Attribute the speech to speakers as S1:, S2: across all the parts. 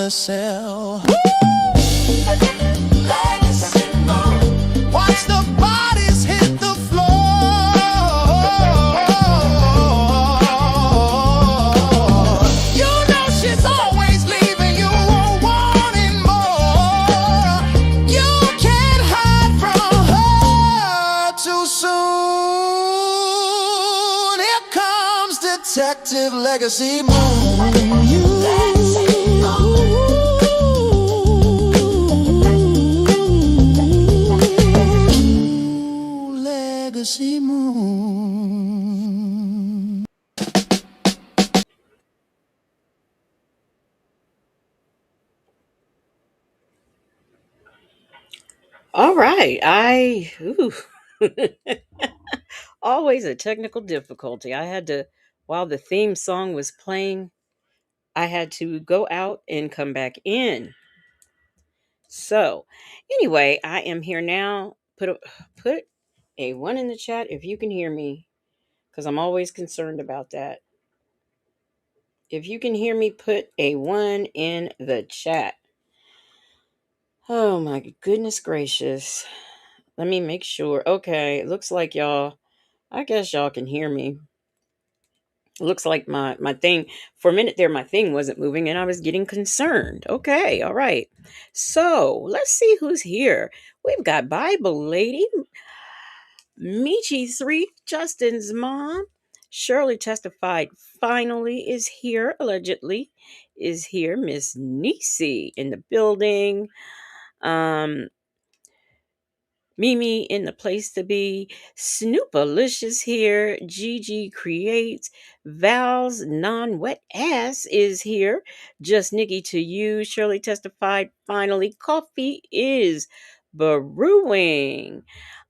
S1: the cell. Watch the bodies hit the floor. You know she's always leaving you wanting more. You can't hide from her too soon. Here comes Detective Legacy Moon. Legacy Moon.
S2: All right. Always a technical difficulty. While the theme song was playing, I had to go out and come back in. So, anyway, I am here now. Put a one in the chat if you can hear me, because I'm always concerned about that. If you can hear me, put a one in the chat. Oh my goodness gracious. Let me make sure. Okay, it looks like I guess y'all can hear me. It looks like my thing, for a minute there, my thing wasn't moving and I was getting concerned. Okay, all right. So let's see who's here. We've got Bible Lady, Michi3, Justin's mom. Shirley testified finally is here, allegedly, is here. Miss Nisi in the building. Um, Mimi in the place to be. Snoopalicious here. Gigi creates. Val's non-wet ass is here. Just Nikki to you. Shirley testified finally. Coffee is brewing.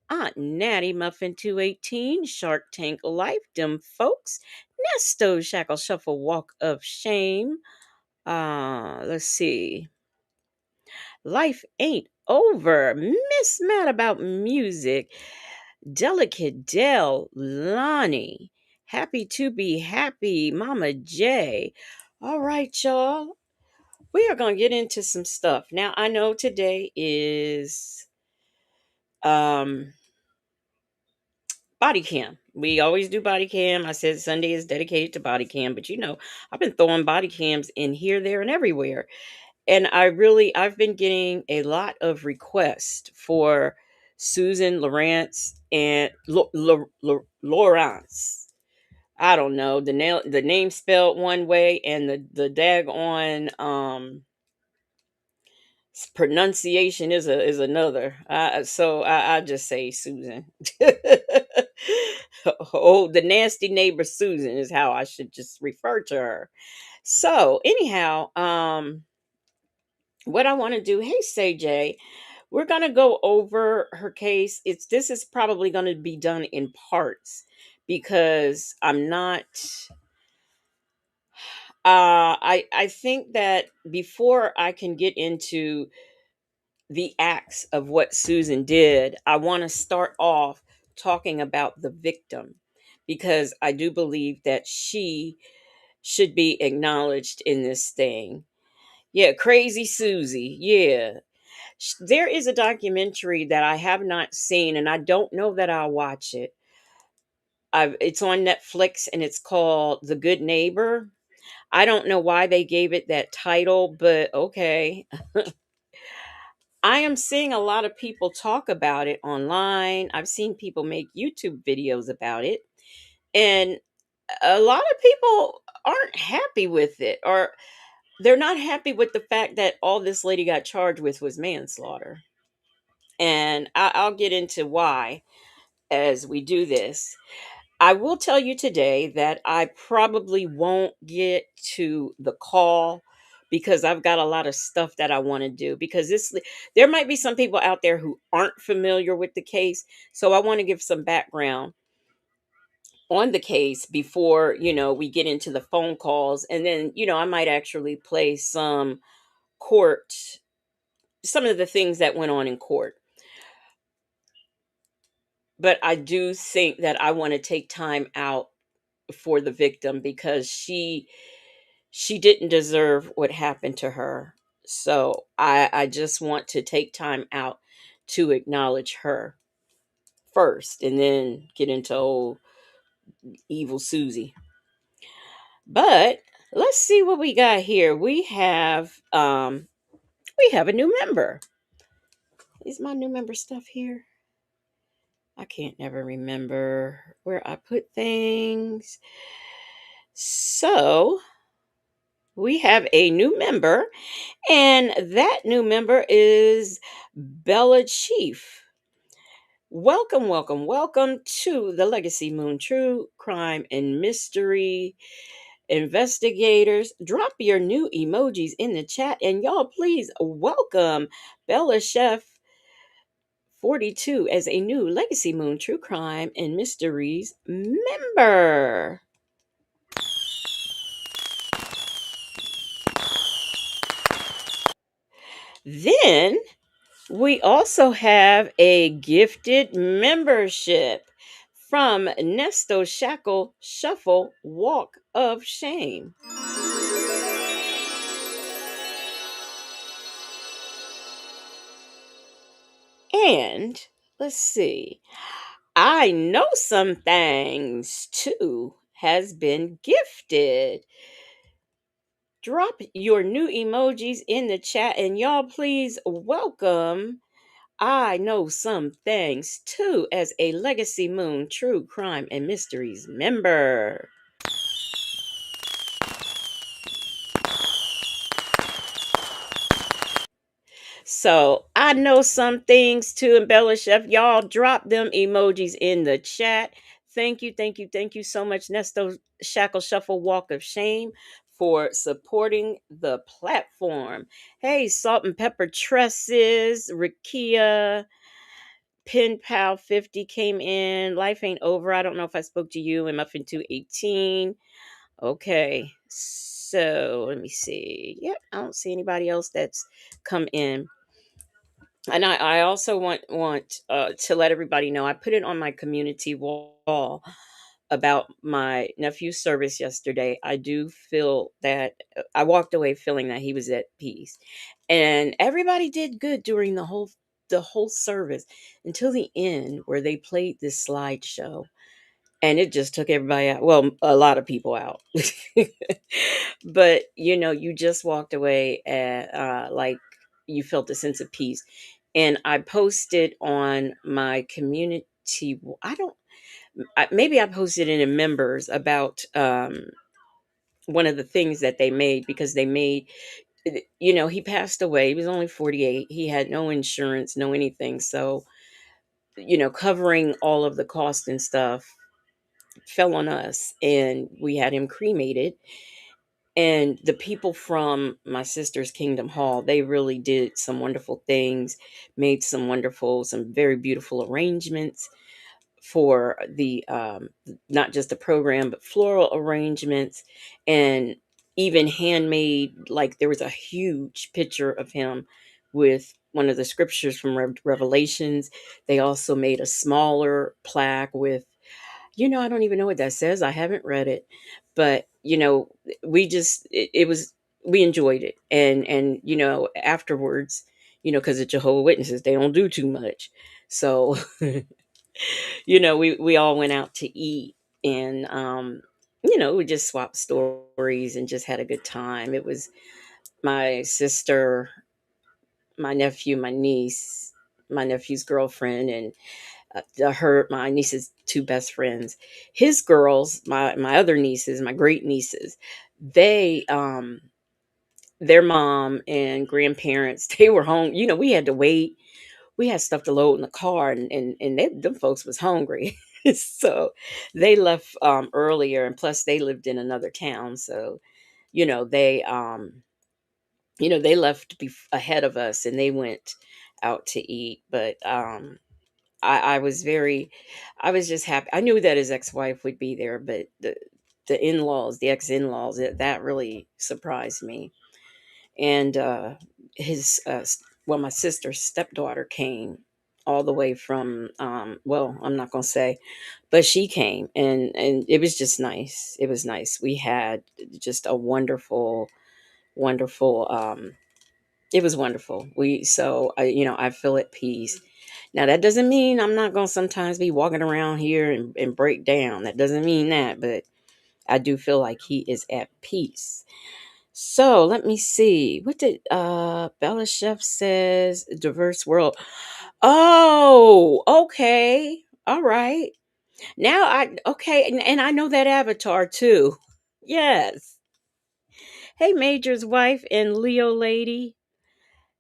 S2: Aunt Natty Muffin 218. Shark Tank Life. Dem folks. Nesto Shackle Shuffle Walk of Shame. Let's see. Life ain't over. Miss Mad About Music. Delicate Dell. Lonnie. Happy to be happy. Mama J. All right, y'all. We are going to get into some stuff. Now, I know today is um body cam. We always do body cam. I said Sunday is dedicated to body cam, but I've been throwing body cams in here, there, and everywhere. And I've been getting a lot of requests for Susan Lorincz and Lawrence. I don't know the name spelled one way and the daggone pronunciation is another. So I just say Susan. Oh, the nasty neighbor Susan is how I should just refer to her. So anyhow, what I want to do, hey CJ, we're gonna go over her case. This is probably gonna be done in parts because I'm not I think that before I can get into the acts of what Susan did, I want to start off talking about the victim because I do believe that she should be acknowledged in this thing. Yeah, Crazy Susie. Yeah. There is a documentary that I have not seen and I don't know that I'll watch it. It's on Netflix and it's called The Good Neighbor. I don't know why they gave it that title, but okay. I am seeing a lot of people talk about it online. I've seen people make YouTube videos about it. And a lot of people aren't happy with it, or they're not happy with the fact that all this lady got charged with was manslaughter. And I'll get into why as we do this. I will tell you today that I probably won't get to the call because I've got a lot of stuff that I want to do because there might be some people out there who aren't familiar with the case, so I want to give some background on the case before, we get into the phone calls, and then, I might actually play court some of the things that went on in court. But I do think that I want to take time out for the victim because she didn't deserve what happened to her. So I just want to take time out to acknowledge her first and then get into old evil Susie. But let's see what we got here. We have a new member. Is my new member stuff here? I can't never remember where I put things. So we have a new member, and that new member is Bella Chief. Welcome, welcome, welcome to the Legacy Moon True Crime and Mystery Investigators. Drop your new emojis in the chat, and y'all please welcome Bella Chef 42 as a new Legacy Moon True Crime and Mysteries member. Then we also have a gifted membership from Nesto Shackle Shuffle Walk of Shame. And let's see, I know some things too has been gifted. Drop your new emojis in the chat, and y'all please welcome I know some things too as a Legacy Moon True Crime and Mysteries member. So I know some things to embellish. Chef. Y'all drop them emojis in the chat. Thank you, thank you, thank you so much, Nesto Shackle Shuffle Walk of Shame, for supporting the platform. Hey, Salt and Pepper Tresses, Rakia, Pen Pal 50 came in. Life ain't over. I don't know if I spoke to you. And Muffin 218. Okay. So let me see. Yep, I don't see anybody else that's come in. And I also want to let everybody know I put it on my community wall about my nephew's service yesterday. I do feel that I walked away feeling that he was at peace, and everybody did good during the whole service until the end where they played this slideshow, and it just took everybody out. Well, a lot of people out. But you just walked away at like you felt a sense of peace. And I posted on my community. I don't. Maybe I posted in the members about one of the things that they made, because they made. He passed away. He was only 48. He had no insurance, no anything. So covering all of the cost and stuff fell on us, and we had him cremated. And the people from my sister's Kingdom Hall, they really did some wonderful things, made some very beautiful arrangements for the not just the program, but floral arrangements, and even handmade. Like, there was a huge picture of him with one of the scriptures from Revelations. They also made a smaller plaque with, I don't even know what that says. I haven't read it, but we enjoyed it. And afterwards, because the Jehovah Witnesses, they don't do too much. So, we all went out to eat, and we just swapped stories and just had a good time. It was my sister, my nephew, my niece, my nephew's girlfriend, and my niece's two best friends, his girls, my other nieces, my great nieces. They their mom and grandparents, they were home. We had to wait. We had stuff to load in the car, and them folks was hungry. So they left earlier, and plus they lived in another town. So they they left ahead of us, and they went out to eat. But I was I was just happy. I knew that his ex-wife would be there, but the in-laws, the ex-in-laws, that really surprised me. And his well, my sister's stepdaughter came all the way from well, I'm not going to say, but she came, and it was just nice. It was nice. We had just a wonderful It was wonderful. I feel at peace. Now that doesn't mean I'm not gonna sometimes be walking around here and break down. That doesn't mean that, but I do feel like he is at peace. So let me see. What did Bella Chef says? Diverse world. Oh, okay. All right. Now I okay, and I know that avatar too. Yes. Hey, Major's wife and Leo lady.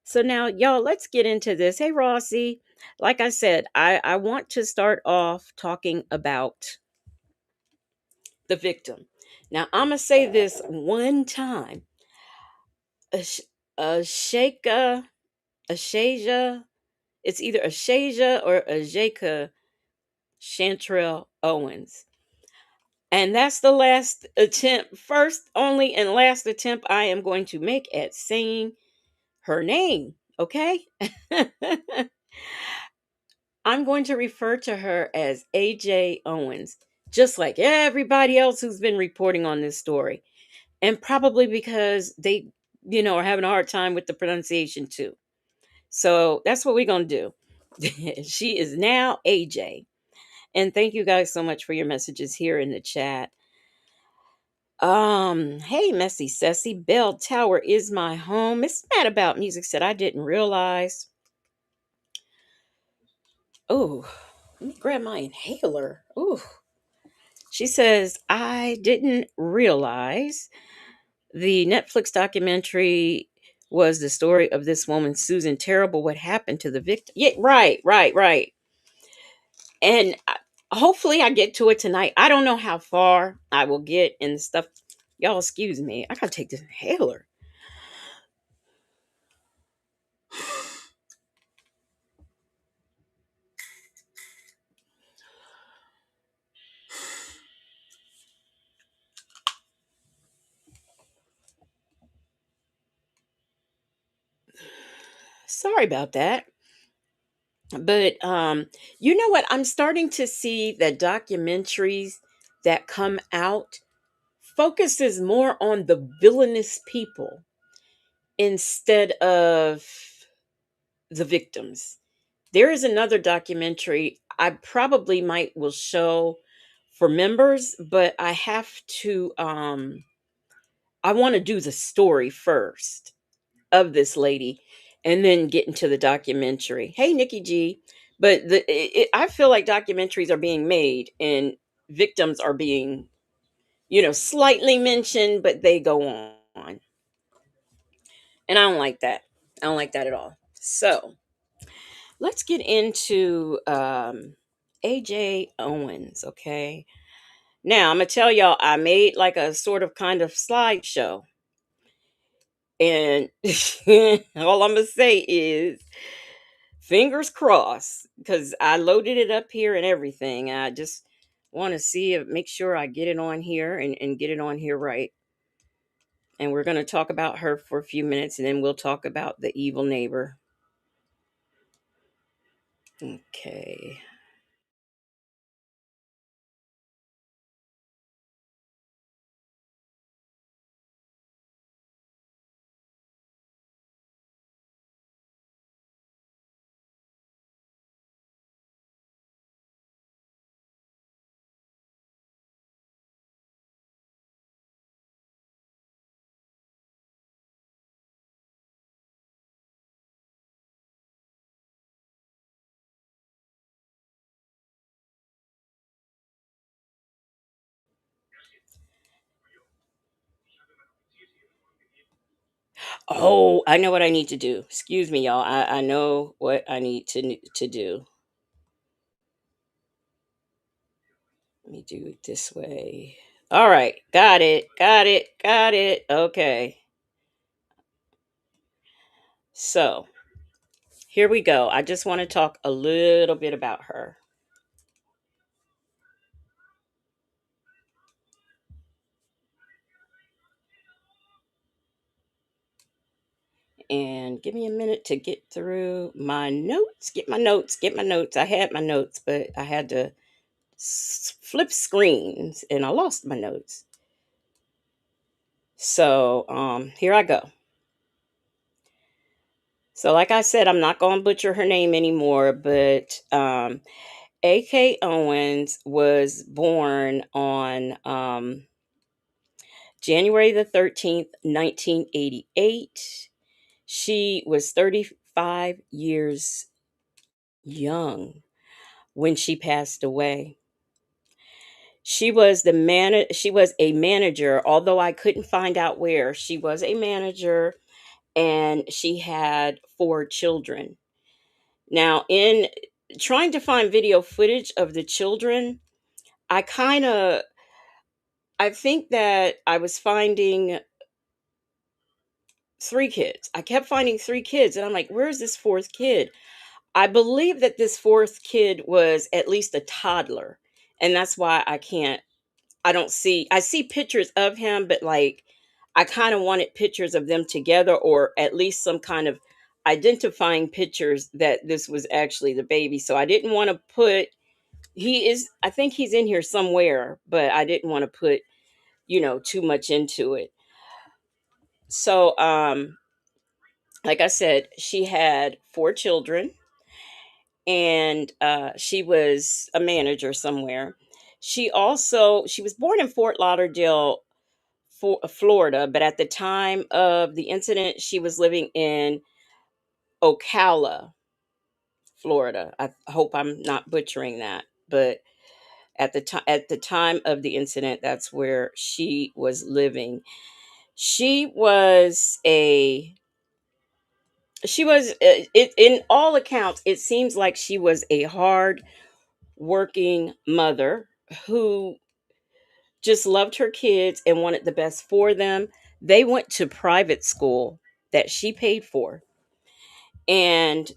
S2: So now, y'all, let's get into this. Hey, Rossi. Like I said, I want to start off talking about the victim. Now, I'm gonna say this one time. Ash- Ashaka, Ashasia. It's either Ashasia or Ajike Chantrell Owens. And that's the last attempt, first, only, and last attempt I am going to make at saying her name. Okay? I'm going to refer to her as AJ Owens, just like everybody else who's been reporting on this story. And probably because they, are having a hard time with the pronunciation too. So that's what we're going to do. She is now AJ. And thank you guys so much for your messages here in the chat. Hey, Messy Sassy, Bell Tower is my home. Miss Mad About Music said I didn't realize. Oh, let me grab my inhaler. Ooh. She says, I didn't realize the Netflix documentary was the story of this woman, Susan. Terrible what happened to the victim. Yeah, right, right, right. And hopefully I get to it tonight. I don't know how far I will get in the stuff. Y'all, excuse me. I gotta take this inhaler. Sorry about that. But you know what? I'm starting to see that documentaries that come out focuses more on the villainous people instead of the victims. There is another documentary I probably might will show for members, but I have to I want to do the story first of this lady and then get into the documentary. Hey, Nikki G. But I feel like documentaries are being made and victims are being, slightly mentioned, but they go on. And I don't like that. I don't like that at all. So let's get into AJ Owens, okay? Now, I'm going to tell y'all, I made like a sort of kind of slideshow. And all I'm going to say is fingers crossed because I loaded it up here and everything. I just want to make sure I get it on here and get it on here right. And we're going to talk about her for a few minutes and then we'll talk about the evil neighbor. Okay. Oh, I know what I need to do. Excuse me, y'all. I know what I need to do. Let me do it this way. All right. Got it. Got it. Got it. Okay. So here we go. I just want to talk a little bit about her. And give me a minute to get through my notes. Get my notes. I had my notes, but I had to flip screens and I lost my notes. So here I go. So, like I said, I'm not going to butcher her name anymore, but A.K. Owens was born on January the 13th, 1988. She was 35 years young when she passed away. She was a manager, although I couldn't find out where. She was a manager and she had four children. Now, in trying to find video footage of the children, I kind of I think that I was finding three kids. I kept finding three kids and I'm like, where's this fourth kid? I believe that this fourth kid was at least a toddler. And that's why I don't see I see pictures of him, but like I kind of wanted pictures of them together or at least some kind of identifying pictures that this was actually the baby. So I didn't want to put I think he's in here somewhere, but I didn't want to put, too much into it. So like I said, she had four children and she was a manager somewhere. She was born in Fort Lauderdale, Florida, but at the time of the incident, she was living in Ocala, Florida. I hope I'm not butchering that, but at the time of the incident, that's where she was living. She was a she was it in all accounts. It seems like she was a hard working mother who just loved her kids and wanted the best for them. They went to private school that she paid for. And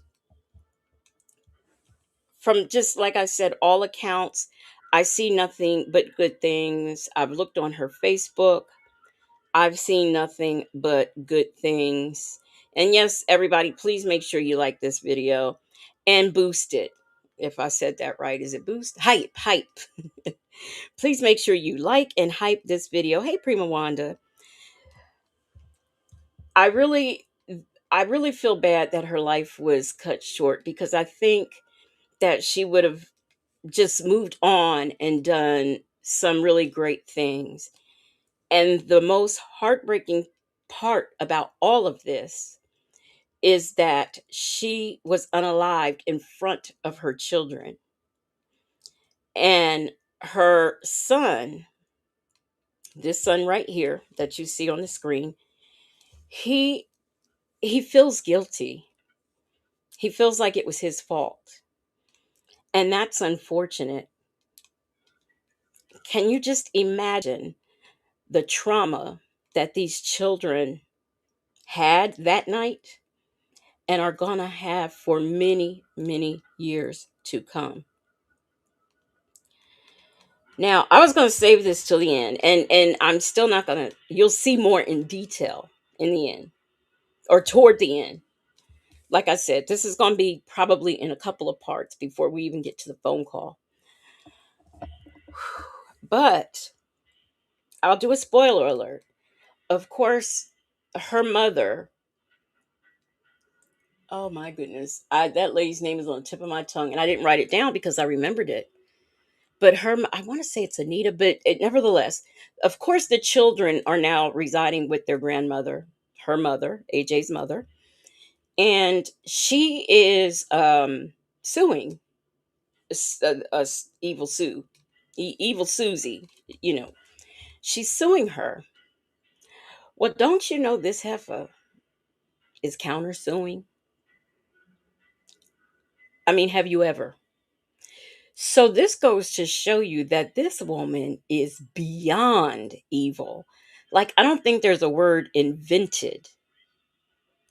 S2: from just like I said, all accounts, I see nothing but good things. I've looked on her Facebook. I've seen nothing but good things. And yes, everybody, please make sure you like this video and boost it. If I said that right, is it boost? Hype, hype. Please make sure you like and hype this video. Hey, Prima Wanda, I really, I really feel bad that her life was cut short because I think that she would have just moved on and done some really great things. And the most heartbreaking part about all of this is that she was unalived in front of her children. And her son, this son right here that you see on the screen, he he feels guilty. He feels like it was his fault. And that's unfortunate. Can you just imagine the trauma that these children had that night and are going to have for many, many years to come? Now, I was going to save this till the end, and I'm still not going to. You'll see more in detail in the end or toward the end. Like I said, this is going to be probably in a couple of parts before we even get to the phone call. But I'll do a spoiler alert. Of course, her mother, oh my goodness, that lady's name is on the tip of my tongue, and I didn't write it down because I remembered it. But I want to say it's Anita, but nevertheless, of course, the children are now residing with their grandmother, her mother, AJ's mother, and she is suing evil Sue, evil Susie. You know, she's suing her. Well, don't you know this heifer is countersuing? I mean, have you ever? So this goes to show you that this woman is beyond evil. Like, I don't think there's a word invented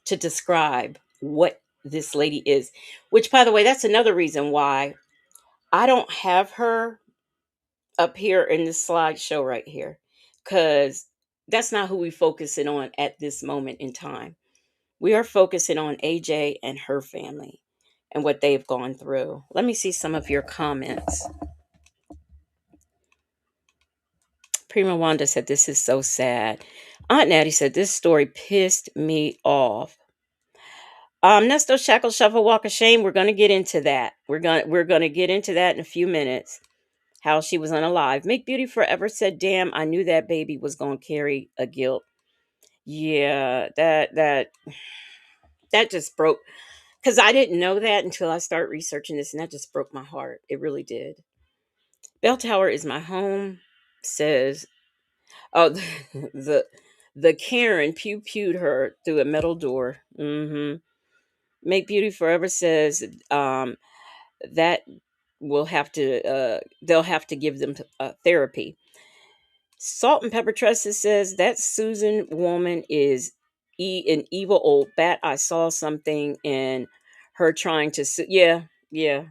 S2: to describe what this lady is. Which, by the way, that's another reason why I don't have her up here in this slideshow right here. Because that's not who we focusing on at this moment in time. We are focusing on AJ and her family and what they've gone through. Let me see some of your comments. Prima Wanda said, "This is so sad." Aunt Natty said, "This story pissed me off." Nesto Shackle Shuffle Walk of Shame. We're gonna get into that. We're gonna get into that in a few minutes. How she was unalive. Make Beauty Forever said, "Damn, I knew that baby was gonna carry a guilt." Yeah, that just broke because I didn't know that until I started researching this, and that just broke my heart. It really did. Bell Tower is my home. Says, oh, the the Karen pew pewed her through a metal door. Make Beauty Forever says, that will have to they'll have to give them therapy. Salt and Pepper Tresses says that Susan woman is an evil old bat. I saw something in her trying to yeah, yeah.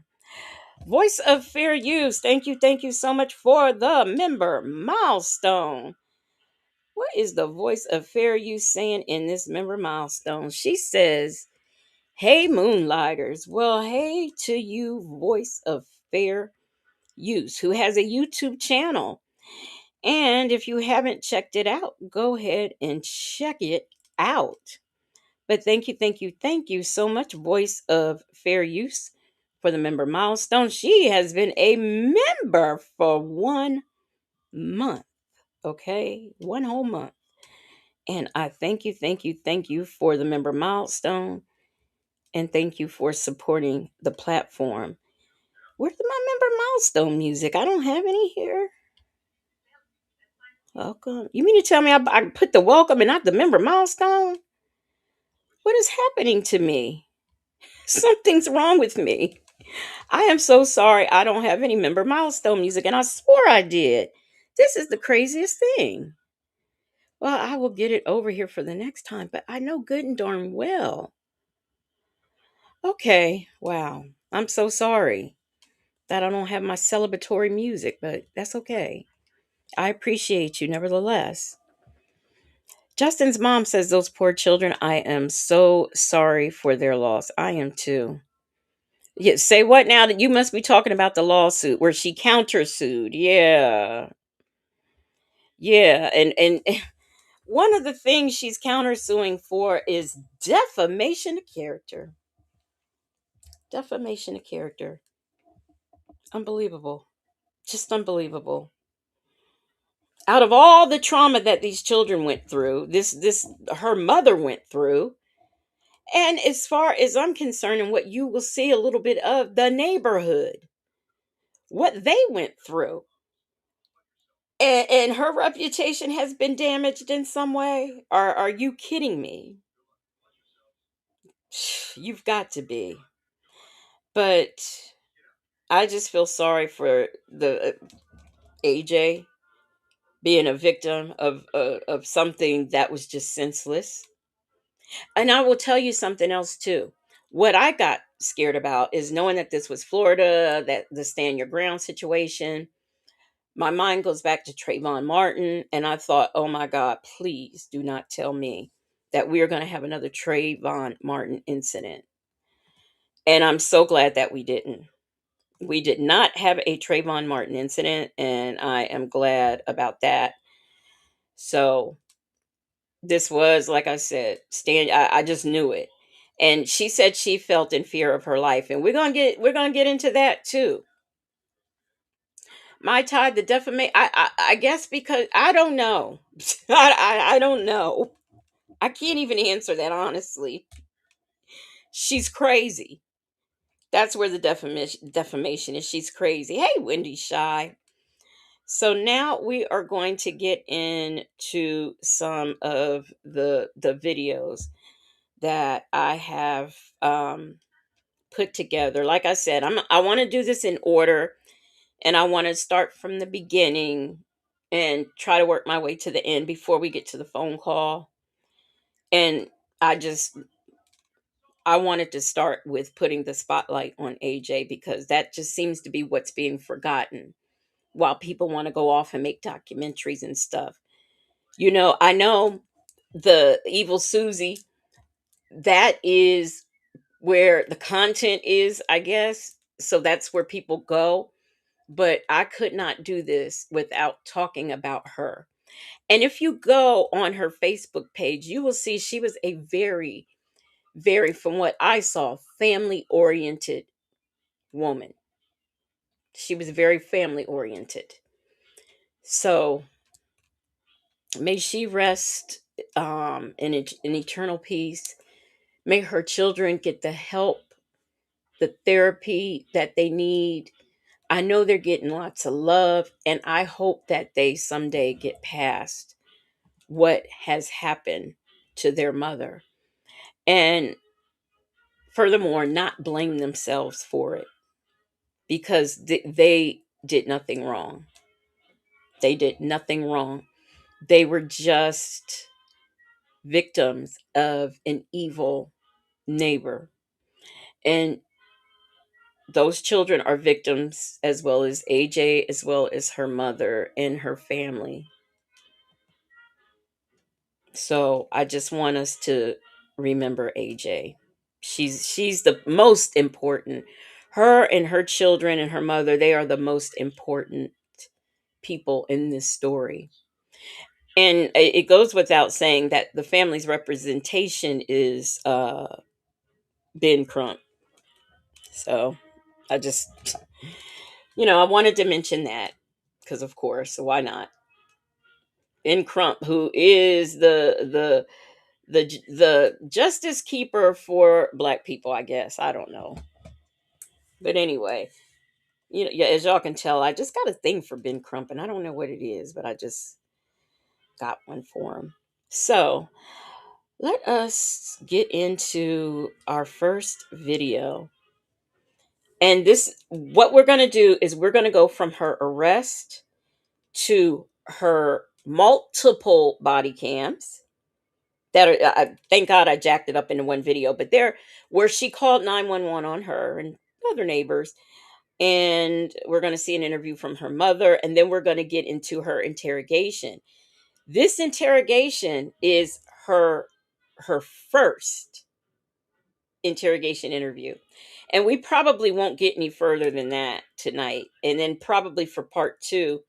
S2: Voice of Fair Use. Thank you so much for the member milestone. What is the Voice of Fair Use saying in this member milestone? She says, "Hey Moonlighters." Well, hey to you, Voice of Fair Use, who has a YouTube channel. And if you haven't checked it out, go ahead and check it out. But thank you so much, Voice of Fair Use, for the member milestone. She has been a member for 1 month. Okay, one whole month. And I thank you for the member milestone. And thank you for supporting the platform. Where's my member milestone music? I don't have any here. Welcome. You mean to tell me I put the welcome and not the member milestone? What is happening to me? Something's wrong with me. I am so sorry I don't have any member milestone music, and I swore I did. This is the craziest thing. Well, I will get it over here for the next time, but I know good and darn well. Okay, wow. I'm so sorry that I don't have my celebratory music, but that's okay. I appreciate you nevertheless. Justin's mom says, "Those poor children, I am so sorry for their loss." I am too. Yeah, say what now? That you must be talking about the lawsuit where she countersued. Yeah. Yeah, and one of the things she's countersuing for is defamation of character. Defamation of character. Unbelievable. Just unbelievable. Out of all the trauma that these children went through, this her mother went through, and as far as I'm concerned, and what you will see a little bit of the neighborhood, what they went through, and her reputation has been damaged in some way. Are you kidding me? You've got to be. But I just feel sorry for the AJ being a victim of something that was just senseless. And I will tell you something else too. What I got scared about is knowing that this was Florida, that the stand your ground situation. My mind goes back to Trayvon Martin, and I thought, oh my God, please do not tell me that we are going to have another Trayvon Martin incident. And I'm so glad that we didn't. We did not have a Trayvon Martin incident, and I am glad about that. So this was, like I said, stand. I just knew it. And she said she felt in fear of her life, and we're gonna get into that too. My tie, the defamation. I guess because I don't know. I don't know. I can't even answer that honestly. She's crazy. That's where the defamation is. She's crazy. Hey, Wendy Shy. So now we are going to get into some of the videos that I have put together. Like I said, I want to do this in order, and I want to start from the beginning and try to work my way to the end before we get to the phone call. And I just I wanted to start with putting the spotlight on AJ because that just seems to be what's being forgotten while people want to go off and make documentaries and stuff. I know the Evil Susie, that is where the content is, I guess. So that's where people go. But I could not do this without talking about her. And if you go on her Facebook page, you will see she was a very, from what I saw, family oriented woman. She was very family oriented. So may she rest in eternal peace. May her children get the help, the therapy that they need. I know they're getting lots of love, and I hope that they someday get past what has happened to their mother. And furthermore, not blame themselves for it, because they did nothing wrong. They did nothing wrong. They were just victims of an evil neighbor. And those children are victims, as well as AJ, as well as her mother and her family. So I just want us to remember AJ. She's the most important. Her and her children and her mother, they are the most important people in this story. And it goes without saying that the family's representation is Ben Crump. So I just, I wanted to mention that because, of course, why not? Ben Crump, who is the justice keeper for Black people, I guess. I don't know, but anyway, yeah, as y'all can tell, I just got a thing for Ben Crump, and I don't know what it is, but I just got one for him. So let us get into our first video. And what we're going to do is we're going to go from her arrest to her multiple body cams that are, thank God I jacked it up into one video, but there, where she called 911 on her and other neighbors. And we're going to see an interview from her mother, and then we're going to get into her interrogation. This interrogation is her first interrogation interview. And we probably won't get any further than that tonight. And then probably for part 2,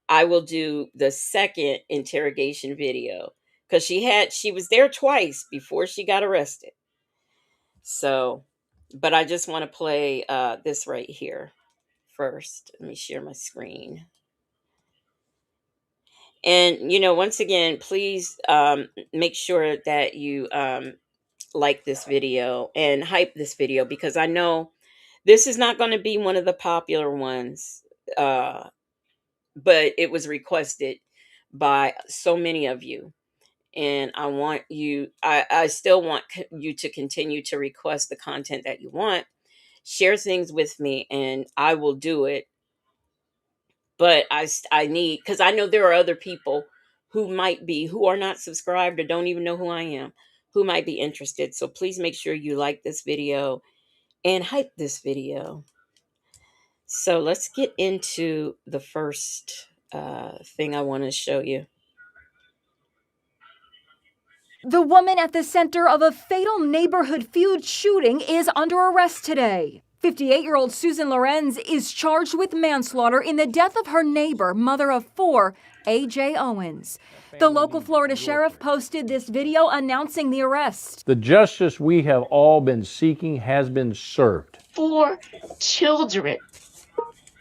S2: I will do the second interrogation video, because she was there twice before she got arrested. So, but I just want to play this right here first. Let me share my screen. And once again, please make sure that you like this video and hype this video, because I know this is not going to be one of the popular ones, but it was requested by so many of you. And I still want you to continue to request the content that you want. Share things with me and I will do it. But I need, because I know there are other people who are not subscribed or don't even know who I am, who might be interested. So please make sure you like this video and hype this video. So let's get into the first thing I want to show you.
S3: The woman at the center of a fatal neighborhood feud shooting is under arrest today. 58-year-old Susan Lorincz is charged with manslaughter in the death of her neighbor, mother of 4, A.J. Owens. The local Florida sheriff posted this video announcing the arrest.
S4: The justice we have all been seeking has been served.
S5: 4 children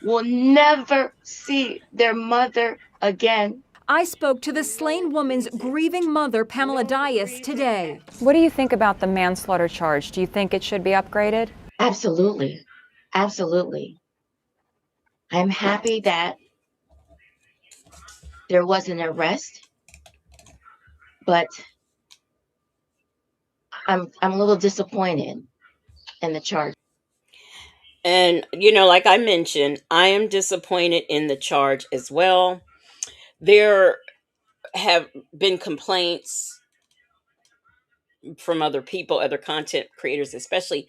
S5: will never see their mother again.
S3: I spoke to the slain woman's grieving mother, Pamela Dias, today.
S6: What do you think about the manslaughter charge? Do you think it should be upgraded?
S5: Absolutely. Absolutely. I'm happy that there was an arrest, but I'm a little disappointed in the charge.
S2: And, like I mentioned, I am disappointed in the charge as well. There have been complaints from other people, other content creators, especially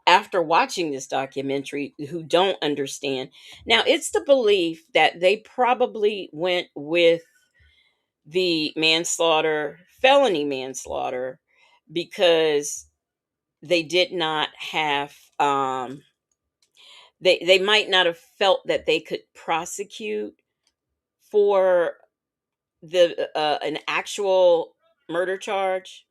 S2: after watching this documentary, who don't understand. Now, it's the belief that they probably went with the felony manslaughter, because they did not have, they might not have felt that they could prosecute for an actual murder charge.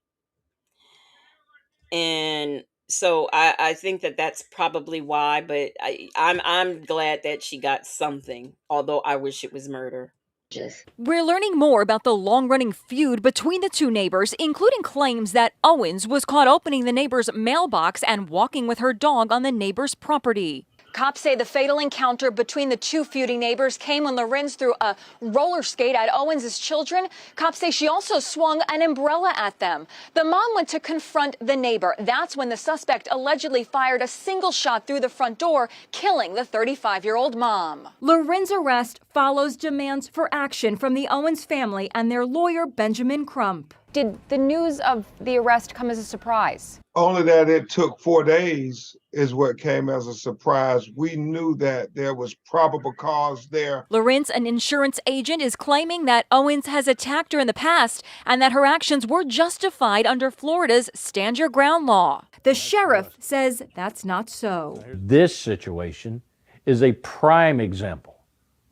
S2: And so I think that that's probably why. But I'm glad that she got something, although I wish it was murder.
S5: Just
S3: We're learning more about the long-running feud between the two neighbors, including claims that Owens was caught opening the neighbor's mailbox and walking with her dog on the neighbor's property. Cops say the fatal encounter between the two feuding neighbors came when Lorincz threw a roller skate at Owens' children. Cops say she also swung an umbrella at them. The mom went to confront the neighbor. That's when the suspect allegedly fired a single shot through the front door, killing the 35-year-old mom. Lorinz's arrest follows demands for action from the Owens family and their lawyer, Benjamin Crump.
S6: Did the news of the arrest come as a surprise?
S7: Only that it took 4 days is what came as a surprise. We knew that there was probable cause there.
S3: Lorincz, an insurance agent, is claiming that Owens has attacked her in the past and that her actions were justified under Florida's Stand Your Ground law. The sheriff says that's not so.
S4: This situation is a prime example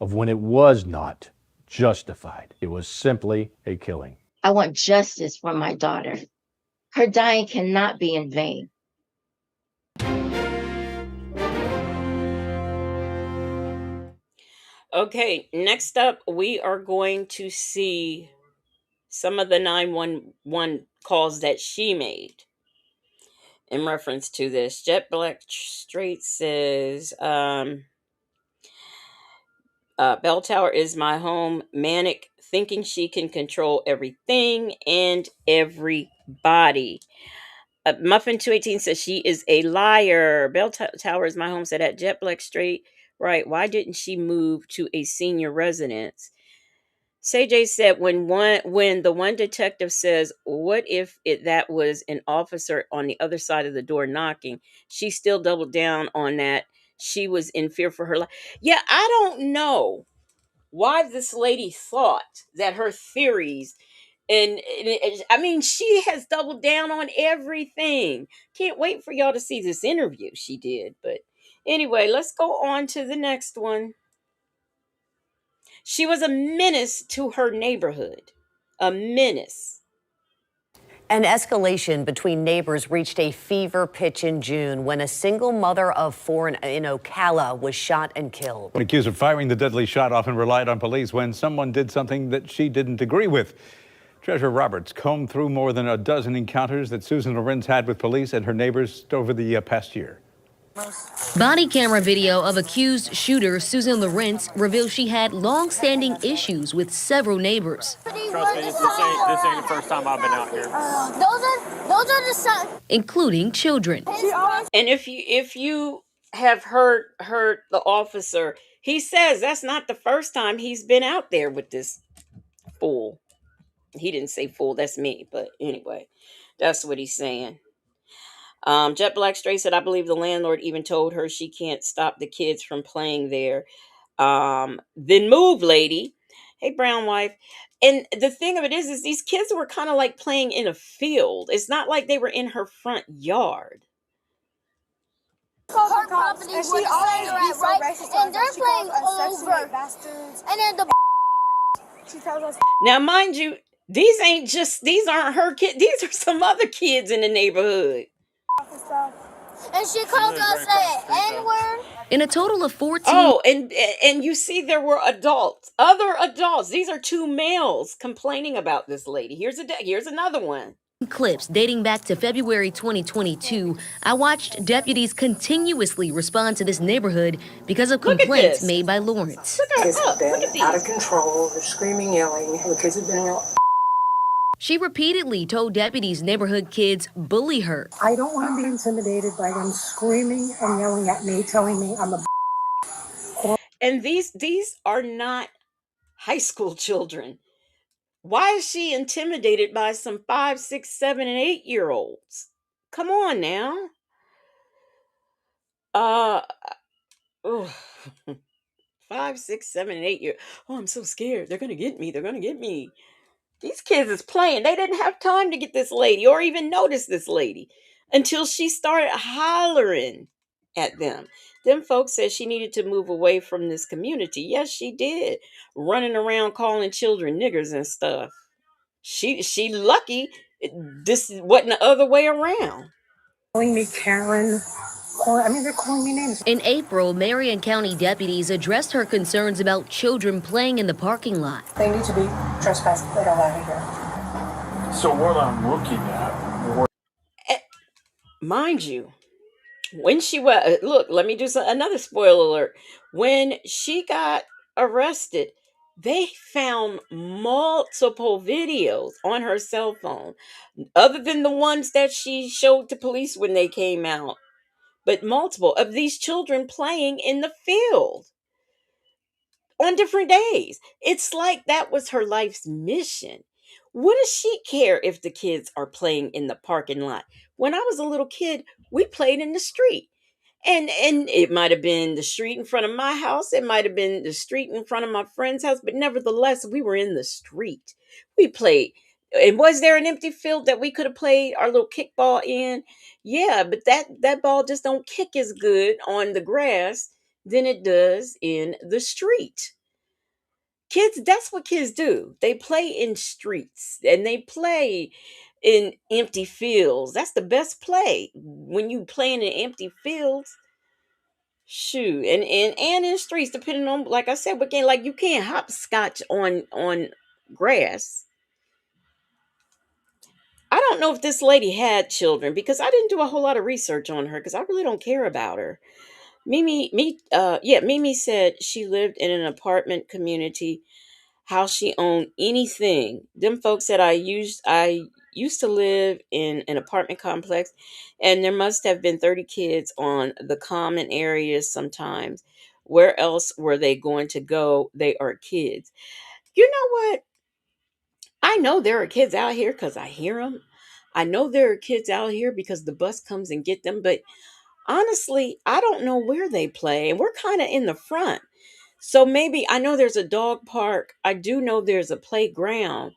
S4: of when it was not justified. It was simply a killing.
S5: I want justice for my daughter. Her dying cannot be in vain.
S2: Okay, next up, we are going to see some of the 911 calls that she made in reference to this. Jet Black Straight says, Bell Tower is my home. Manic, thinking she can control everything and everybody. Muffin 218 says she is a liar. Bell Tower is my home. Said at Jet Black Straight. Right. Why didn't she move to a senior residence? CJ said when the one detective says, "What if that was an officer on the other side of the door knocking?" She still doubled down on that. She was in fear for her life. Yeah, I don't know why this lady thought that her theories I mean, she has doubled down on everything. Can't wait for y'all to see this interview she did. But anyway, let's go on to the next one. She was a menace to her neighborhood. A menace.
S8: An escalation between neighbors reached a fever pitch in June when a single mother of four in Ocala was shot and killed.
S9: Accused of firing the deadly shot often relied on police when someone did something that she didn't agree with. Treasurer Roberts combed through more than a dozen encounters that Susan Lorincz had with police and her neighbors over the past year.
S10: Body camera video of accused shooter Susan Lorincz reveals she had long-standing issues with several neighbors.
S11: Trust me, this ain't the first time I've been out here.
S10: Those are the sons, including children.
S2: And if you have heard the officer, he says that's not the first time he's been out there with this fool. He didn't say fool, that's me, but anyway, that's what he's saying. Jet Black Stray said, I believe the landlord even told her she can't stop the kids from playing there. Then move, lady. Hey, brown wife. And the thing of it is these kids were kind of like playing in a field. It's not like they were in her front yard.
S12: Her property, and she always be so racist, and they're playing over. And then the she tells us.
S2: Now, mind you, these aren't her kids. These are some other kids in the neighborhood.
S12: And she called us an N-word.
S10: In a total of 14.
S2: Oh, and you see there were other adults. These are two males complaining about this lady. Here's another one.
S10: Clips dating back to February 2022, I watched deputies continuously respond to this neighborhood because of complaints made by Lorincz.
S13: Kids have been out of control. They're screaming, yelling. The kids have been real.
S10: She repeatedly told deputies neighborhood kids bully her.
S13: I don't want to be intimidated by them screaming and yelling at me, telling me I'm a.
S2: And these are not high school children. Why is she intimidated by some 5, 6, 7, and 8-year-olds? Come on now. 5, 6, 7, and 8 years. Oh, I'm so scared. They're gonna get me. They're gonna get me. These kids is playing. They didn't have time to get this lady or even notice this lady until she started hollering at them. Them folks said she needed to move away from this community. Yes, she did. Running around calling children niggers and stuff. She lucky this wasn't the other way around.
S13: calling me Karen. They're calling me names.
S10: In April, Marion County deputies addressed her concerns about children playing in the parking lot.
S13: They need to be trespassed. They don't out of here.
S11: So what I'm looking at,
S2: Mind you, when she was look, let me do another spoiler alert. When she got arrested, they found multiple videos on her cell phone, other than the ones that she showed to police when they came out, but multiple of these children playing in the field on different days. It's like that was her life's mission. What does she care if the kids are playing in the parking lot? When I was a little kid, we played in the street. And it might have been the street in front of my house, it might have been the street in front of my friend's house, but nevertheless, we were in the street. We played. And was there an empty field that we could have played our little kickball in? Yeah, but that ball just don't kick as good on the grass than it does in the street. Kids, that's what kids do. They play in streets and they play in empty fields. That's the best play. When you play in empty fields, shoot, and in streets, depending on, like I said, again, like you can't hopscotch on grass. I don't know if this lady had children because I didn't do a whole lot of research on her because I really don't care about her. Mimi said she lived in an apartment community, how she owned anything. Them folks said I used to live in an apartment complex and there must have been 30 kids on the common areas sometimes. Where else were they going to go? They are kids. You know what? I know there are kids out here because I hear them. I know there are kids out here because the bus comes and get them, but honestly, I don't know where they play, and we're kind of in the front. So maybe I know there's a dog park. I do know there's a playground.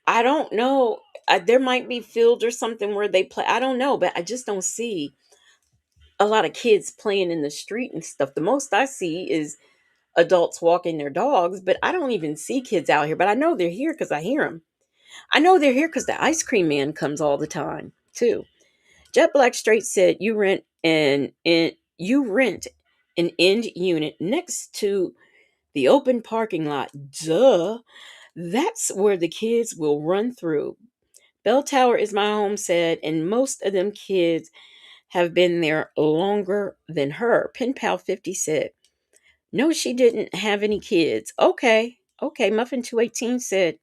S2: I don't know. There might be fields or something where they play. I don't know, but I just don't see a lot of kids playing in the street and stuff. The most I see is adults walking their dogs, but I don't even see kids out here. But I know they're here because I hear them. I know they're here because the ice cream man comes all the time too. Jet Black Straight said you rent an end unit next to the open parking lot. Duh. That's where the kids will run through. Bell Tower is my home said, and most of them kids have been there longer than her. Pen Pal 50 said, no, she didn't have any kids. Okay. Muffin 218 said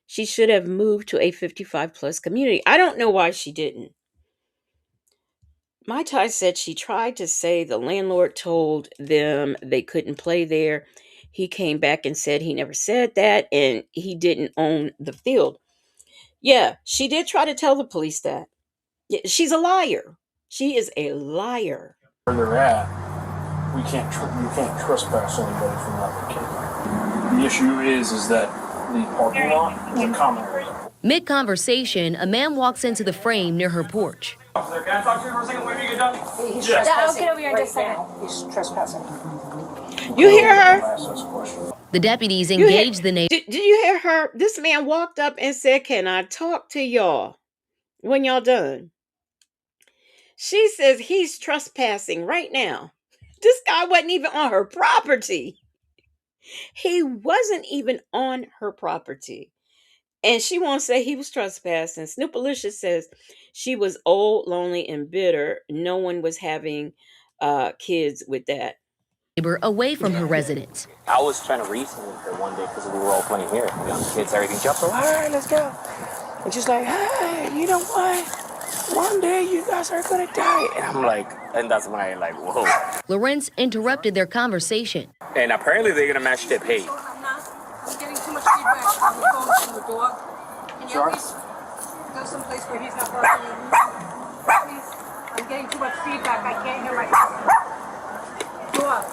S2: she should have moved to a 55 plus community. I don't know why she didn't. Mai Tai said she tried to say the landlord told them they couldn't play there. He came back and said he never said that and he didn't own the field. Yeah, she did try to tell the police that. Yeah, she's a liar. She is a liar.
S11: where they're at, you can't trespass anybody from that location. The issue is that the parking lot is a common area.
S10: Mid-conversation, a man walks into the frame near her porch.
S11: Officer, can I talk to you for a second? Whenever you get done.
S13: He's
S11: Yes.
S13: trespassing.
S12: I'll get over here in just a second.
S13: He's trespassing.
S2: You hear her?
S10: The deputies engaged the neighbor.
S2: Did you hear her? This man walked up and said, can I talk to y'all when y'all done? She says he's trespassing right now. This guy wasn't even on her property. He wasn't even on her property. And she won't say he was trespassing. Snoopalicious says she was old, lonely, and bitter. No one was having kids with that.
S10: Neighbor away from her residence.
S14: I was trying to reason with her one day because we were all playing here. Young kids, everything jumped. So, all right, let's go. And she's like, hey, you know what? One day you guys are gonna die. And I'm like, and that's when I like, whoa.
S10: Lorincz interrupted their conversation.
S14: And apparently they're gonna match tip. Hey.
S13: I'm getting too much feedback on the phone from the dog. Can you at least go someplace where he's not barking? Please, I'm getting too much feedback. I can't hear myself. Dog.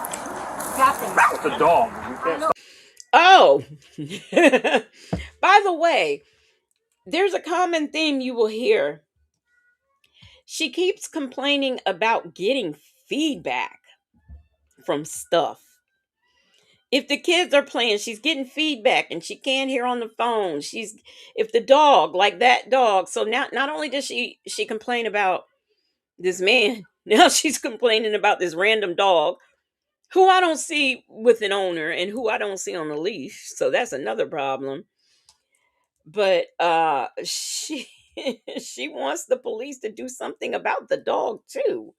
S13: Tapping.
S11: It's a dog. You can't
S2: Oh, by the way, there's a common theme you will hear. She keeps complaining about getting feedback from stuff. If the kids are playing, she's getting feedback and she can't hear on the phone. If the dog, like that dog, so now not only does she complain about this man. Now she's complaining about this random dog who I don't see with an owner and who I don't see on a leash. So that's another problem. But she she wants the police to do something about the dog too.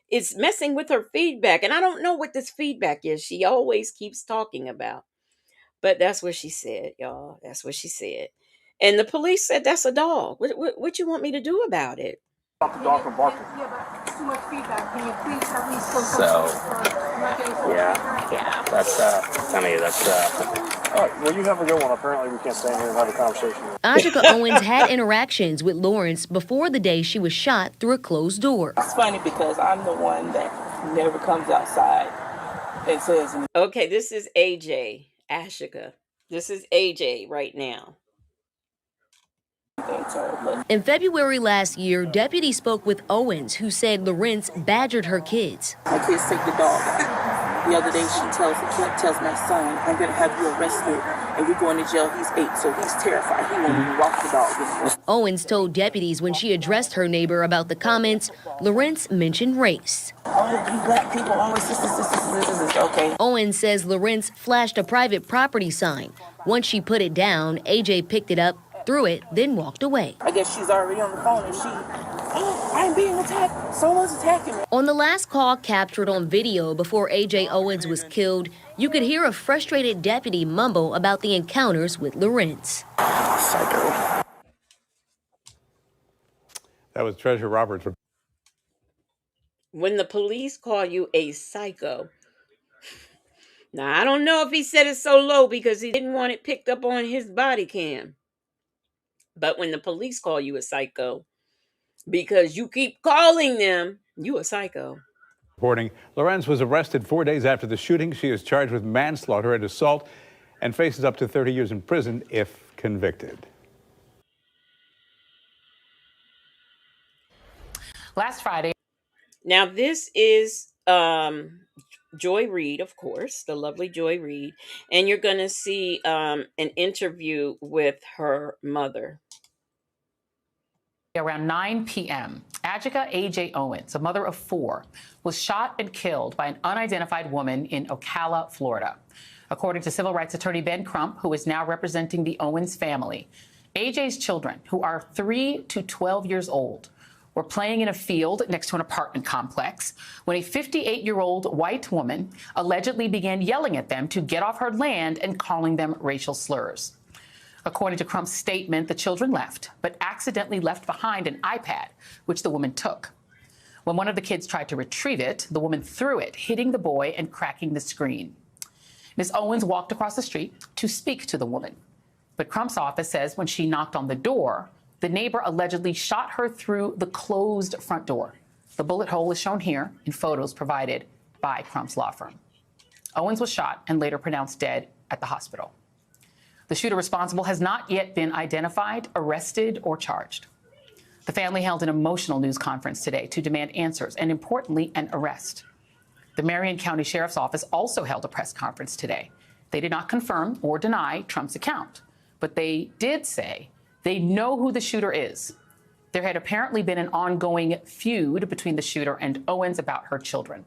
S2: It's messing with her feedback, and I don't know what this feedback is. She always keeps talking about. But that's what she said, y'all. That's what she said. And the police said that's a dog. What you want me to do about it?
S11: Stop the dog from barking.
S13: Yeah, but too much feedback. Can you please at least go
S14: So,
S13: I'm not getting so
S14: yeah, that's, tell me, that's,
S11: All right, well, you have a good one. Apparently, we can't stay in here and have a conversation.
S10: Ajike Owens had interactions with Lorincz before the day she was shot through a closed door.
S15: It's funny because I'm the one that never comes outside and says.
S2: Okay, this is AJ, Ashika. This is AJ right now.
S10: In February last year, deputies spoke with Owens, who said Lorincz badgered her kids.
S15: My kids take the dog out. The other day she tells my son, I'm going to have you arrested and we're going to jail. He's 8, so he's terrified. He won't even walk the dog anymore.
S10: Owens told deputies when she addressed her neighbor about the comments, Lorincz mentioned race.
S15: Oh, you black people always this. Okay.
S10: Owen says Lorincz flashed a private property sign. Once she put it down, AJ picked it up, threw it, then walked away.
S15: I guess she's already on the phone and I'm being attacked. Someone's attacking me.
S10: On the last call captured on video before AJ Owens was killed, you could hear a frustrated deputy mumble about the encounters with Lorincz.
S9: Psycho. That was Treasurer Roberts.
S2: When the police call you a psycho. Now, I don't know if he said it so low because he didn't want it picked up on his body cam. But when the police call you a psycho, because you keep calling them, you a psycho.
S9: Reporting, Lorincz was arrested 4 days after the shooting. She is charged with manslaughter and assault and faces up to 30 years in prison if convicted.
S16: Last Friday.
S2: Now, this is Joy Reid, of course, the lovely Joy Reid. And you're going to see an interview with her mother.
S16: Around 9 p.m., Ajike A.J. Owens, a mother of 4, was shot and killed by an unidentified woman in Ocala, Florida. According to civil rights attorney Ben Crump, who is now representing the Owens family, A.J.'s children, who are 3 to 12 years old, were playing in a field next to an apartment complex when a 58-year-old white woman allegedly began yelling at them to get off her land and calling them racial slurs. According to Crump's statement, the children left, but accidentally left behind an iPad, which the woman took. When one of the kids tried to retrieve it, the woman threw it, hitting the boy and cracking the screen. Ms. Owens walked across the street to speak to the woman. But Crump's office says when she knocked on the door, the neighbor allegedly shot her through the closed front door. The bullet hole is shown here in photos provided by Crump's law firm. Owens was shot and later pronounced dead at the hospital. The shooter responsible has not yet been identified, arrested, or charged. The family held an emotional news conference today to demand answers and, importantly, an arrest. The Marion County Sheriff's Office also held a press conference today. They did not confirm or deny Trump's account, but they did say they know who the shooter is. There had apparently been an ongoing feud between the shooter and Owens about her children.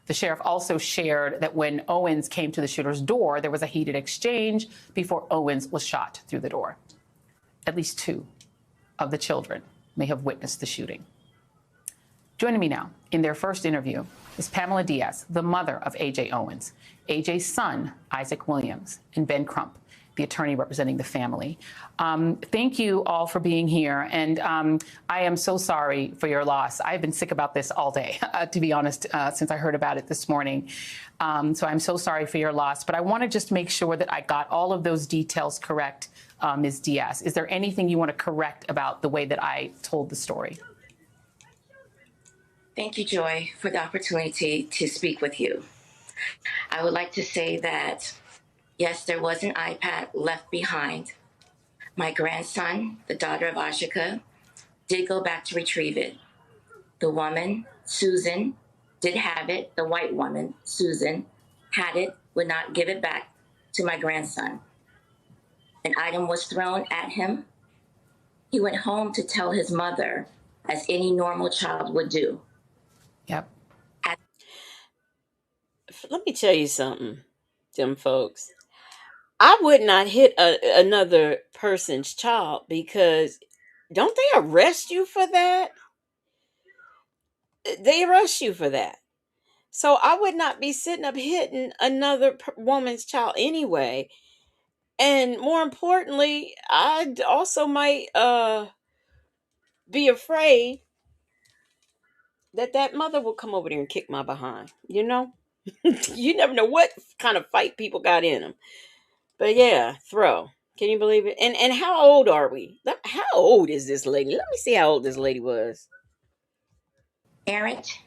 S16: The sheriff also shared that when Owens came to the shooter's door, there was a heated exchange before Owens was shot through the door. At least 2 of the children may have witnessed the shooting. Joining me now in their first interview is Pamela Diaz, the mother of A.J. Owens, A.J.'s son, Isaac Williams, and Ben Crump, the attorney representing the family. Thank you all for being here. And I am so sorry for your loss. I've been sick about this all day, to be honest, since I heard about it this morning. So I'm so sorry for your loss. But I want to just make sure that I got all of those details correct, Ms. Diaz. Is there anything you want to correct about the way that I told the story?
S5: Thank you, Joy, for the opportunity to speak with you. I would like to say that yes, there was an iPad left behind. My grandson, the daughter of Ajike, did go back to retrieve it. The woman, Susan, did have it. The white woman, Susan, had it, would not give it back to my grandson. An item was thrown at him. He went home to tell his mother as any normal child would do.
S16: Yep.
S2: Let me tell you something, them folks. I would not hit another person's child because don't they arrest you for that? They arrest you for that. So I would not be sitting up hitting another woman's child anyway. And more importantly, I also might be afraid that that mother will come over there and kick my behind. You know, you never know what kind of fight people got in them. But yeah, throw. Can you believe it? And how old are we? How old is this lady? Let me see how old this lady was.
S5: Parent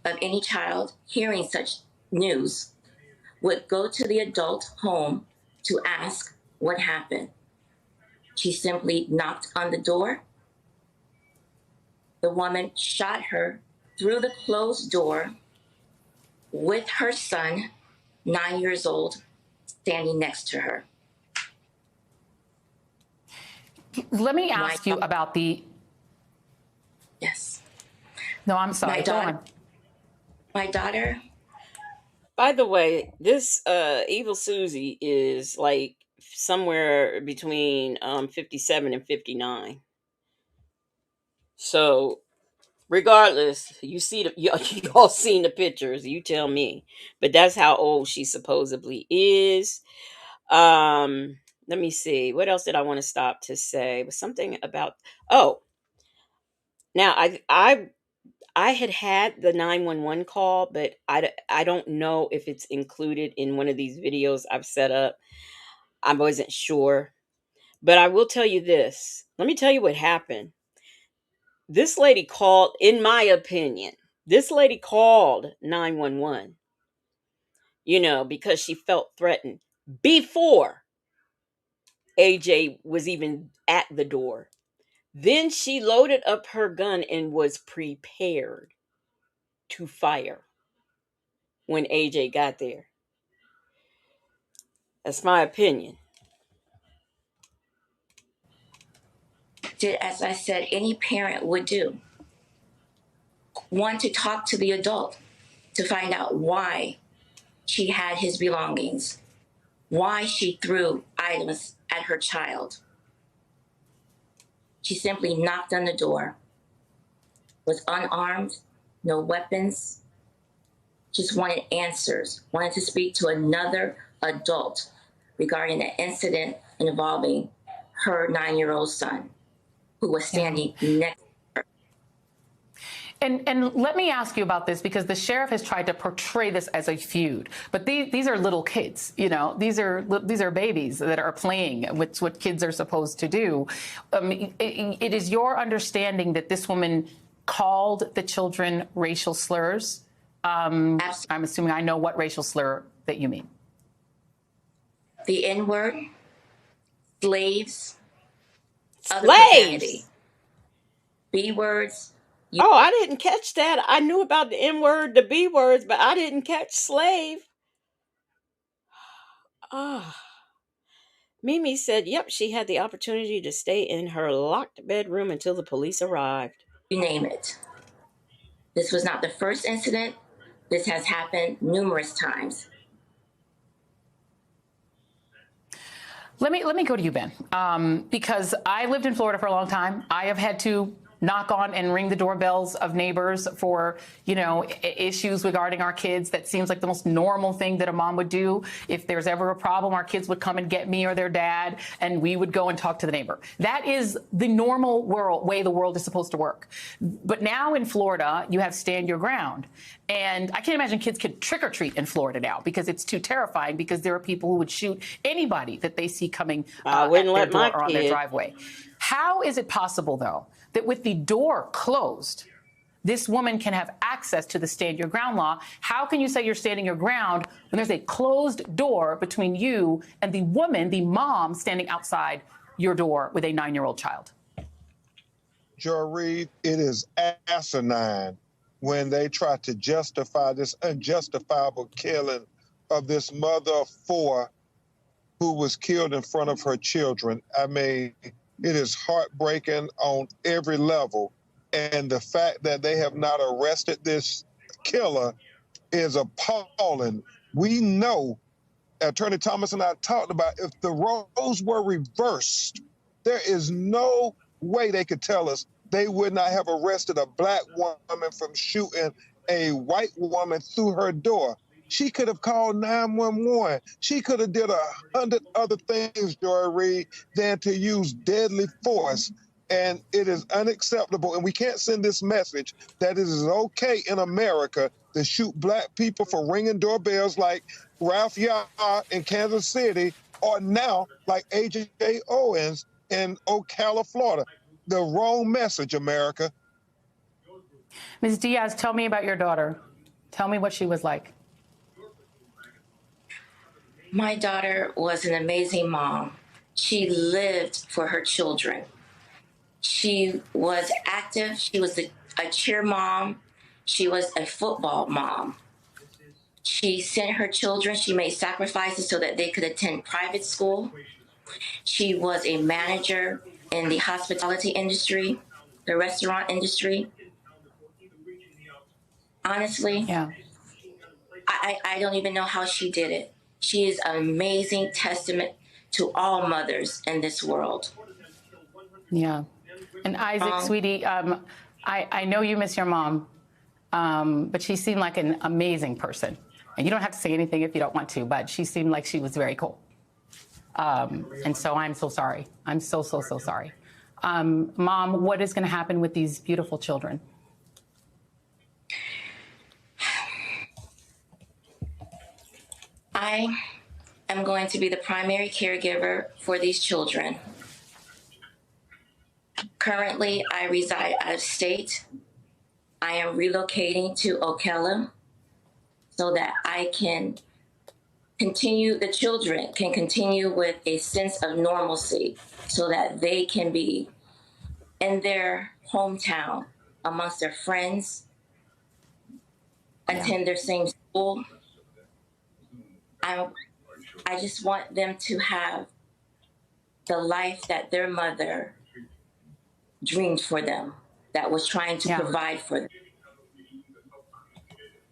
S5: of any child hearing such news would go to the adult home to ask what happened. She simply knocked on the door. The woman shot her through the closed door with her son, 9 years old, standing next to her.
S16: Let me ask you about the.
S5: Yes.
S16: No, I'm sorry. Go on.
S5: My daughter.
S2: By the way, this Evil Susie is like somewhere between 57 and 59. So regardless, you see you all seen the pictures, you tell me. But that's how old she supposedly is. Let me see. What else did I want to stop to say? It was something about now I had the 911 call, but I don't know if it's included in one of these videos I've set up. I wasn't sure. But I will tell you this. Let me tell you what happened. This lady called, in my opinion, this lady called 911, because she felt threatened before AJ was even at the door. Then she loaded up her gun and was prepared to fire when AJ got there. That's my opinion.
S5: Did, as I said, any parent would do. Want to talk to the adult to find out why she had his belongings, why she threw items at her child. She simply knocked on the door, was unarmed, no weapons, just wanted answers, wanted to speak to another adult regarding an incident involving her 9-year-old son, who was standing next to her.
S16: And let me ask you about this, because the sheriff has tried to portray this as a feud, but these are little kids, these are babies that are playing, which is what kids are supposed to do. It is your understanding that this woman called the children racial slurs? I'm assuming I know what racial slur that you mean.
S5: The N-word, slaves, other profanity, B-words.
S2: Oh, I didn't catch that. I knew about the N-word, the B-words, but I didn't catch slave. Mimi said, yep, she had the opportunity to stay in her locked bedroom until the police arrived.
S5: You name it. This was not the first incident. This has happened numerous times.
S16: Let me go to you, Ben, because I lived in Florida for a long time. I have had to knock on and ring the doorbells of neighbors for, issues regarding our kids. That seems like the most normal thing that a mom would do. If there's ever a problem, our kids would come and get me or their dad, and we would go and talk to the neighbor. That is the normal way the world is supposed to work. But now in Florida, you have stand your ground. And I can't imagine kids could trick or treat in Florida now, because it's too terrifying, because there are people who would shoot anybody that they see coming at their door or on their driveway. How is it possible, though, that with the door closed, this woman can have access to the stand your ground law? How can you say you're standing your ground when there's a closed door between you and the woman, the mom, standing outside your door with a 9-year-old child?
S7: Joe Reed, it is asinine when they try to justify this unjustifiable killing of this mother of 4 who was killed in front of her children. I mean, it is heartbreaking on every level And the fact that they have not arrested this killer is appalling. We know, Attorney Thomas and I talked about, if the roles were reversed, there is no way they could tell us they would not have arrested a black woman from shooting a white woman through her door. She could have called 911. She could have did 100 other things, Joy Reid, than to use deadly force. And it is unacceptable. And we can't send this message that it is okay in America to shoot black people for ringing doorbells like Ralph Yard in Kansas City, or now like Ajike Owens in Ocala, Florida. The wrong message, America.
S16: Ms. Diaz, tell me about your daughter. Tell me what she was like.
S5: My daughter was an amazing mom. She lived for her children. She was active. She was a cheer mom. She was a football mom. She sent her children. She made sacrifices so that they could attend private school. She was a manager in the hospitality industry, the restaurant industry. Honestly,
S16: yeah.
S5: I don't even know how she did it. She is an amazing testament to all mothers in this world.
S16: Yeah. And Isaac, sweetie, I know you miss your mom, but she seemed like an amazing person. And you don't have to say anything if you don't want to, but she seemed like she was very cool. And so I'm so sorry. I'm so sorry. Mom, what is going to happen with these beautiful children?
S5: I am going to be the primary caregiver for these children. Currently, I reside out of state. I am relocating to Ocala so that I can continue, the children can continue with a sense of normalcy so that they can be in their hometown amongst their friends, attend their same school. I just want them to have the life that their mother dreamed for them, that was trying to provide for them.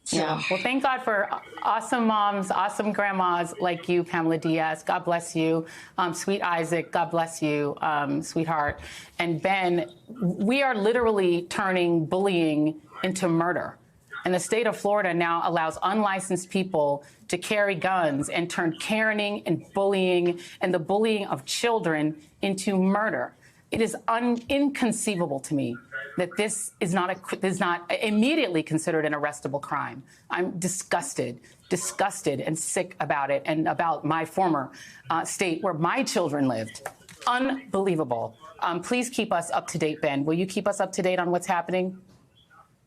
S5: So.
S16: Yeah. Well, thank God for awesome moms, awesome grandmas like you, Pamela Diaz. God bless you. Sweet Isaac, God bless you, sweetheart. And Ben, we are literally turning bullying into murder. And the state of Florida now allows unlicensed people to carry guns and turn caring and bullying and the bullying of children into murder. It is inconceivable to me that this is not immediately considered an arrestable crime. I'm disgusted and sick about it, and about my former state where my children lived. Unbelievable. Please keep us up to date, Ben. Will you keep us up to date on what's happening?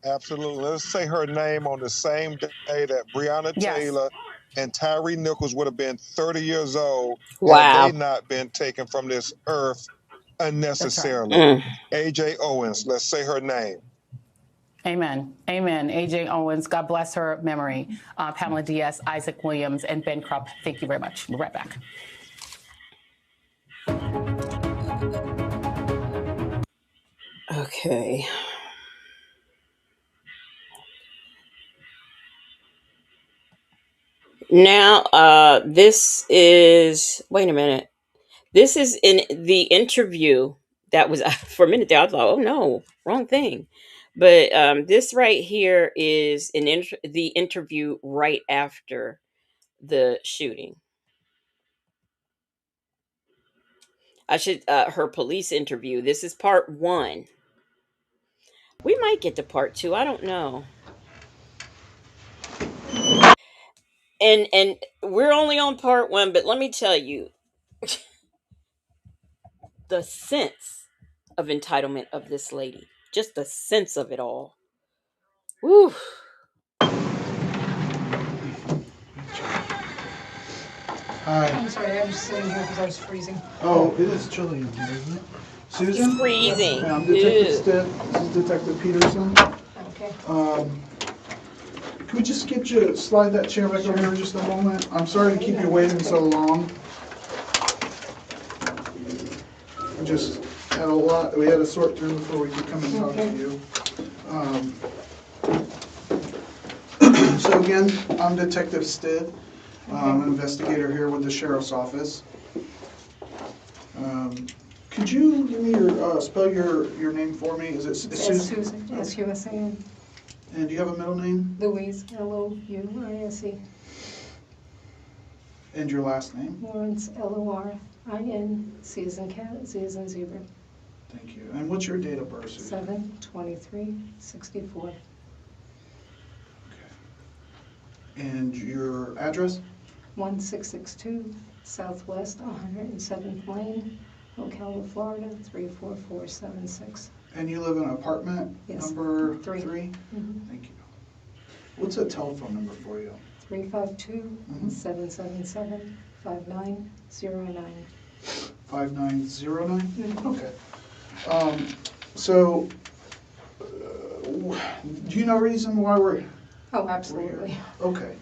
S7: Absolutely. Let's say her name on the same day that Breonna Taylor and Tyree Nichols would have been 30 years old had they not been taken from this earth unnecessarily.
S2: Right.
S7: A.J. Owens, let's say her name.
S16: Amen. Amen. A.J. Owens, God bless her memory. Pamela Diaz, Isaac Williams, and Ben Krupp, thank you very much. We'll be right back.
S2: Okay. Now, this is, wait a minute. This is in the interview that was, for a minute there, I thought, oh no, wrong thing. But this right here is the interview right after the shooting. Her police interview. This is part 1. We might get to part 2. I don't know. And we're only on part 1, but let me tell you, the sense of entitlement of this lady, just the sense of it all. Woo.
S17: Hi.
S13: I'm sorry, I'm just sitting here because I was freezing.
S17: Oh, it is chilly in here, isn't it? Susan?
S2: It's freezing.
S17: Yeah, I'm Detective Stitt. This is Detective Peterson.
S13: Okay.
S17: Can we just get you to slide that chair back over here just a moment? I'm sorry to keep you waiting so long. had a lot we had to sort through before we could come and talk to you. So again, I'm Detective Stidd. I'm an investigator here with the Sheriff's Office. Could you give me your spell your name for me? Is it Susan?
S18: Susan, S-U-S-A-N.
S17: And do you have a middle name?
S18: Louise, L-O-U-I-S-E.
S17: And your last name?
S18: Lorincz, L-O-R-I-N, C as in cat, Z as in zebra.
S17: Thank you. And what's your date of birth, Susan?
S18: 7/23/64.
S17: And your address?
S18: 1662 Southwest 107th Lane, Ocala, Florida 34476.
S17: And you live in an apartment number 3?
S18: Mm-hmm.
S17: Thank you. What's a telephone number for you?
S18: 352-777-5909.
S17: 5909?
S18: Mm-hmm.
S17: Okay. So, do you know reason why we're...
S18: Oh, absolutely.
S17: Okay.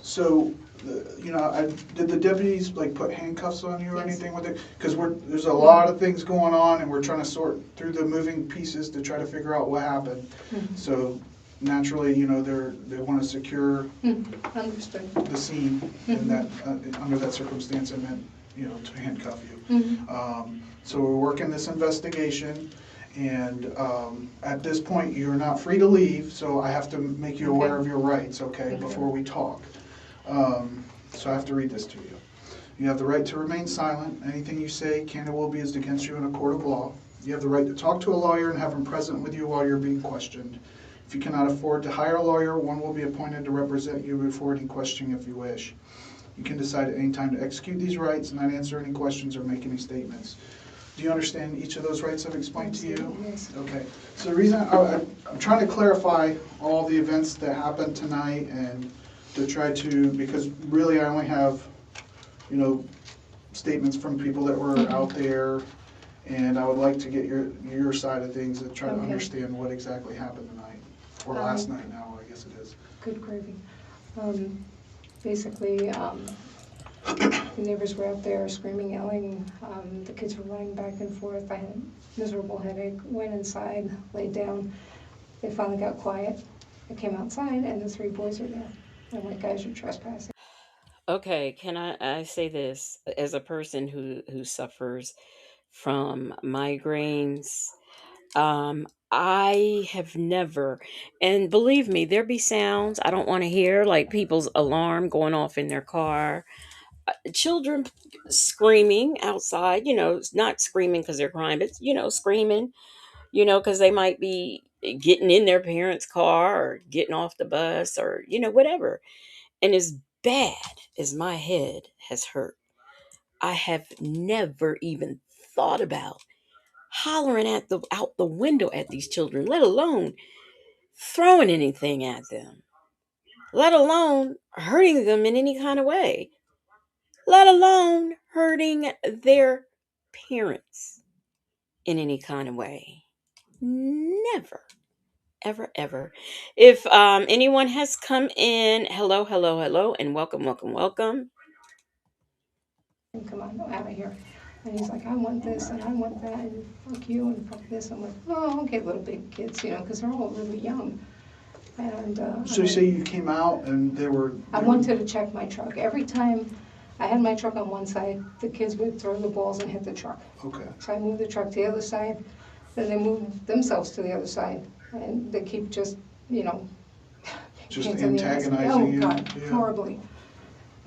S17: So, did the deputies like put handcuffs on you or anything with it? Because there's a lot of things going on, and we're trying to sort through the moving pieces to try to figure out what happened.
S18: Mm-hmm.
S17: So, naturally, they want to secure
S18: Understood.
S17: the scene in that under that circumstance, and then to handcuff you.
S18: Mm-hmm.
S17: So we're working this investigation. And at this point, you're not free to leave, so I have to make you aware of your rights, before we talk. So I have to read this to you. You have the right to remain silent. Anything you say can and will be used against you in a court of law. You have the right to talk to a lawyer and have him present with you while you're being questioned. If you cannot afford to hire a lawyer, one will be appointed to represent you before any questioning if you wish. You can decide at any time to execute these rights, not answer any questions, or make any statements. Do you understand each of those rights I've explained to you?
S18: Yes.
S17: Okay. So the reason I'm trying to clarify all the events that happened tonight, and to try to, because really I only have, statements from people that were out there, and I would like to get your side of things and try to understand what exactly happened tonight, or last night now, I guess it is.
S18: Good gravy. Basically, the neighbors were out there screaming, yelling. The kids were running back and forth. I had a miserable headache. Went inside, laid down. They finally got quiet. I came outside, and the 3 boys are there. I'm like, guys, you're trespassing.
S2: Okay, can I say this as a person who suffers from migraines? I have never, and believe me, there be sounds I don't want to hear, like people's alarm going off in their car, children screaming outside, not screaming because they're crying, but screaming, because they might be getting in their parents' car or getting off the bus or whatever. And as bad as my head has hurt, I have never even thought about hollering out the window at these children, let alone throwing anything at them, let alone hurting them in any kind of way, let alone hurting their parents in any kind of way. Never, ever, ever. If anyone has come in, hello, hello, hello, and welcome, welcome, welcome.
S18: Come on, out of here. And he's like, I want this and I want that, and fuck you and fuck this. I'm like, oh, okay, little big kids, because they're all really young. And
S17: So you say you came out and they were...
S18: I wanted to check my truck. Every time I had my truck on one side, the kids would throw the balls and hit the truck.
S17: Okay.
S18: So I moved the truck to the other side, then they moved themselves to the other side, and they keep just,
S17: Just
S18: hands in the ass.
S17: antagonizing you?
S18: Oh, God,
S17: Yeah.
S18: horribly.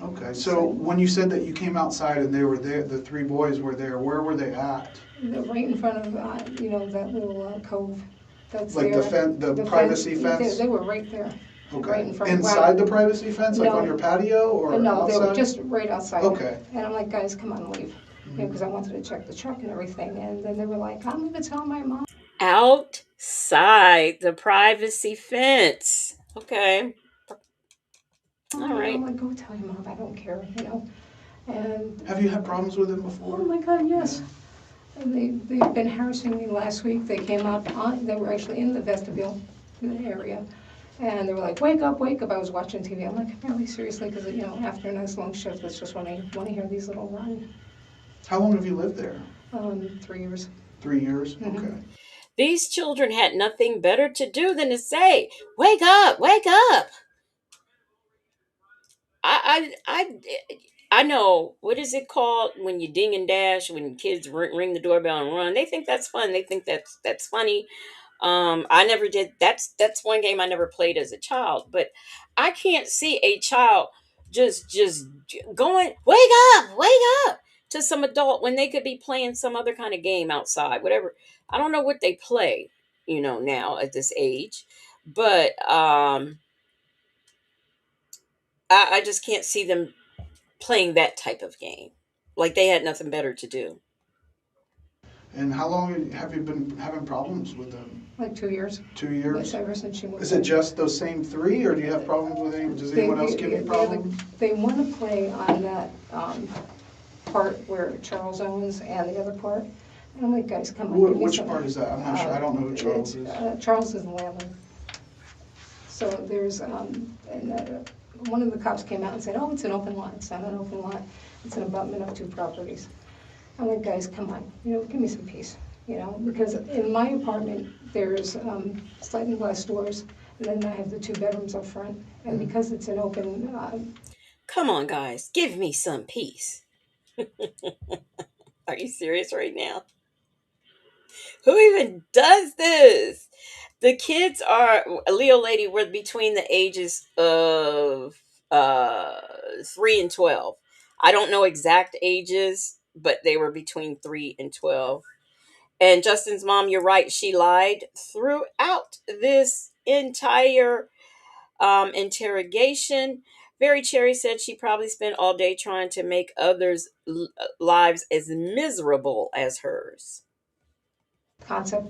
S17: Okay, so when you said that you came outside and they were there, the 3 boys were there, where were they at?
S18: They're right in front of, that little cove that's
S17: Like
S18: there.
S17: the privacy fence?
S18: They were right there.
S17: Okay.
S18: Right in front.
S17: Inside the privacy fence, like
S18: No.
S17: on your patio or
S18: No,
S17: outside?
S18: they were just right outside.
S17: Okay.
S18: And I'm like, guys, come on, leave. Because I wanted to check the truck and everything. And then they were like, I'm going to tell my mom.
S2: Outside the privacy fence. Okay. All right.
S18: I'm like, go tell your mom, I don't care, And
S17: Have you had problems with them before?
S18: oh my God, yes. And they've been harassing me last week. They came out they were actually in the vestibule area. And they were like, wake up, wake up. I was watching TV. I'm like, really, seriously? Because, after a nice long shift, it's just when I want to hear these little run.
S17: How long have you lived there?
S18: 3 years.
S17: 3 years?
S18: Mhm.
S17: Okay.
S2: These children had nothing better to do than to say, "Wake up, wake up." I know, what is it called when you ding and dash, when kids ring the doorbell and run? They think that's fun. They think that's funny. I never did. That's one game I never played as a child. But I can't see a child just going, wake up to some adult when they could be playing some other kind of game outside, whatever. I don't know what they play, now at this age, but I just can't see them playing that type of game. Like they had nothing better to do.
S17: And how long have you been having problems with them?
S18: Like 2 years.
S17: 2 years?
S18: Ever since she moved.
S17: Is it just those same three, or do you have problems with any? Does anyone else give you problems?
S18: They want to play on that part where Charles owns and the other part. And I'm like, guys, come on. give me
S17: Which
S18: some.
S17: part is that? I'm not sure. I don't know who Charles is.
S18: Charles is the landlord. So there's, one of the cops came out and said, oh, it's an open lot. It's not an open lot. It's an abutment of 2 properties. I'm like, guys, come on, give me some peace, because in my apartment, there's sliding glass doors, and then I have the 2 bedrooms up front, and because it's an open...
S2: Come on, guys, give me some peace. Are you serious right now? Who even does this? The kids Leo lady were between the ages of 3 and 12. I don't know exact ages, but they were between 3 and 12. And Justin's mom, you're right, she lied throughout this entire interrogation. Very Cherry said she probably spent all day trying to make others' lives as miserable as hers.
S18: Concept.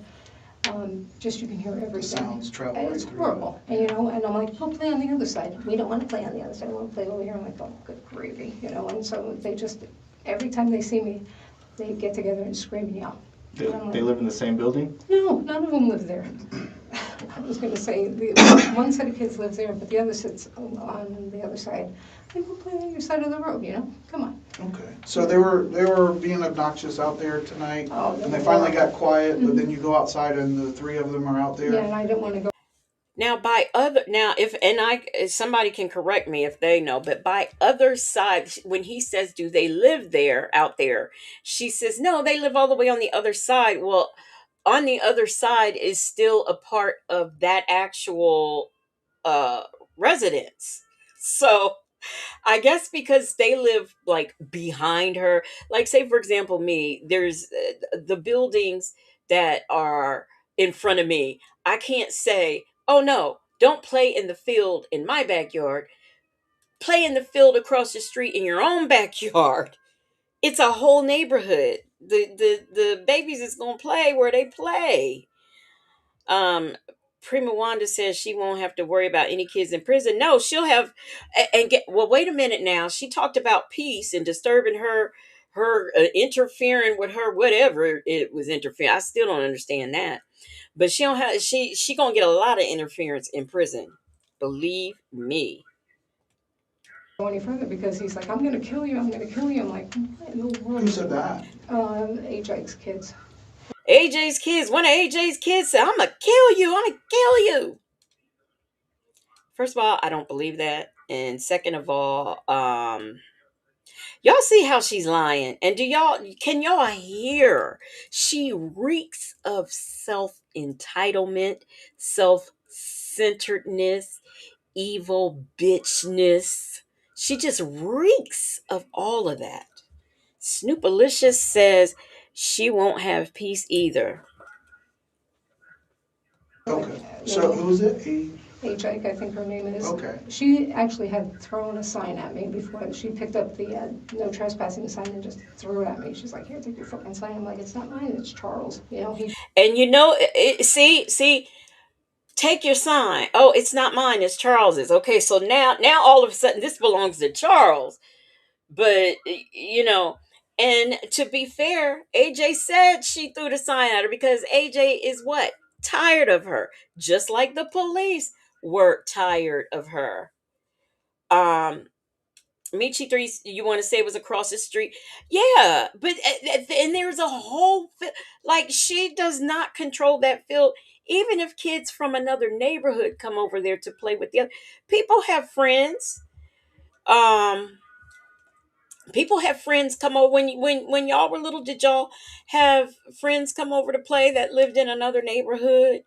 S18: Just you can hear everything.
S17: Sounds travel right
S18: It's
S17: through
S18: horrible. And I'm like, we'll play on the other side. We don't want to play on the other side. We want to play over here. I'm like, oh, good gravy. And so they just, every time they see me, they get together and scream and yell.
S19: They live in the same building?
S18: No, none of them live there. I was going to say, one set of kids lives there, but the other sits on the other side. They will play on your side of the road, Come on.
S17: Okay. So they were being obnoxious out there tonight, and they
S18: were.
S17: finally got quiet, but then you go outside and the 3 of them are out there.
S18: Yeah, and I didn't want to go.
S2: Now, if somebody can correct me if they know, but by other side, when he says, do they live out there? She says, no, they live all the way on the other side. Well, on the other side is still a part of that actual residence. So I guess because they live like behind her, like say for example me, there's the buildings that are in front of me. I can't say, oh no, don't play in the field in my backyard. Play in the field across the street in your own backyard. It's a whole neighborhood. The babies is gonna play where they play. Prima Wanda says she won't have to worry about any kids in prison. No, she'll have wait a minute now. She talked about peace and disturbing her interfering with her, whatever it was interfering. I still don't understand that. But she don't have she gonna get a lot of interference in prison. Believe me.
S18: Go any further because he's like, I'm going to kill you. I'm going to kill you. I'm like, what in the world?
S17: Who said that?
S18: Ajike's kids.
S2: AJ's kids. One of AJ's kids said, I'm gonna kill you. I'm gonna kill you. First of all, I don't believe that. And second of all, y'all see how she's lying. And can y'all hear? She reeks of self-entitlement, self-centeredness, evil bitchness. She just reeks of all of that. Snoopalicious says she won't have peace either.
S17: Okay. So who is it?
S18: Ajike, I think her name is.
S17: Okay.
S18: She actually had thrown a sign at me before. She picked up the no trespassing sign and just threw it at me. She's like, here, take your fucking sign. I'm like, it's not mine, it's Charles.
S2: And see, take your sign. Oh, it's not mine, it's Charles's. Okay, so now all of a sudden this belongs to Charles. But, and to be fair, AJ said she threw the sign at her because AJ is what? Tired of her. Just like the police were tired of her. Michi 3, you want to say it was across the street? Yeah, but and there's a whole like she does not control that field. Even if kids from another neighborhood come over there to play with the other people, have friends. Um, People have friends come over when y'all were little. Did y'all have friends come over to play that lived in another neighborhood?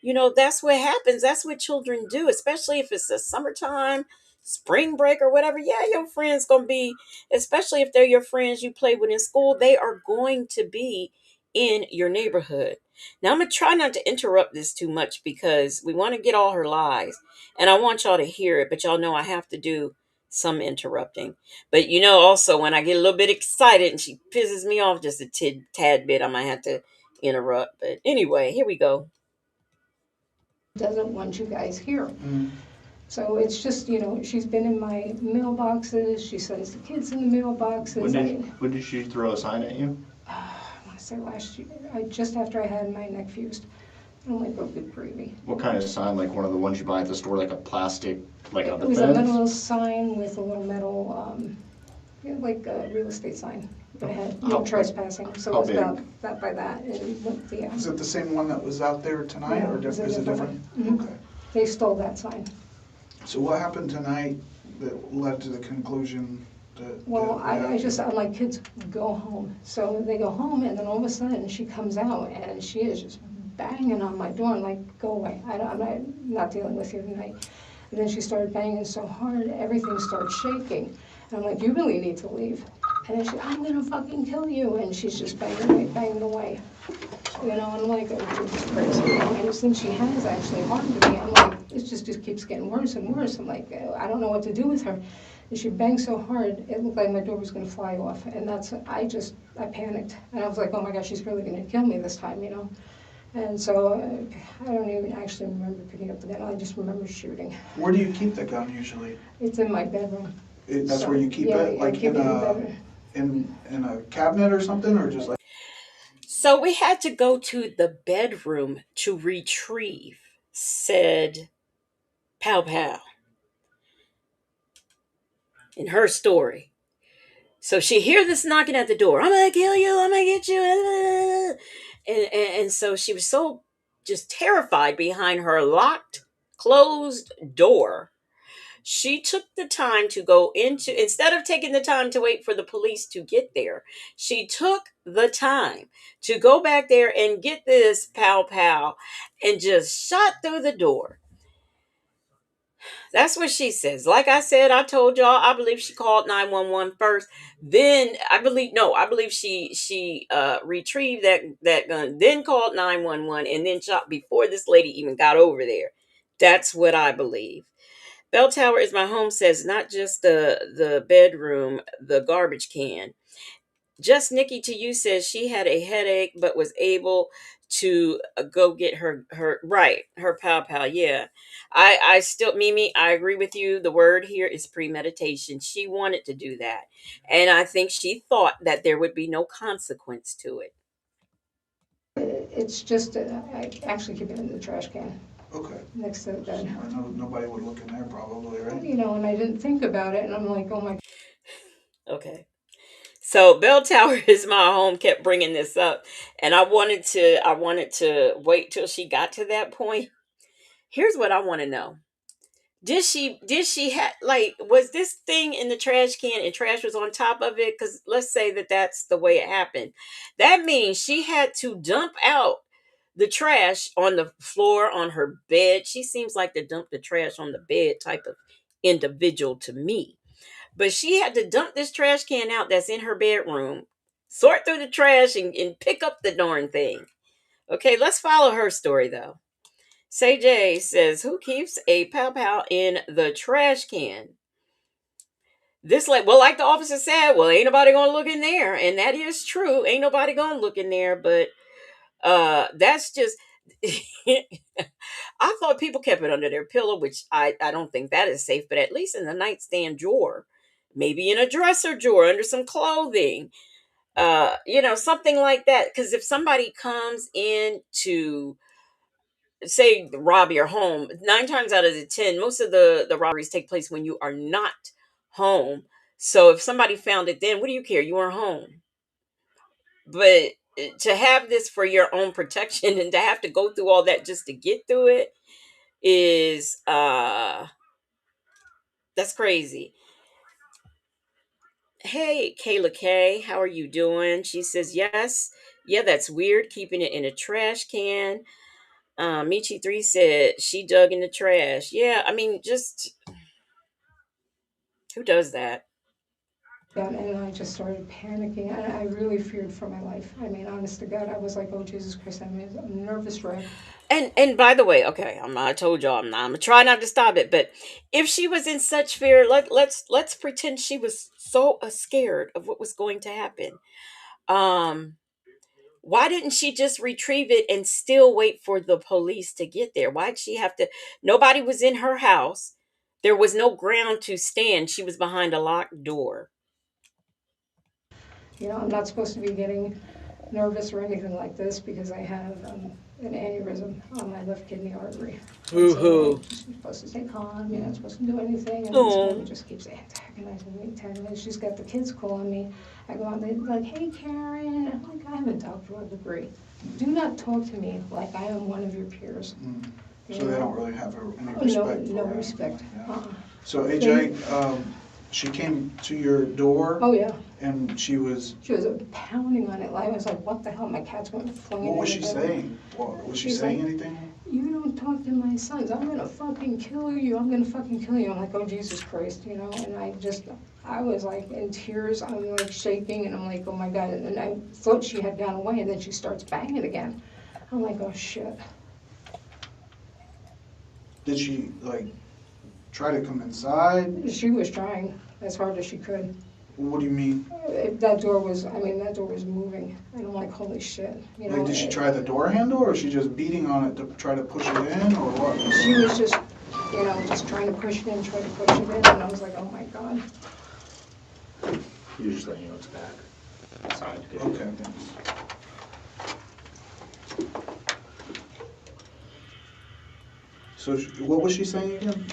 S2: You know, that's what happens. That's what children do, especially if it's a summertime, spring break, or whatever. Yeah, your friends gonna be, especially if they're your friends you play with in school, they are going to be in your neighborhood. Now I'm gonna try not to interrupt this too much because we want to get all her lies, and I want y'all to hear it, but y'all know I have to do some interrupting. But you know, also when I get a little bit excited and she pisses me off just a tad bit, I might have to interrupt. But anyway, here we go.
S18: Doesn't want you guys here. So it's just, you know, she's been in my mailboxes, she sends the kids in the mailboxes.
S19: When did she throw a sign at you?
S18: I want to say last year, just after I had my neck fused. I'm like, oh, good gravy.
S19: What kind of sign? Like one of the ones you buy at the store, like a plastic, like on the
S18: It was
S19: fence?
S18: a metal sign with a little metal, like a real estate sign. But it had no trespassing, so it was about that by that. And yeah.
S17: Is it the same one that was out there tonight, or is it different?
S18: Mm-hmm.
S17: Okay.
S18: They stole that sign.
S17: So what happened tonight that led to the conclusion that?
S18: Well,
S17: that
S18: I'm like, kids, go home. So they go home, and then all of a sudden she comes out, and she is just banging on my door. I'm like, go away. I'm not dealing with you tonight. And then she started banging so hard, everything started shaking. And I'm like, you really need to leave. And then I'm gonna fucking kill you. And she's just banging away. You know, and I'm like, oh, Jesus Christ. You know, and since she has actually harmed me, I'm like, it just keeps getting worse and worse. I'm like, I don't know what to do with her. And she banged so hard, it looked like my door was gonna fly off. And I panicked. And I was like, oh my God, she's really gonna kill me this time, you know. And so I don't even actually remember picking up the gun. I just remember shooting.
S17: Where do you keep the gun usually?
S18: It's in my bedroom.
S17: That's where you keep it, like in a cabinet or something, or just like?
S2: So we had to go to the bedroom to retrieve said pow pow in her story. So she hear this knocking at the door. I'm gonna kill you. I'm gonna get you. And so she was so just terrified behind her locked, closed door. She took the time to go into, instead of taking the time to wait for the police to get there, she took the time to go back there and get this pow pow and just shot through the door. That's what she says. Like I said, I told y'all, I believe she called 911 first. Then I believe she retrieved that gun, then called 911 and then shot before this lady even got over there. That's what I believe. Bell Tower is my home says not just the bedroom, the garbage can. Just Nikki to you says she had a headache but was able to go get her pow pow. Yeah. I still, Mimi, I agree with you. The word here is premeditation. She wanted to do that. And I think she thought that there would be no consequence to it.
S18: It's just, I actually keep it in the trash can.
S17: Okay.
S18: Next to the bed.
S17: I know nobody would look in there probably, right?
S18: You know, and I didn't think about it, and I'm like, oh my.
S2: Okay. So Bell Tower is my home kept bringing this up, and I wanted to wait till she got to that point. Here's what I want to know. Did she have, like, was this thing in the trash can and trash was on top of it? Because let's say that that's the way it happened. That means she had to dump out the trash on the floor, on her bed. She seems like to dump the trash on the bed type of individual to me. But she had to dump this trash can out that's in her bedroom, sort through the trash and pick up the darn thing. Okay, let's follow her story though. Say J says, who keeps a pow pow in the trash can? This, like the officer said, well, ain't nobody gonna look in there. And that is true. Ain't nobody gonna look in there, but that's just I thought people kept it under their pillow, which I don't think that is safe, but at least in the nightstand drawer, maybe in a dresser drawer under some clothing, something like that. Because if somebody comes in to say rob your home, 9 times out of the 10, most of the robberies take place when you are not home. So if somebody found it then, what do you care? You weren't home. But to have this for your own protection and to have to go through all that just to get through it is that's crazy. Hey, Kayla K, how are you doing? She says, yes. Yeah, that's weird. Keeping it in a trash can. Michi3 said she dug in the trash. Yeah, I mean, just who does that?
S18: And I just started panicking, and I really feared for my life. I mean, honest to God, I was like, "Oh Jesus Christ!" I'm a nervous wreck.
S2: And by the way, okay, I told y'all I'm gonna try not to stop it, but if she was in such fear, let's pretend she was so scared of what was going to happen. Um, why didn't she just retrieve it and still wait for the police to get there? Why'd she have to? Nobody was in her house. There was no ground to stand. She was behind a locked door.
S18: You know, I'm not supposed to be getting nervous or anything like this because I have an aneurysm on my left kidney artery.
S2: Hoo
S18: So
S2: hoo.
S18: you're supposed to stay calm. You're not supposed to do anything. And this
S2: Oh.
S18: woman just keeps antagonizing me. She's got the kids calling me. I go out, they're like, "Hey, Karen." I'm like, "I have a doctoral degree. Do not talk to me like I am one of your peers."
S17: So they don't really have any respect for
S18: No
S17: her.
S18: respect.
S17: So AJ, she came to your door.
S18: Oh yeah.
S17: And she was
S18: pounding on it. I was like, "What the hell?" My cat's going to fling it.
S17: What was
S18: in
S17: she
S18: the bedroom.
S17: saying? Was she
S18: She's
S17: saying
S18: like,
S17: anything?
S18: "You don't talk to my sons. I'm gonna fucking kill you. I'm gonna fucking kill you." I'm like, "Oh Jesus Christ," you know. And I was like in tears. I'm like shaking, and I'm like, "Oh my God!" And I thought she had gone away, and then she starts banging again. I'm like, "Oh shit."
S17: Did she like try to come inside?
S18: She was trying as hard as she could.
S17: What do you mean?
S18: That door was moving. And I'm like, holy shit. You know,
S17: Like, did she try the door handle, or is she just beating on it to try to push it in, or what?
S18: She was just, you know, just trying to push it in, trying to push it in, and I was like, oh my God.
S14: You just let you know it's back. Side.
S17: Okay. So what was she saying again?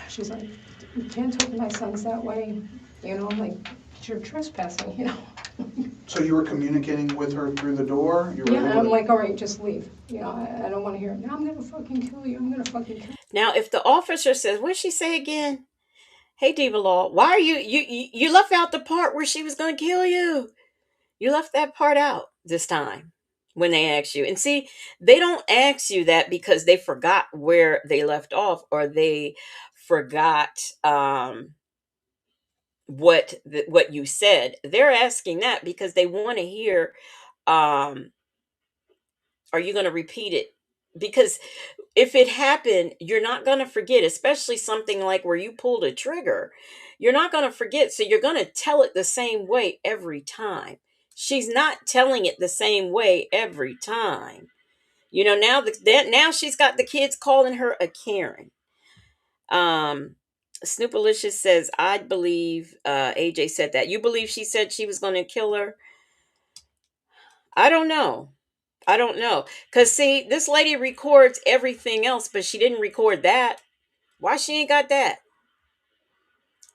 S18: She's like, "You can't talk to my sons that way." You know, I'm like, "You're trespassing," you know.
S17: So you were communicating with her through the door? You were
S18: Yeah, and
S17: able
S18: I'm
S17: to-
S18: like, all right, just leave. You know, I don't want to hear it. "Now I'm gonna fucking kill you. I'm gonna fucking kill you."
S2: Now, if the officer says, "What'd she say again?" Hey, Diva Law, why are you left out the part where she was going to kill you? You left that part out this time when they asked you. And see, they don't ask you that because they forgot where they left off, or they forgot what you said. They're asking that because they want to hear, are you going to repeat it? Because if it happened, you're not going to forget, especially something like where you pulled a trigger. You're not going to forget. So you're going to tell it the same way every time. She's not telling it the same way every time. You know, now she's got the kids calling her a Karen. Snoopalicious says, I believe AJ said that. You believe she said she was going to kill her? I don't know. I don't know. Because, see, this lady records everything else, but she didn't record that. Why she ain't got that?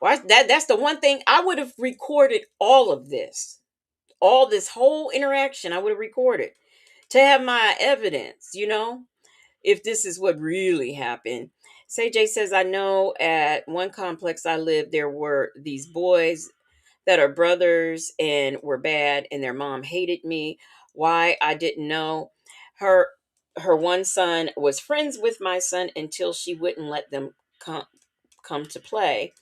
S2: Why that's the one thing I would have recorded all of this. All this whole interaction I would have recorded to have my evidence, you know, if this is what really happened. Say Jay says, I know at one complex I lived, there were these boys that are brothers and were bad, and their mom hated me. Why? I didn't know. Her one son was friends with my son until she wouldn't let them come to play.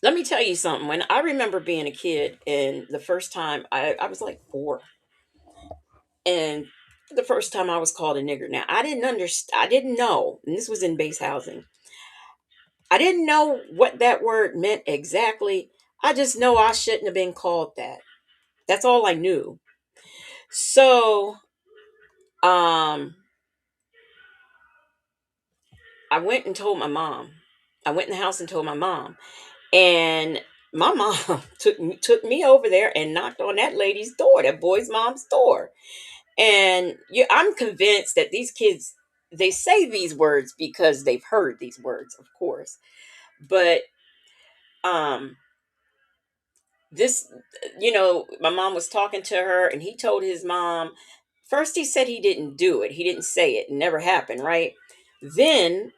S2: Let me tell you something. When I remember being a kid, and the first time I was like 4, and the first time I was called a nigger. Now I didn't understand. I didn't know, and this was in base housing. I didn't know what that word meant exactly. I just know I shouldn't have been called that. That's all I knew. So, I went and told my mom. I went in the house and told my mom, and my mom took me over there and knocked on that lady's door, that boy's mom's door. And I'm convinced that these kids, they say these words because they've heard these words, of course. But um this, my mom was talking to her, and he told his mom, first he said he didn't do it, he didn't say it never happened, right? Then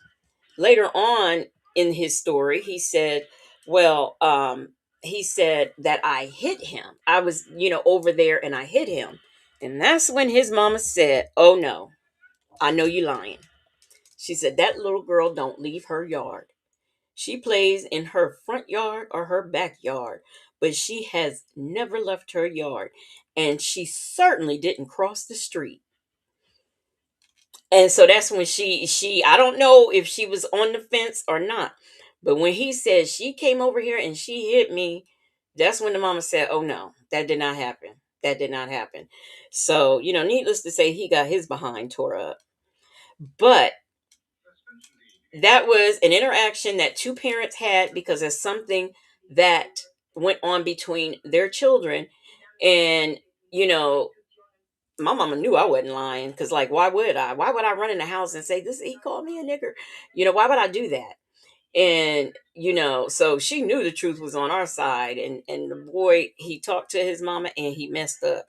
S2: later on in his story, he said, well, he said that I hit him. I was, over there, and I hit him. And that's when his mama said, oh no, I know you lying. She said that little girl don't leave her yard. She plays in her front yard or her backyard, but she has never left her yard. And she certainly didn't cross the street. And so that's when she I don't know if she was on the fence or not. But when he said she came over here and she hit me, that's when the mama said, oh no, that did not happen. That did not happen. So, needless to say, he got his behind tore up. But that was an interaction that two parents had because of something that went on between their children. And, you know, my mama knew I wasn't lying because, like, why would I? Why would I run in the house and say, this, he called me a nigger? Why would I do that? And, so she knew the truth was on our side. And the boy, he talked to his mama and he messed up.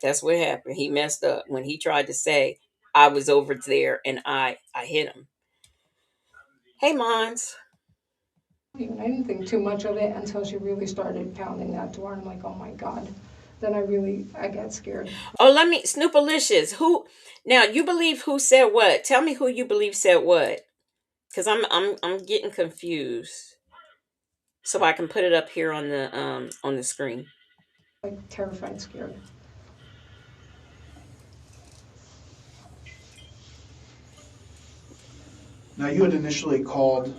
S2: That's what happened. He messed up when he tried to say, I was over there and I hit him. Hey, Mons.
S18: I didn't think too much of it until she really started pounding that door. I'm like, oh my God. Then I got scared.
S2: Oh, let me, Snoopalicious. Who, now you believe who said what? Tell me who you believe said what. Because I'm getting confused. So I can put it up here on the screen.
S18: Like terrified, scared.
S17: Now, you had initially called,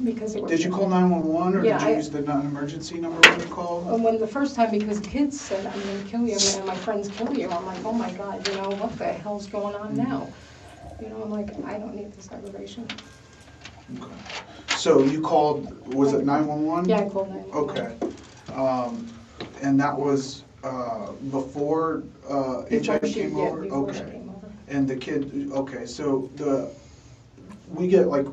S18: Because it was,
S17: did you call 911 or
S18: Yeah,
S17: did you use the non-emergency number when you called?
S18: when the first time, because kids said, I'm going to kill you, and my friends kill you, I'm like, oh my God, what the hell's going on now? I'm like, I don't need this aggravation.
S17: Okay. So you called, was it 911?
S18: Yeah, I called 911.
S17: Okay. And that was before Ajike came over?
S18: Before she
S17: Okay.
S18: came over.
S17: And the kid, okay, so we get, like,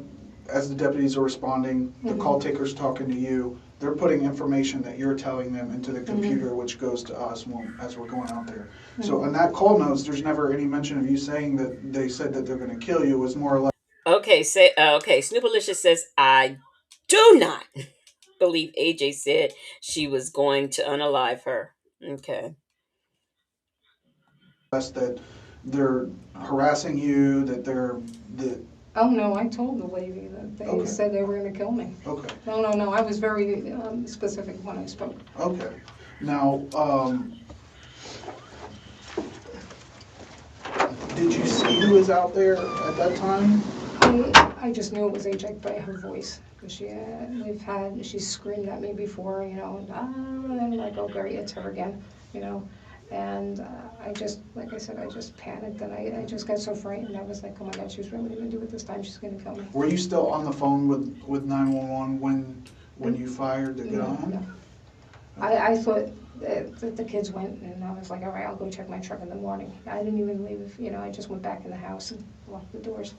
S17: as the deputies are responding, the call taker's talking to you, they're putting information that you're telling them into the computer, which goes to us as we're going out there. So on that call notes, there's never any mention of you saying that they said that they're going to kill you. It was more or less.
S2: Okay, Snoopalicious says, I do not believe AJ said she was going to unalive her. Okay.
S17: That they're harassing you, that
S18: Oh no, I told the lady that they said they were going to kill me.
S17: Okay.
S18: No, I was very specific when I spoke.
S17: Okay. Now, did you see who was out there at that time?
S18: I just knew it was Ajike by her voice, because she screamed at me before, and I'm like, oh great, it's her again, and I just, like I said, I just panicked, and I just got so frightened. I was like, oh my God, she's really going to do it this time. She's going to kill me.
S17: Were you still on the phone with 911 when you fired the gun?
S18: No. I thought that the kids went, and I was like, all right, I'll go check my truck in the morning. I didn't even leave, I just went back in the house and locked the doors.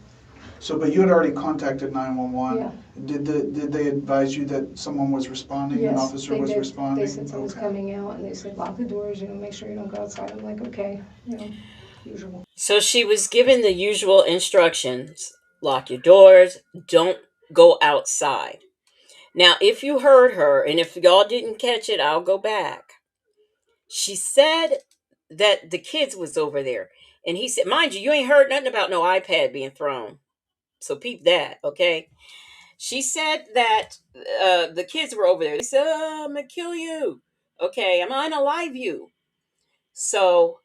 S17: So, but you had already contacted 911.
S18: Yeah.
S17: Did they advise you that someone was responding,
S18: Yes,
S17: an officer was
S18: did.
S17: responding?
S18: They said someone's coming out, and they said lock the doors, make sure you don't go outside. I'm like, okay, usual.
S2: So she was given the usual instructions. Lock your doors. Don't go outside. Now, if you heard her, and if y'all didn't catch it, I'll go back. She said that the kids was over there. And he said, mind you, you ain't heard nothing about no iPad being thrown. So peep that, okay? She said that the kids were over there. They said, I'm going to kill you. Okay, I'm going to unalive you. So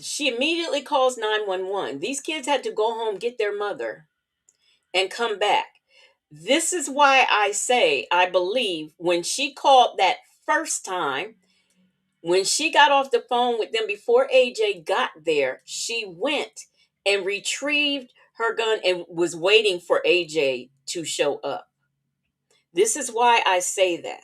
S2: she immediately calls 911. These kids had to go home, get their mother, and come back. This is why I say I believe when she called that first time, when she got off the phone with them before AJ got there, she went and retrieved her gun and was waiting for AJ to show up. This is why I say that.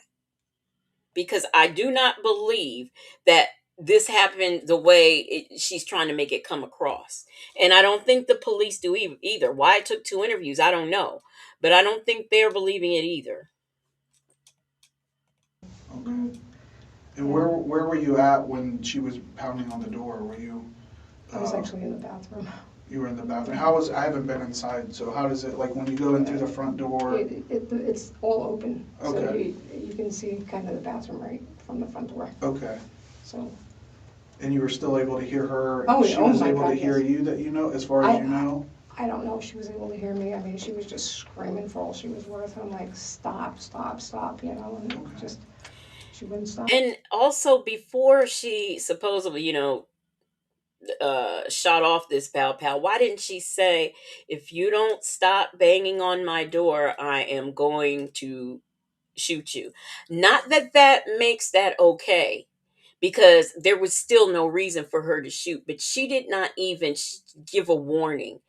S2: Because I do not believe that this happened the way she's trying to make it come across. And I don't think the police do either. Why it took 2 interviews, I don't know. But I don't think they're believing it either.
S17: And where were you at when she was pounding on the door? Were you?
S18: I was actually in the bathroom.
S17: You were in the bathroom. I haven't been inside, so how does it, like when you go in through the front door?
S18: It's all open.
S17: Okay.
S18: So you can see kind of the bathroom right from the front door.
S17: Okay.
S18: So.
S17: And you were still able to hear her?
S18: Oh,
S17: she was able
S18: God,
S17: to hear you, that you know, as far as you know?
S18: I don't know if she was able to hear me. I mean, she was just screaming for all she was worth. I'm like, stop, stop, stop, you know, and just, she wouldn't stop.
S2: And also, before she supposedly, shot off this pow pow, why didn't she say, if you don't stop banging on my door, I am going to shoot you? Not that that makes that okay, because there was still no reason for her to shoot, but she did not even give a warning.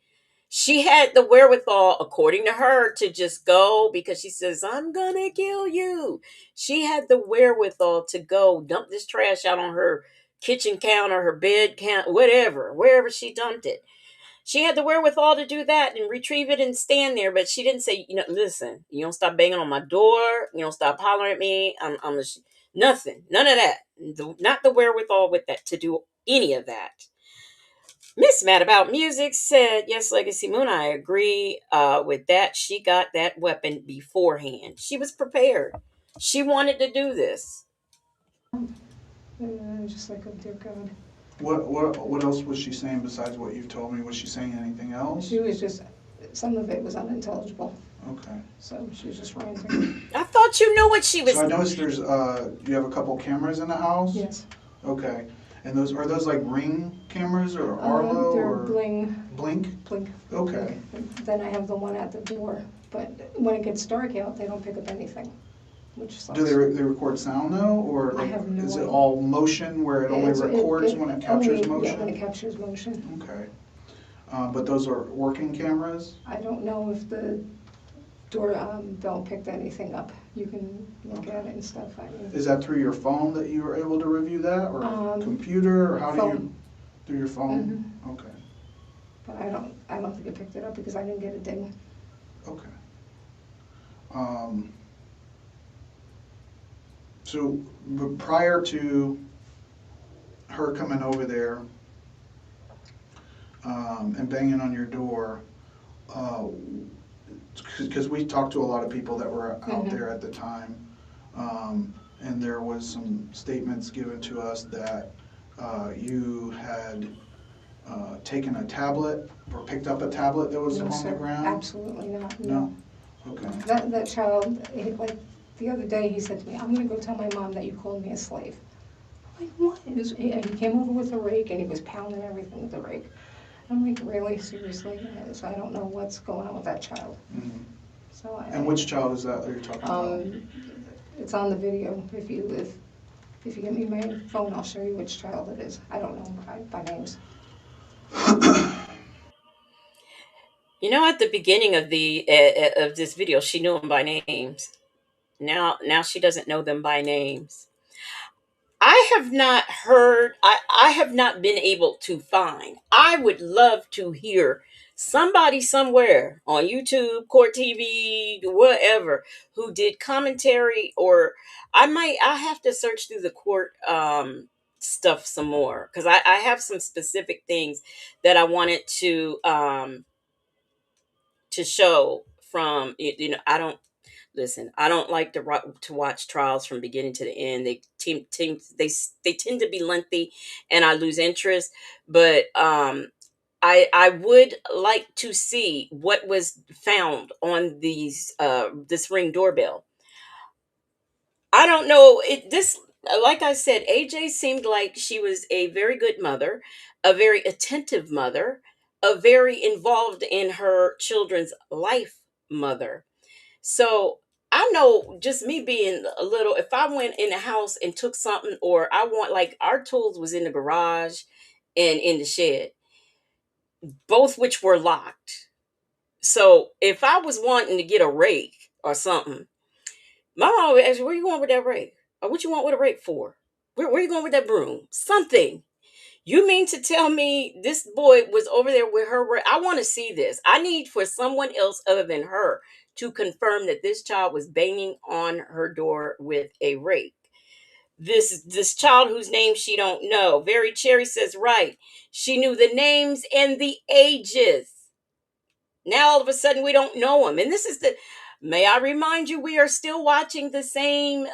S2: She had the wherewithal, according to her, to just go, because she says, I'm gonna kill you. She had the wherewithal to go dump this trash out on her kitchen counter, her bed counter, whatever, wherever she dumped it. She had the wherewithal to do that and retrieve it and stand there, but she didn't say, listen, you don't stop banging on my door, you don't stop hollering at me, nothing, none of that. Not the wherewithal with that to do any of that. Miss Mad About Music said, yes, Legacy Moon, I agree with that. She got that weapon beforehand. She was prepared. She wanted to do this.
S18: Just like, oh dear God.
S17: What else was she saying besides what you've told me? Was she saying anything else?
S18: She was just, some of it was unintelligible.
S17: Okay.
S18: So she was just ranting.
S2: I thought you knew what she was.
S17: So I noticed there's, you have a couple cameras in the house?
S18: Yes.
S17: Okay. And are those like Ring cameras or Arlo?
S18: They're
S17: or
S18: Bling.
S17: Blink?
S18: Blink.
S17: Okay.
S18: Then I have the one at the door. But when it gets dark out, they don't pick up anything, which sucks.
S17: Do they record sound though? Or
S18: I have no
S17: is it
S18: idea.
S17: all motion where it only records when it captures motion?
S18: Yeah, when it captures motion.
S17: Okay. But those are working cameras?
S18: I don't know if the door bell picked anything up. You can look at it and stuff.
S17: Is that through your phone that you were able to review that, or computer, or how do you? Through your phone? Mm-hmm. Okay.
S18: But I don't think it picked it up because I didn't get a ding.
S17: Okay. So, but prior to her coming over there and banging on your door, because we talked to a lot of people that were out there at the time, and there was some statements given to us that you had taken a tablet or picked up a tablet that was
S18: No,
S17: on
S18: sir.
S17: the ground?
S18: Absolutely not. No.
S17: Okay.
S18: That child, like the other day, he said to me, "I'm going to go tell my mom that you called me a slave." I'm like, what? He came over with a rake and he was pounding everything with the rake. I'm like, really? Seriously? So I don't know what's going on with that child.
S17: Mm-hmm.
S18: So
S17: And which child is that you're talking about?
S18: It's on the video. If you give me my phone, I'll show you which child it is. I don't know by names.
S2: At the beginning of of this video, she knew them by names. Now she doesn't know them by names. I have not heard. I have not been able to find. I would love to hear somebody somewhere on YouTube, Court TV, whatever, who did commentary, or I have to search through the court stuff some more, because I have some specific things that I wanted to show from. I don't listen. I don't like to watch trials from beginning to the end. They tend to be lengthy, and I lose interest. But I would like to see what was found on this Ring doorbell. I don't know this. Like I said, AJ seemed like she was a very good mother, a very attentive mother, a very involved in her children's life mother. So I know, just me being a little, if I went in the house and took something, or I want, like, our tools was in the garage and in the shed, both which were locked. So if I was wanting to get a rake or something, my mom would ask, where you going with that rake? Or what you want with a rake for? Where you going with that broom? Something. You mean to tell me this boy was over there with her? I want to see this. I need for someone else other than her to confirm that this child was banging on her door with a rake. this child whose name she don't know. Very Cherry says, right. She knew the names and the ages. Now all of a sudden we don't know them. And this is the, may I remind you, we are still watching the same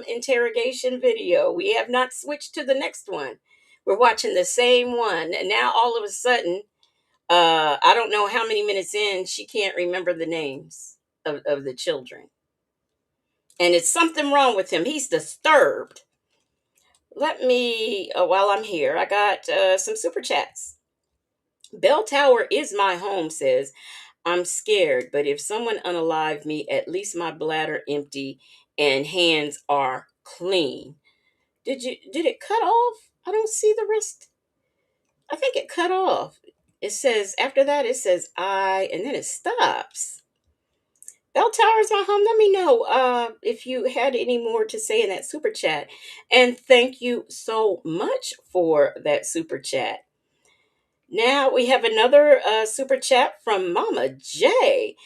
S2: interrogation video. We have not switched to the next one. We're watching the same one. And now all of a sudden, I don't know how many minutes in, she can't remember the names of the children. And it's something wrong with him. He's disturbed. Let me, while I'm here, I got some super chats. Bell Tower is my home says, I'm scared, but if someone unalive me, at least my bladder empty and hands are clean. Did it cut off? I don't see the rest. I think it cut off. It says, after that, it says and then it stops. Bell Tower is my home. Let me know if you had any more to say in that super chat. And thank you so much for that super chat. Now we have another super chat from Mama J.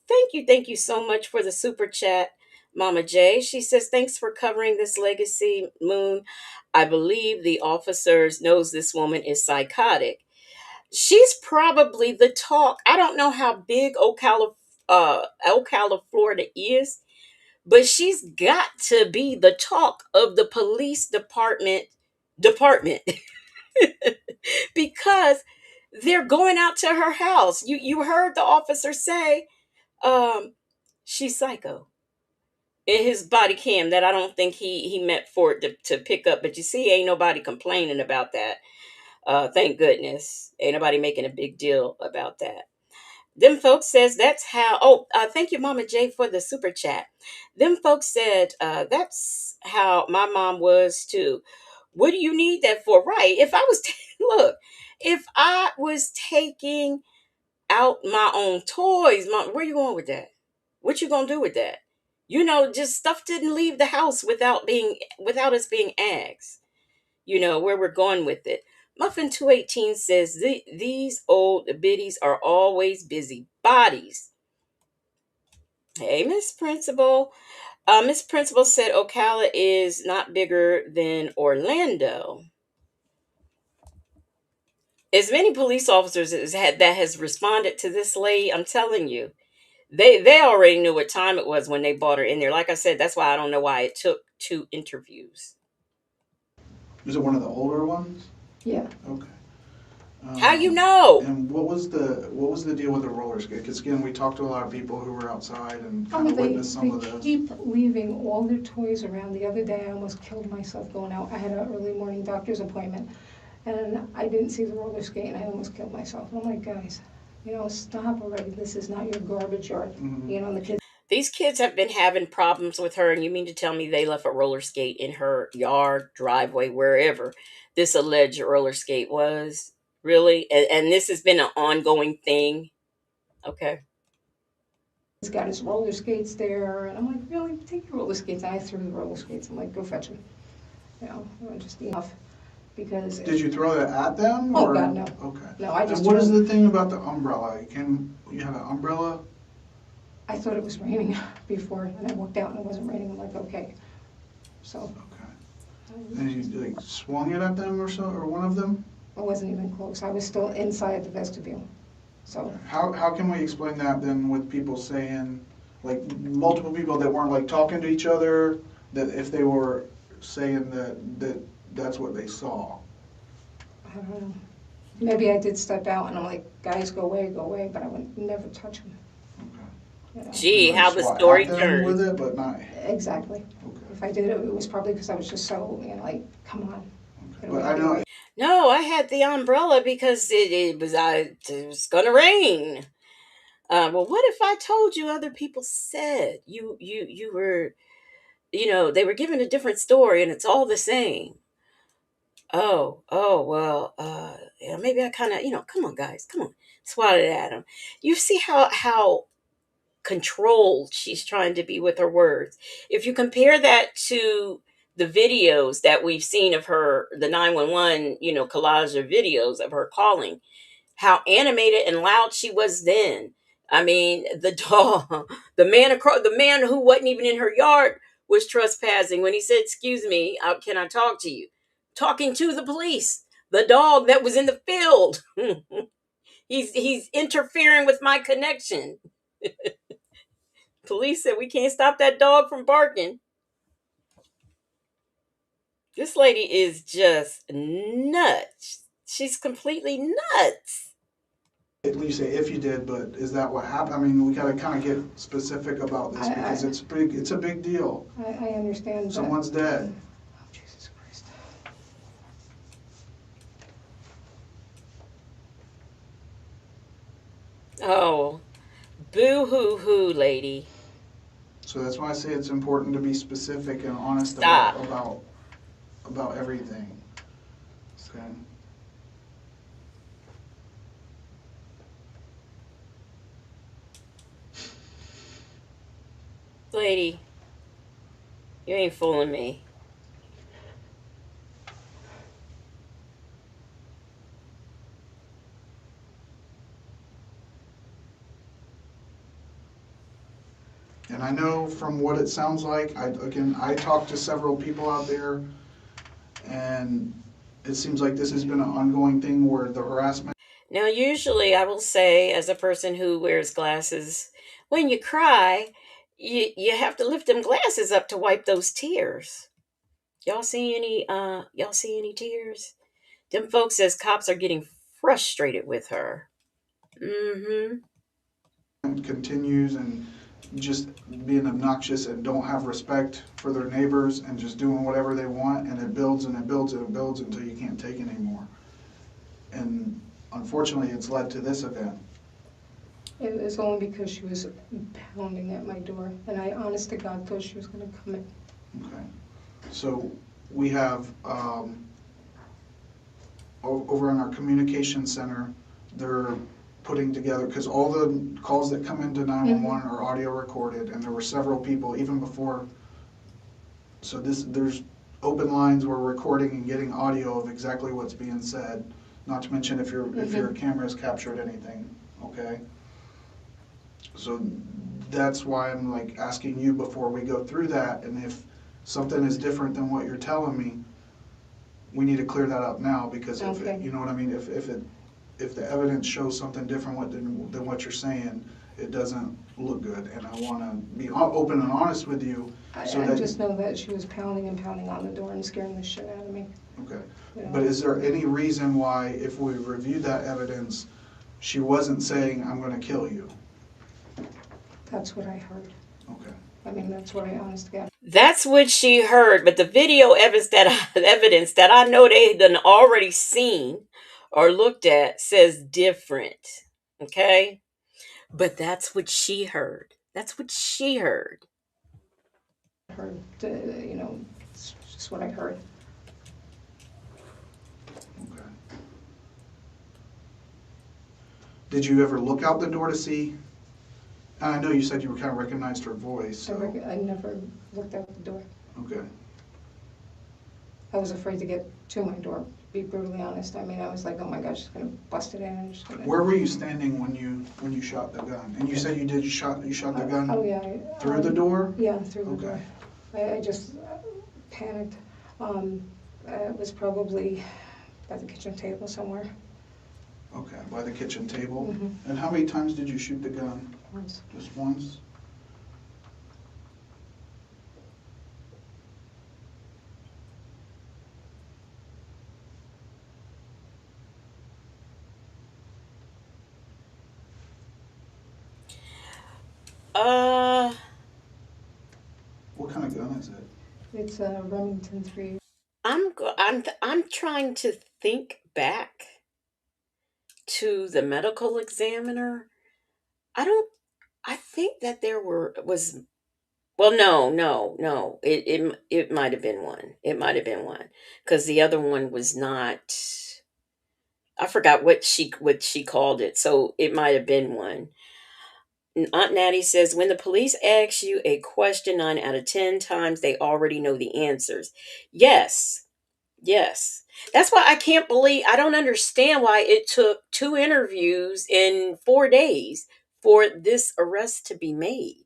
S2: Thank you so much for the super chat, Mama J. She says, thanks for covering this legacy, Moon. I believe the officers knows this woman is psychotic. She's probably the talk. I don't know how big Ocala, Florida is, but she's got to be the talk of the police department because they're going out to her house. You heard the officer say, she's psycho in his body cam that I don't think he meant for it to pick up. But you see, ain't nobody complaining about that. Thank goodness. Ain't nobody making a big deal about that. Them folks says that's how, thank you, Mama J, for the super chat. Them folks said, that's how my mom was too. What do you need that for? Right. If I was, look, if I was taking out my own toys, Mom, where you going with that? What you gonna do with that? Just stuff didn't leave the house without us being asked. Where we're going with it. Muffin 218 says these old biddies are always busy bodies. Hey, Miss Principal. Miss Principal said Ocala is not bigger than Orlando. As many police officers that has responded to this lady, I'm telling you, they already knew what time it was when they brought her in there. Like I said, that's why I don't know why it took 2 interviews.
S17: Is it one of the older ones?
S18: Yeah.
S17: Okay.
S2: How you know?
S17: And what was the deal with the roller skate? Because again, we talked to a lot of people who were outside and kind of witnessed some of this.
S18: They keep leaving all their toys around. The other day, I almost killed myself going out. I had an early morning doctor's appointment, and I didn't see the roller skate, and I almost killed myself. I'm like, guys, stop already. This is not your garbage yard. And the kids.
S2: These kids have been having problems with her, and you mean to tell me they left a roller skate in her yard, driveway, wherever this alleged roller skate was? Really? And this has been an ongoing thing? Okay.
S18: He's got his roller skates there, and I'm like, really? Take your roller skates. And I threw the roller skates. I'm like, go fetch them. Just enough. Because
S17: did you throw that at them?
S18: Oh, God, no.
S17: Okay.
S18: No, I just.
S17: And what is the thing about the umbrella? You have an umbrella?
S18: I thought it was raining before, and I walked out and it wasn't raining. I'm like, okay. So.
S17: Okay. And you swung it at them or one of them?
S18: I wasn't even close. I was still inside the vestibule. So.
S17: How can we explain that then with people saying, like multiple people that weren't like talking to each other, that if they were saying that that's what they saw?
S18: I don't know. Maybe I did step out and I'm like, guys, go away, but I would never touch them.
S2: Gee, how the story turned.
S17: With it, but not
S18: exactly. Okay. If I did it was probably because I was just so like, come on.
S17: Okay. But I know.
S2: No, I had the umbrella because it was gonna rain. Well, what if I told you other people said you were, they were given a different story and it's all the same? Oh, well, yeah, maybe I kind of, come on, guys, come on, swat it at him. You see how controlled she's trying to be with her words. If you compare that to the videos that we've seen of her, the 911, collage of videos of her calling, how animated and loud she was then. I mean, the dog, the man who wasn't even in her yard was trespassing when he said, "Excuse me, can I talk to you?" Talking to the police, the dog that was in the field. He's interfering with my connection. Police said we can't stop that dog from barking. This lady is just nuts. She's completely nuts.
S17: At least say if you did, but is that what happened? I mean, we gotta kind of get specific about this because it's big. It's a big deal.
S18: I understand.
S17: Someone's dead.
S18: Oh, Jesus Christ.
S2: Oh, boo hoo hoo, lady.
S17: So that's why I say it's important to be specific and honest
S2: Stop.
S17: about everything. Okay.
S2: Lady, you ain't fooling me.
S17: And I know from what it sounds like, I talked to several people out there, and it seems like this has been an ongoing thing where the harassment.
S2: Now, usually I will say, as a person who wears glasses, when you cry, you have to lift them glasses up to wipe those tears. Y'all see any tears? Them folks says cops are getting frustrated with her. Mm-hmm.
S17: Continues and just being obnoxious and don't have respect for their neighbors and just doing whatever they want, and it builds and it builds and it builds until you can't take it anymore. And unfortunately, it's led to this event.
S18: It was only because she was pounding at my door, and I, honest to God, thought she was going to come in.
S17: Okay. So we have, over in our communication center, they're putting together, because all the calls that come into 911 are audio recorded, and there were several people even before. So there's open lines, we're recording and getting audio of exactly what's being said, not to mention if your camera's captured anything, okay? So that's why I'm like asking you before we go through that, and if something is different than what you're telling me, we need to clear that up now, because if it, you know what I mean, if the evidence shows something different than what you're saying, it doesn't look good, and I want to be open and honest with you.
S18: I
S17: that
S18: just know that she was pounding and pounding on the door and scaring the shit out of me.
S17: Okay.
S18: You know?
S17: But is there any reason why, if we reviewed that evidence, she wasn't saying, "I'm going to kill you"?
S18: That's what I heard.
S17: Okay.
S18: I mean, that's what I honestly got.
S2: That's what she heard, but the video evidence that I know they done already seen or looked at says different. Okay? But that's what she heard. That's what she heard.
S18: Heard, you know, it's just what I heard.
S17: Okay. Did you ever look out the door to see? And I know you said you kind of recognized her voice. So.
S18: I never looked out the door.
S17: Okay.
S18: I was afraid to get to my door, to be brutally honest. I mean, I was like, oh my gosh, she's gonna bust it in and just gonna...
S17: Where were you standing when you shot the gun? And you said you shot the gun through the door?
S18: Yeah, through the door. I just panicked. It was probably by the kitchen table somewhere.
S17: Okay, by the kitchen table. And how many times did you shoot the gun?
S18: Once.
S17: Just once? What kind of gun is it?
S18: It's a Remington 3.
S2: I'm trying to think back to the medical examiner. I think that well, no. It might have been one. It might have been one, because the other one was not. I forgot what she called it, so it might have been one. Aunt Natty says, when the police ask you a question 9 out of 10 times, they already know the answers. Yes. That's why I don't understand why it took 2 interviews in 4 days for this arrest to be made.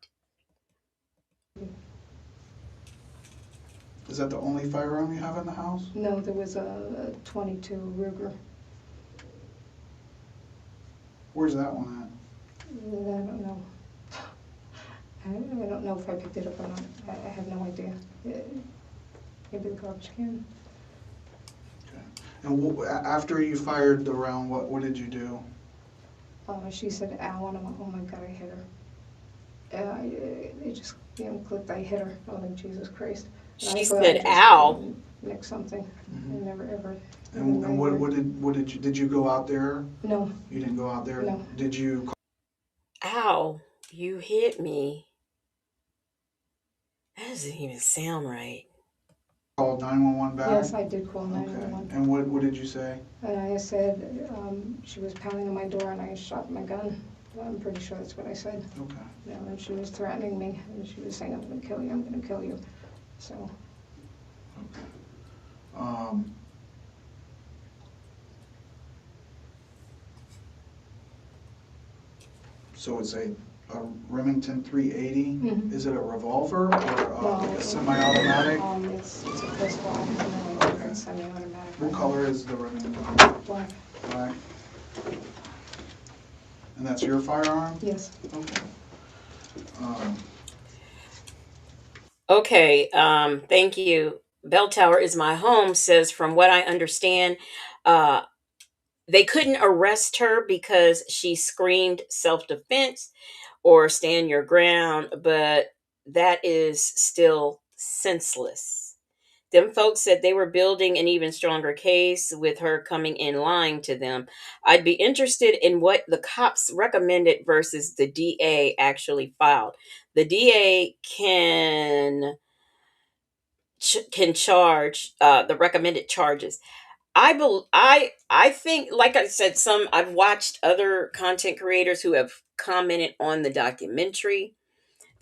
S17: Is that the only firearm you have in the house?
S18: No, there was a 22 Ruger.
S17: Where's that one at?
S18: I don't know. I don't know if I picked it up or not. I have no idea. Maybe the garbage can.
S17: And after you fired the round, what did you do?
S18: She said, ow, and I'm like, oh my God, I hit her. It just, clicked, I hit her. Oh, like, Jesus Christ. And
S2: She
S18: I thought
S2: said,
S18: I just,
S2: ow.
S18: nicked something. I never ever.
S17: And what did you go out there?
S18: No.
S17: You didn't go out there?
S18: No.
S17: Did you?
S2: Ow, you hit me. That doesn't even sound right.
S17: Call 911 back?
S18: Yes, I did call 911.
S17: Okay. And what did you say?
S18: And I said, she was pounding on my door and I shot my gun. I'm pretty sure that's what I said.
S17: Okay.
S18: And she was threatening me and she was saying, I'm going to kill you, I'm going to kill you. So.
S17: Okay. So it's a Remington 380.
S18: Mm-hmm.
S17: Is it a revolver or
S18: No,
S17: a semi-automatic?
S18: It's a pistol. It's semi-automatic.
S17: What color is the Remington?
S18: Black.
S17: Black. And that's your firearm?
S18: Yes.
S17: Okay.
S2: Okay, thank you. Bell Tower is my home says, from what I understand, they couldn't arrest her because she screamed self-defense or stand your ground, but that is still senseless. Them folks said they were building an even stronger case with her coming in lying to them. I'd be interested in what the cops recommended versus the DA actually filed. The DA can charge the recommended charges. I think, like I said, I've watched other content creators who have commented on the documentary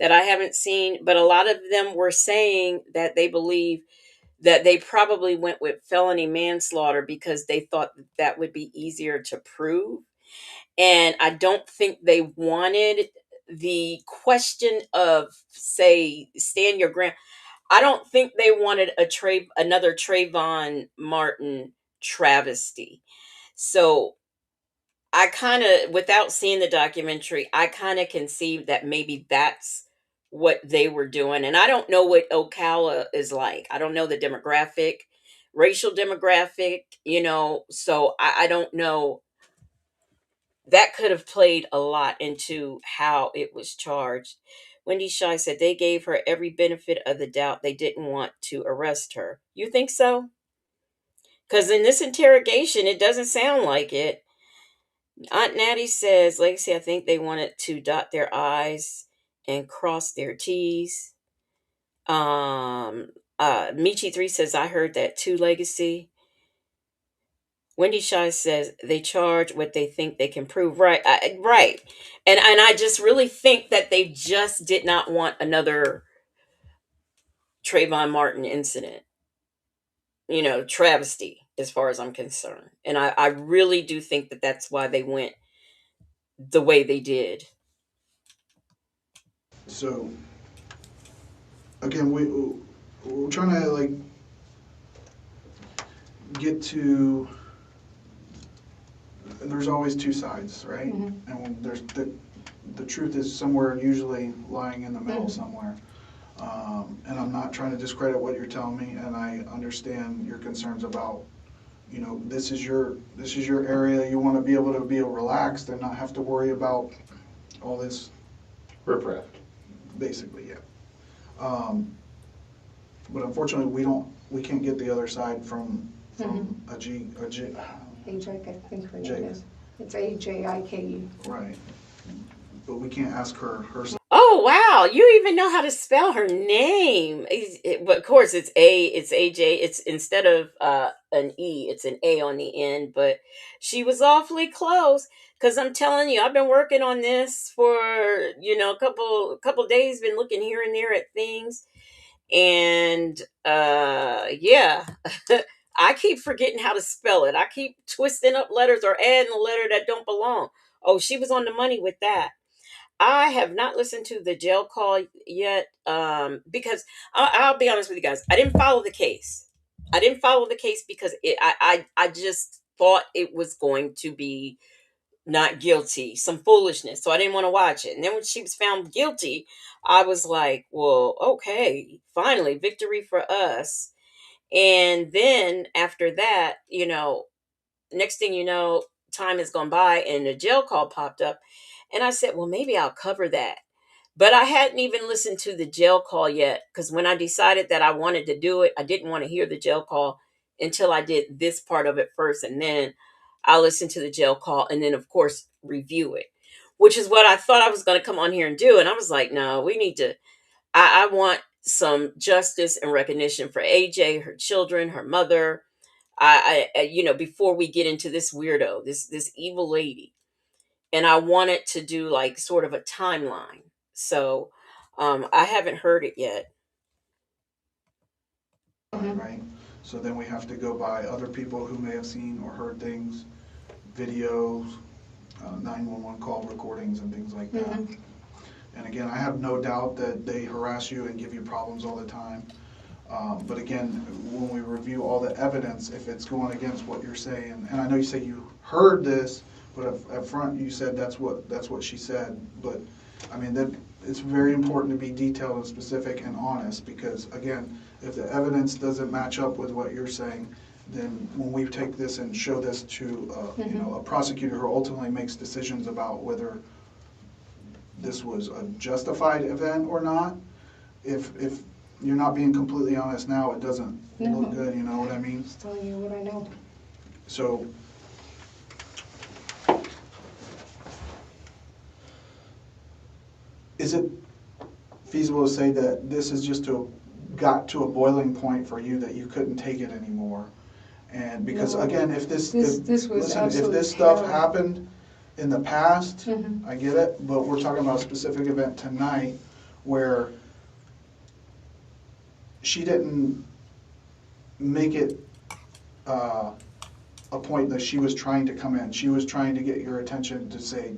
S2: that I haven't seen, but a lot of them were saying that they believe that they probably went with felony manslaughter because they thought that would be easier to prove. And I don't think they wanted the question of, say, stand your ground. I don't think they wanted another Trayvon Martin travesty. So I kind of, without seeing the documentary, I kind of conceive that maybe that's what they were doing. And I don't know what Ocala is like. I don't know the demographic, racial demographic, so I don't know. That could have played a lot into how it was charged. Wendy Shy said they gave her every benefit of the doubt. They didn't want to arrest her. You think so? Because in this interrogation, it doesn't sound like it. Aunt Natty says, Legacy, I think they wanted to dot their I's and cross their T's. Michi3 says, I heard that too, Legacy. Wendy Shy says they charge what they think they can prove. Right, right. And I just really think that they just did not want another Trayvon Martin incident. Travesty, as far as I'm concerned. And I really do think that that's why they went the way they did.
S17: So, again, we're trying to get to. There's always two sides, right? Mm-hmm. And when there's the truth is somewhere usually lying in the middle mm-hmm. somewhere. And I'm not trying to discredit what you're telling me, and I understand your concerns about, this is your area. You want to be able to be relaxed and not have to worry about all this
S19: riffraff.
S17: Basically, yeah. But unfortunately, we can't get the other side from mm-hmm. Ajike,
S18: I think her name is. It's Ajike.
S17: Right. But we can't ask her.
S2: Oh wow! You even know how to spell her name. But of course, it's AJ. It's instead of an E, it's an A on the end. But she was awfully close. Because I'm telling you, I've been working on this for a couple days. Been looking here and there at things, and yeah. I keep forgetting how to spell it. I keep twisting up letters or adding a letter that don't belong. Oh, she was on the money with that. I have not listened to the jail call yet, because I'll be honest with you guys. I didn't follow the case. I didn't follow the case because I just thought it was going to be not guilty, some foolishness. So I didn't want to watch it. And then when she was found guilty, I was like, well, okay, finally, victory for us. And then after that, next thing you know, time has gone by and the jail call popped up. And I said, well, maybe I'll cover that. But I hadn't even listened to the jail call yet because when I decided that I wanted to do it, I didn't want to hear the jail call until I did this part of it first. And then I listened to the jail call and then, of course, review it, which is what I thought I was going to come on here and do. And I was like, no, we need to, I want some justice and recognition for AJ, her children, her mother. Before we get into this weirdo, this evil lady, and I wanted to do like sort of a timeline. So I haven't heard it yet.
S17: Right? So then we have to go by other people who may have seen or heard things, videos, 911 call recordings and things like that. And again, I have no doubt that they harass you and give you problems all the time. But again, when we review all the evidence, if it's going against what you're saying, and I know you say you heard this, but up front you said that's what she said. But I mean, that it's very important to be detailed and specific and honest, because again, if the evidence doesn't match up with what you're saying, then when we take this and show this to a prosecutor who ultimately makes decisions about whether this was a justified event or not, if you're not being completely honest now, it doesn't look good, you know what I mean?
S18: Just telling you what I know.
S17: So, is it feasible to say that this is just got to a boiling point for you that you couldn't take it anymore? And because again, if this stuff happened in the past, I get it, but we're talking about a specific event tonight where she didn't make it a point that she was trying to come in. She was trying to get your attention to say,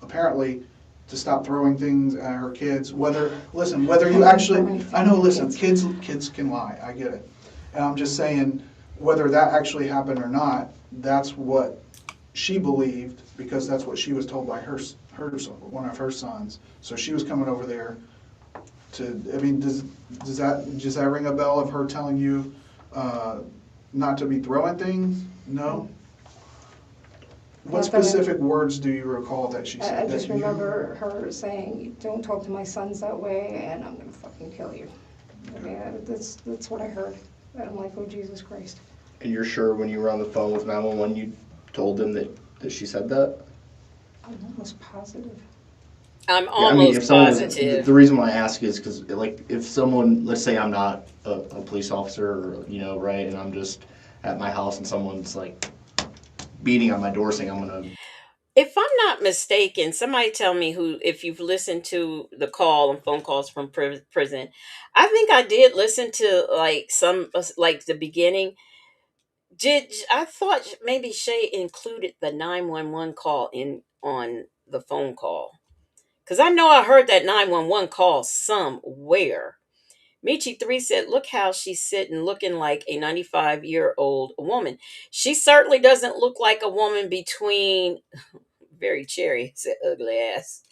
S17: apparently, to stop throwing things at her kids. Whether you actually, I know, listen, kids can lie, I get it. And I'm just saying, whether that actually happened or not, that's what she believed, because that's what she was told by her one of her sons. So she was coming over there to, I mean, does that ring a bell of her telling you not to be throwing things? No? What specific words do you recall that she said?
S18: I just remember her saying, don't talk to my sons that way and I'm gonna fucking kill you. I mean, that's what I heard. And I'm like, oh, Jesus Christ.
S19: And you're sure when you were on the phone with 911 you told them that she said that?
S18: I'm almost positive.
S2: I'm almost positive.
S19: The reason why I ask is because, like, if someone, let's say I'm not a police officer, or, right, and I'm just at my house and someone's, like, beating on my door saying I'm going to...
S2: If I'm not mistaken, somebody tell me if you've listened to the call and phone calls from prison. I think I did listen to, like, the beginning. I thought maybe Shay included the 911 call on the phone call. Because I know I heard that 911 call somewhere. Michi3 said, look how she's sitting looking like a 95-year-old woman. She certainly doesn't look like a woman between, very cherry, said ugly ass.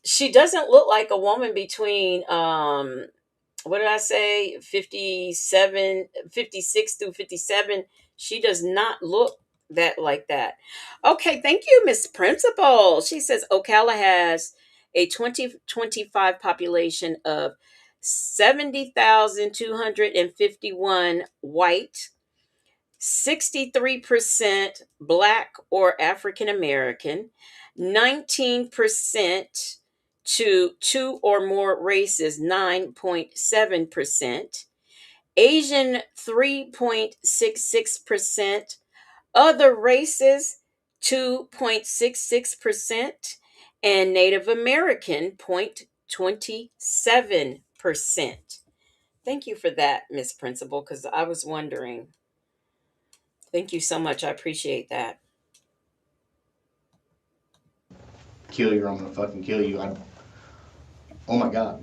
S2: She doesn't look like a woman between, what did I say, 56 through 57. She does not look like that. Okay, thank you, Miss Principal. She says Ocala has a 2025 population of 70,251 white, 63% Black or African American, 19% to two or more races, 9.7%, Asian, 3.66%, other races, 2.66%, and Native American, 0.27%. Thank you for that, Miss Principal, because I was wondering. Thank you so much. I appreciate that.
S19: kill you or I'm gonna fucking kill you. Oh my God,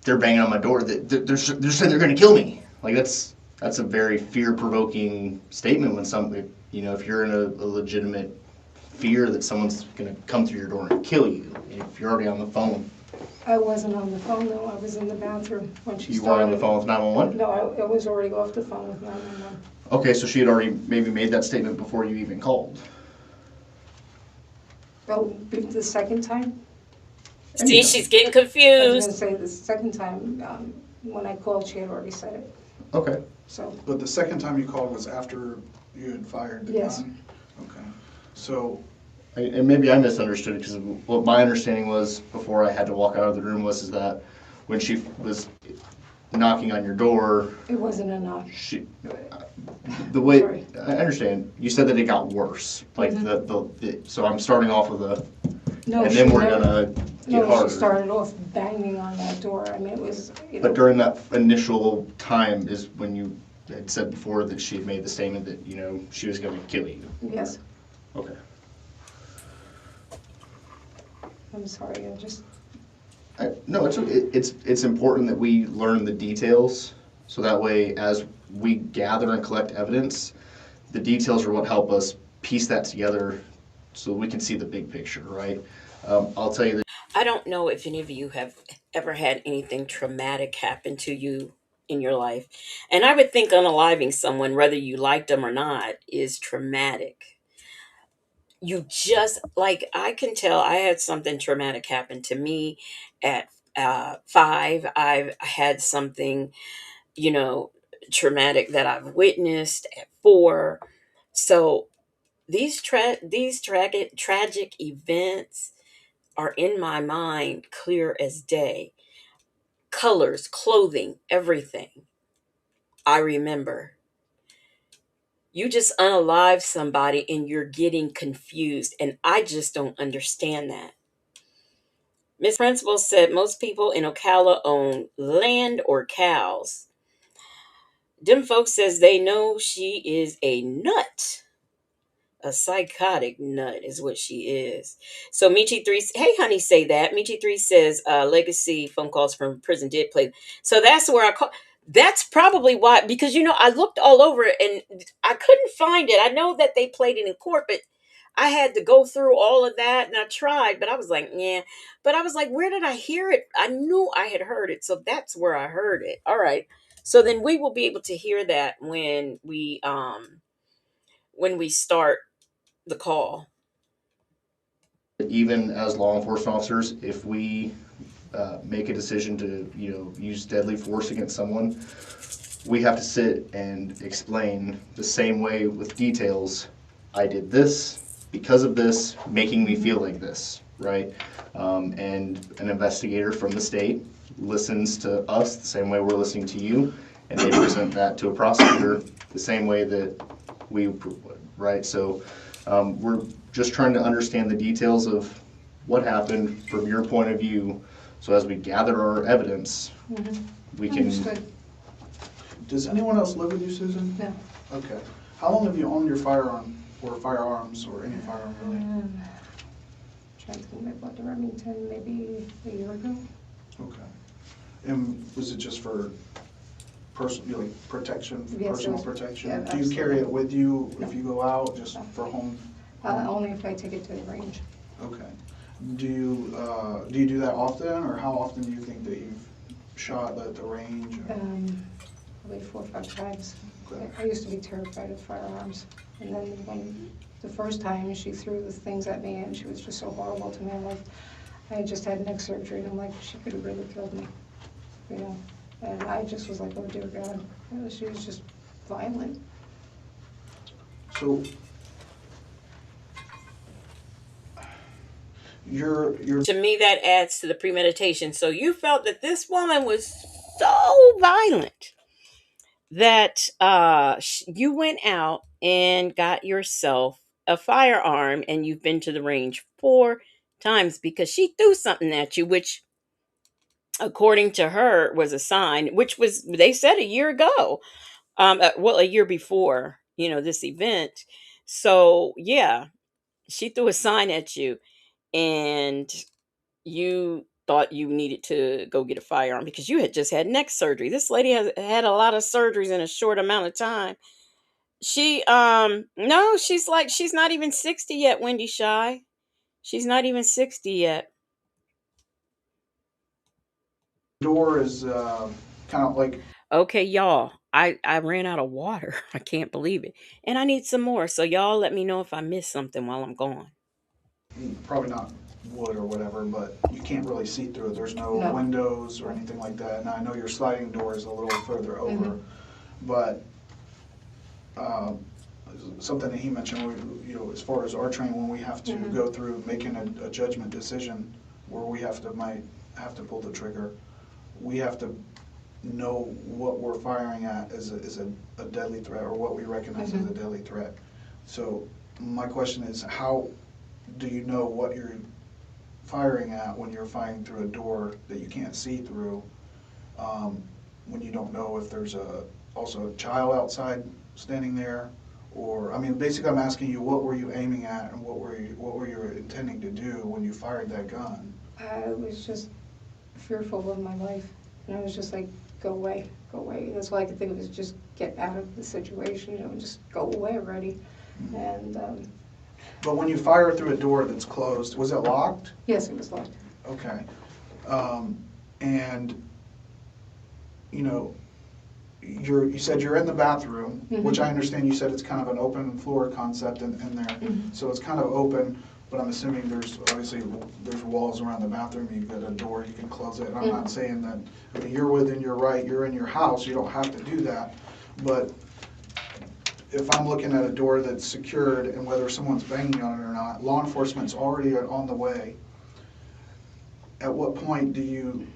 S19: they're banging on my door. They're saying they're gonna kill me. Like that's a very fear-provoking statement when if you're in a legitimate fear that someone's gonna come through your door and kill you. If you're already on the phone.
S18: I wasn't on the phone though. I was in the bathroom when she
S19: You
S18: started.
S19: weren't on the phone with 911?
S18: No, I was already off the phone with 911.
S19: Okay, so she had already maybe made that statement before you even called.
S18: Oh, the second time?
S2: See, she's getting
S18: I was
S2: confused.
S18: gonna say the second time, when I called, she had already said it,
S19: Okay.
S18: so.
S17: But the second time you called was after you had fired the
S18: Yes.
S17: gun? Okay. So,
S19: And maybe I misunderstood because what my understanding was before I had to walk out of the room was that when she was knocking on your door,
S18: It wasn't a knock.
S19: the way
S18: Sorry.
S19: I understand, you said that it got worse. Like so I'm starting off with
S18: No,
S19: and then
S18: she
S19: we're
S18: never-
S19: gonna get
S18: No,
S19: harder.
S18: she started off banging on that door. I mean, it was,
S19: But during that initial time is when you had said before that she had made the statement that she was going to kill you.
S18: Yes,
S19: Okay.
S18: I'm sorry, I just,
S19: No, it's important that we learn the details so that way as we gather and collect evidence, the details are what help us piece that together so we can see the big picture, right? I'll tell you that.
S2: I don't know if any of you have ever had anything traumatic happen to you in your life. And I would think unaliving someone, whether you liked them or not, is traumatic. You just, like, I can tell I had something traumatic happen to me at 5. I've had something, you know, traumatic that I've witnessed at 4. So these tragic events are in my mind clear as day. Colors, clothing, everything. I remember. You just unalive somebody and you're getting confused, and I just don't understand that. Miss Principal said most people in Ocala own land or cows. Them folks says they know she is a nut. A psychotic nut is what she is. So Michi3, hey honey, say that. Michi3 says legacy phone calls from prison did play. So that's where I call. That's probably why, because I looked all over it and I couldn't find it. I know that they played it in court, but I had to go through all of that and I tried, but I was like, yeah. But I was like, where did I hear it? I knew I had heard it, so that's where I heard it. All right. So then we will be able to hear that when we start the call.
S19: Even as law enforcement officers, if we make a decision to use deadly force against someone, we have to sit and explain the same way with details. I did this because of this, making me feel like this, right? And an investigator from the state listens to us the same way we're listening to you, and they present that to a prosecutor the same way that we would, right? So we're just trying to understand the details of what happened from your point of view. So as we gather our evidence, we can.
S18: understood.
S17: does anyone else live with you, Susan?
S18: No.
S17: Okay. How long have you owned your firearm, or firearms, or any firearm really?
S18: Trying to think, I bought the Remington maybe a year ago.
S17: Okay. And was it just for personal, protection,
S18: Yes, it
S17: personal
S18: was-
S17: protection?
S18: yeah,
S17: Do you carry it with you
S18: No.
S17: if you go out, just for home?
S18: Only if I take it to the range.
S17: Okay. Do you do that often, or how often do you think that you've shot at the range? Or?
S18: Probably 4 or 5 times.
S17: Okay.
S18: I used to be terrified of firearms. And then when the first time she threw the things at me and she was just so horrible to me, I'm like, I had just had neck surgery and I'm like, she could have really killed me, And I just was like, oh dear God, she was just violent.
S17: So you're
S2: To me, that adds to the premeditation. So you felt that this woman was so violent that you went out and got yourself a firearm, and you've been to the range 4 times because she threw something at you, which according to her was a sign, which was, they said, a year ago, a year before this event. So yeah, she threw a sign at you. and you thought you needed to go get a firearm because you had just had neck surgery. This lady has had a lot of surgeries in a short amount of time. She no, she's not even 60 yet, Wendy Shy. She's not even 60 yet.
S17: Door is kind of like.
S2: Okay, y'all. I ran out of water. I can't believe it. And I need some more. So y'all let me know if I missed something while I'm gone.
S17: Probably not wood or whatever, but you can't really see through it. There's no windows or anything like that. And I know your sliding door is a little further over, but something that he mentioned, as far as our training, when we have to go through making a judgment decision where we might have to pull the trigger, we have to know what we're firing at is a deadly threat, or what we recognize as a deadly threat. So my question is, how do you know what you're firing at when you're firing through a door that you can't see through, when you don't know if there's also a child outside standing there? Or, I mean, basically I'm asking you, what were you aiming at, and what were you intending to do when you fired that gun?
S18: I was just fearful of my life, and I was just like, go away, go away. That's all I could think of, was just get out of the situation, just go away already. And
S17: But when you fire through a door that's closed, was it locked?
S18: yes, it was locked.
S17: Okay. And, you said you're in the bathroom, which I understand you said it's kind of an open floor concept in there. So it's kind of open, but I'm assuming there's walls around the bathroom. You've got a door, you can close it. And I'm not saying that, I mean, you're within your right, you're in your house, you don't have to do that. But if I'm looking at a door that's secured, and whether someone's banging on it or not, law enforcement's already on the way. At what point do you,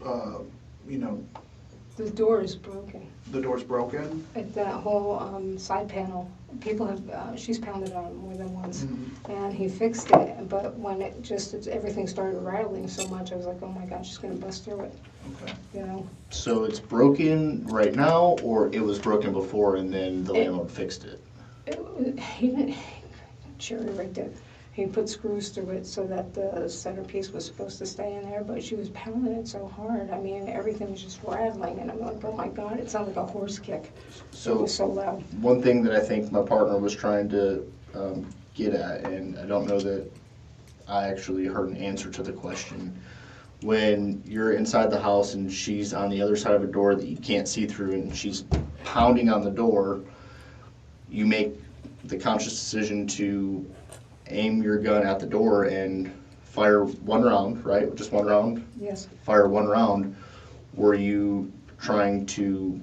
S18: The door is broken.
S17: the door's broken?
S18: That whole side panel, people have, she's pounded on it more than once, and he fixed it, but when everything started rattling so much, I was like, oh my God, she's gonna bust through it.
S17: Okay.
S19: So it's broken right now, or it was broken before and then the landlord fixed it?
S18: He didn't, cherry rigged it. He put screws through it so that the centerpiece was supposed to stay in there, but she was pounding it so hard. I mean, everything was just rattling, and I'm like, oh my God, it sounded like a horse kick. It was so loud.
S19: One thing that I think my partner was trying to get at, and I don't know that I actually heard an answer to the question. When you're inside the house and she's on the other side of a door that you can't see through, and she's pounding on the door, you make the conscious decision to aim your gun at the door and fire one round, right? Just one round?
S18: Yes.
S19: Fire one round. Were you trying to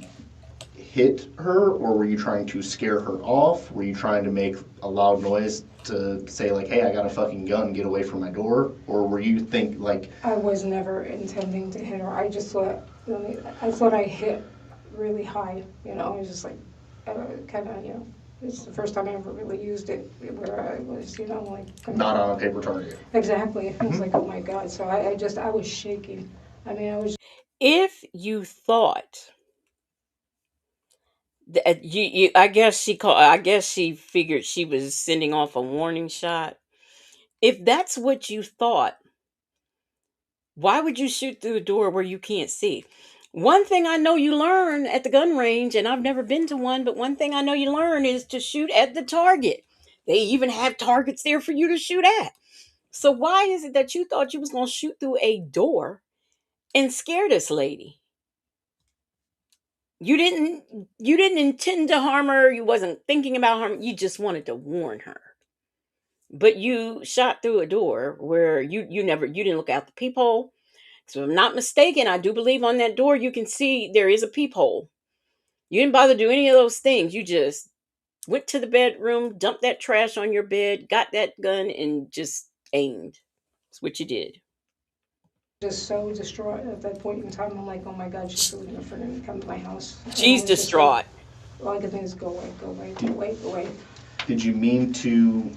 S19: hit her, or were you trying to scare her off? Were you trying to make a loud noise to say, like, hey, I got a fucking gun, get away from my door? Or were you
S18: I was never intending to hit her. I just thought, I thought I hit really high, I was just like, kind of, it's the first time I ever really used it, where I was, like...
S19: Not on a paper target.
S18: Exactly. I was like, oh my God. So I was shaking. I mean, I was...
S2: If you thought that I guess she figured she was sending off a warning shot. If that's what you thought, why would you shoot through a door where you can't see? One thing I know you learn at the gun range, and I've never been to one, but one thing I know you learn is to shoot at the target. They even have targets there for you to shoot at. So why is it that you thought you was going to shoot through a door and scare this lady? You didn't intend to harm her. You wasn't thinking about harm. You just wanted to warn her. But you shot through a door where you didn't look out the peephole. So if I'm not mistaken, I do believe on that door you can see there is a peephole. You didn't bother to do any of those things. You just went to the bedroom, dumped that trash on your bed, got that gun, and just aimed. That's what you did.
S18: Just so distraught at that point in time. I'm like, oh my God, she's really gonna freaking come to my house.
S2: She's distraught.
S18: All I could think is, go away, go away, go away, go away.
S19: Did you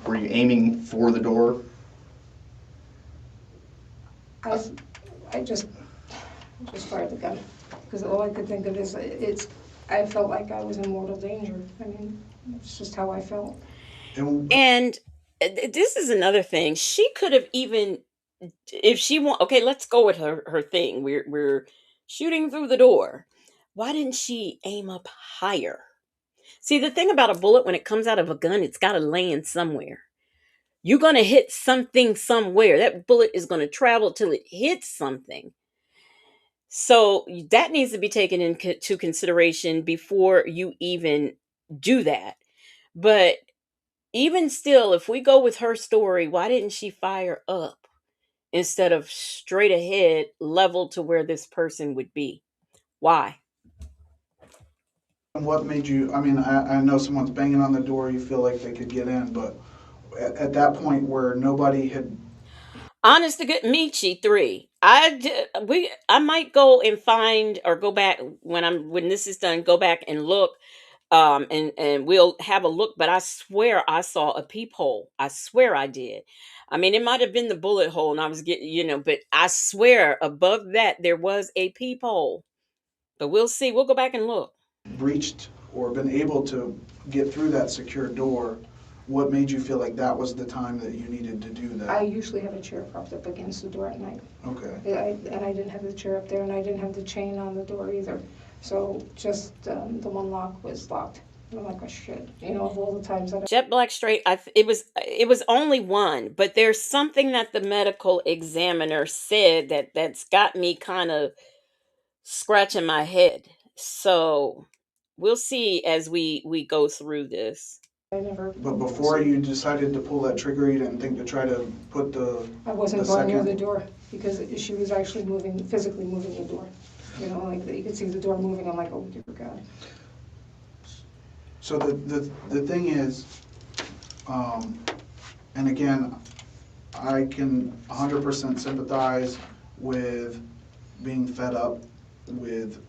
S19: were you aiming for the door?
S18: I just fired the gun, because all I could think of is I felt like I was in mortal danger. I mean, it's just how I felt.
S2: And this is another thing. She could have even if she want, okay, let's go with her thing. We're shooting through the door. Why didn't she aim up higher? See, the thing about a bullet, when it comes out of a gun, it's got to land somewhere. You're going to hit something somewhere. That bullet is going to travel till it hits something. So that needs to be taken into consideration before you even do that. But even still, if we go with her story, why didn't she fire up instead of straight ahead, level to where this person would be? Why?
S17: And what made you, I mean, I know someone's banging on the door, you feel like they could get in, but at that point where nobody had.
S2: Honest to good Michi 3. I might go and find or go back when this is done, go back and look, and we'll have a look, but I swear I saw a peephole. I swear I did. I mean, it might have been the bullet hole and I was getting, but I swear above that there was a peephole. But we'll see. We'll go back and look.
S17: Breached or been able to get through that secure door, what made you feel like that was the time that you needed to do that?
S18: I usually have a chair propped up against the door at night.
S17: Okay.
S18: And I didn't have the chair up there, and I didn't have the chain on the door either. So just the one lock was locked. And I'm like, oh shit, of all the times that
S2: Jet black straight. It was only one, but there's something that the medical examiner said that's got me kind of scratching my head. So we'll see as we go through this.
S18: I never.
S17: But before you decided to pull that trigger, you didn't think to try to put
S18: I wasn't going near the door because she was actually physically moving the door. Like you could see the door moving. I'm like, oh dear God.
S17: So the thing is, and again, I can 100% sympathize with being fed up with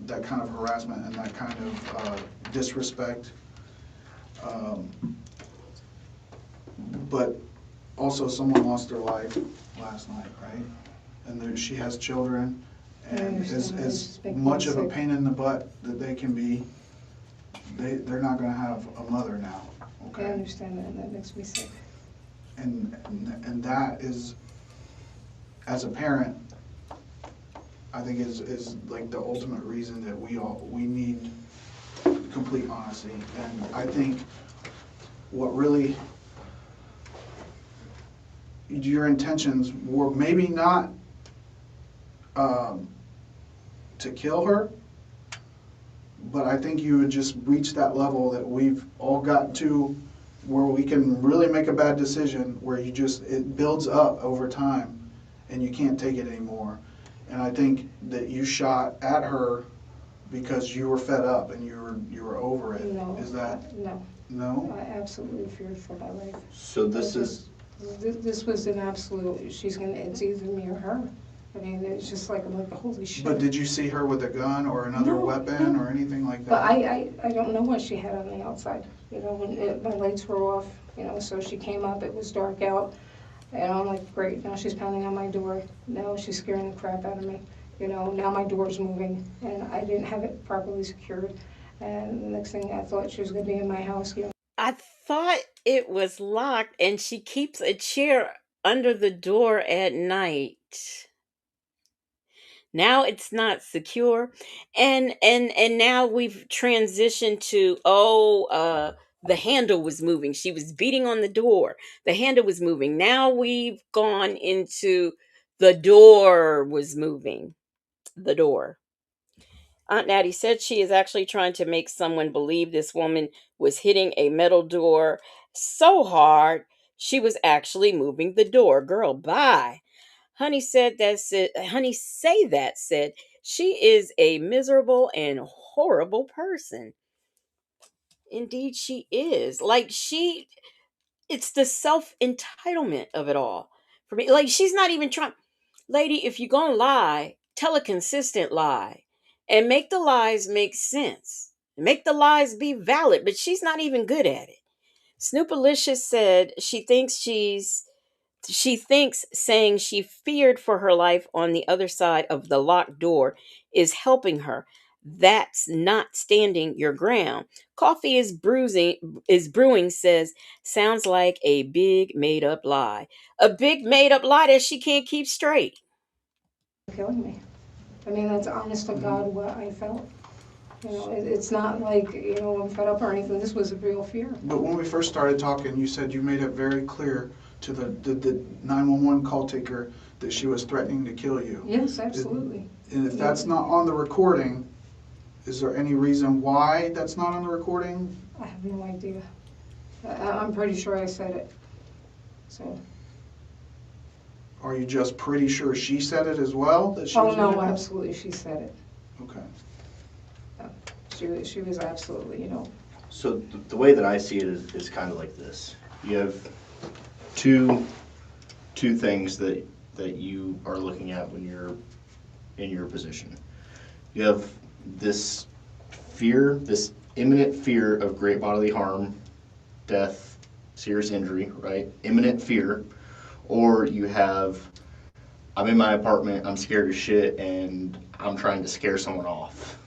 S17: that kind of harassment and that kind of disrespect. But also someone lost their life last night, right? And she has children, and as much of a pain in the butt that they can be, they're not going to have a mother now. Okay?
S18: I understand that, and that makes me sick.
S17: And that is, as a parent, I think is like the ultimate reason that we need complete honesty. And I think what really your intentions were maybe not to kill her, but I think you would just reach that level that we've all gotten to where we can really make a bad decision where it builds up over time and you can't take it anymore. And I think that you shot at her because you were fed up and you were over it.
S18: No.
S17: Is that?
S18: No.
S17: No?
S18: I absolutely feared for my life.
S19: So this
S18: was an absolute, it's either me or her. I mean, it's just like, I'm like, holy shit.
S17: But did you see her with a gun or another weapon or anything like that?
S18: But I don't know what she had on the outside. When my lights were off, so she came up, it was dark out. And I'm like, great, now she's pounding on my door. Now she's scaring the crap out of me. Now my door's moving and I didn't have it properly secured. And the next thing I thought she was gonna be in my house,
S2: I thought it was locked, and she keeps a chair under the door at night. Now it's not secure, and now we've transitioned to the handle was moving. She was beating on the door. The handle was moving. Now we've gone into the door was moving. The door. Aunt Natty said she is actually trying to make someone believe this woman was hitting a metal door so hard she was actually moving the door. Girl, bye. Honey said she is a miserable and horrible person. Indeed, she is. It's the self entitlement of it all. For me, like she's not even trying. Lady, if you're gonna lie, tell a consistent lie and make the lies make sense. Make the lies be valid, but she's not even good at it. Snoopalicious said she thinks saying she feared for her life on the other side of the locked door is helping her. That's not standing your ground. Coffee is brewing says, sounds like a big made up lie. A big made up lie that she can't keep straight.
S18: Killing me. I mean, that's honest to God what I felt. You know, it's not like, you know, I'm fed up or anything. This was a real fear.
S17: But when we first started talking, you said you made it very clear to the 911 call taker that she was threatening to kill you.
S18: Yes, absolutely.
S17: And if that's not on the recording, is there any reason why that's not on the recording?
S18: I have no idea. I'm pretty sure I said it. So.
S17: Are you just pretty sure she said it as well? That she
S18: Oh
S17: was
S18: no,
S17: gonna-
S18: absolutely, she said it.
S17: Okay.
S18: She was absolutely, you know.
S19: So the way that I see it is kind of like this. You have two things that you are looking at when you're in your position. You have this fear, this imminent fear of great bodily harm, death, serious injury, right? Imminent fear. Or you have, I'm in my apartment, I'm scared as shit, and I'm trying to scare someone off.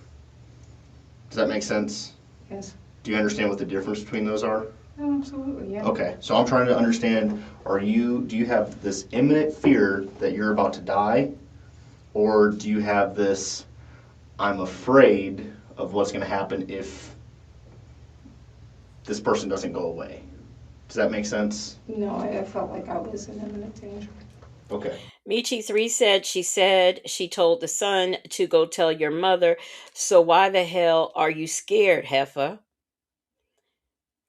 S19: Does that make sense?
S18: Yes.
S19: Do you understand what the difference between those are?
S18: Oh, absolutely, yeah.
S19: Okay, so I'm trying to understand, do you have this imminent fear that you're about to die? Or do you have this, I'm afraid of what's going to happen if this person doesn't go away? Does that make sense?
S18: No, I felt like I was in imminent danger.
S19: Okay.
S2: Michi3 said she told the son to go tell your mother. So why the hell are you scared, heifer?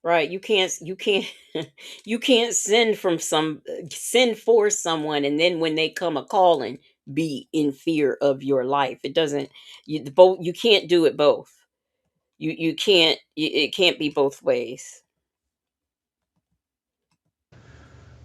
S2: Right, you can't you can't send for someone and then when they come a calling be in fear of your life. It doesn't you can't do it both. You can't it can't be both ways.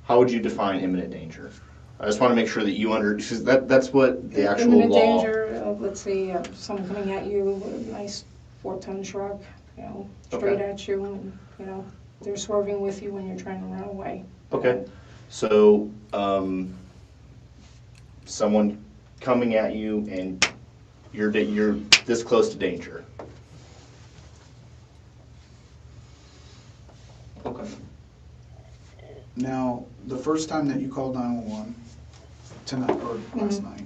S19: How would you define imminent danger? I just want to make sure that you because that's what the actual
S18: Imminent
S19: law.
S18: danger, let's say someone coming at you with a nice 4-ton truck, you know, straight at you, and, you know, they're swerving with you when you're trying to run away.
S19: Okay. So, someone coming at you and you're this close to danger. Okay.
S17: Now, the first time that you called 911 tonight or last night,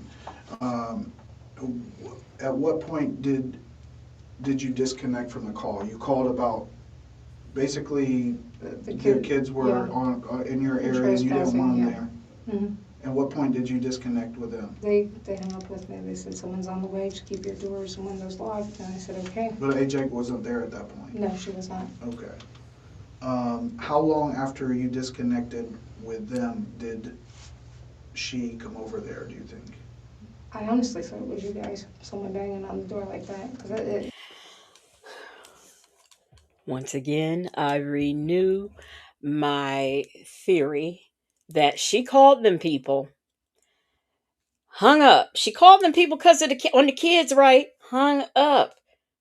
S17: at what point did you disconnect from the call? You called about basically the kids were on in your area and you didn't want them there.
S18: Mm-hmm.
S17: At what point did you disconnect with them?
S18: They hung up with me. They said, someone's on the way, just keep your doors and windows locked. And I said, okay.
S17: But Ajike wasn't there at that point?
S18: No, she was not.
S17: Okay. How long after you disconnected with them did she come over there, do you think?
S18: I honestly thought it was you guys, someone banging on the door like that. 'Cause
S2: Once again, I renew my theory that she called them people, hung up. She called them people because of on the kids, right? Hung up.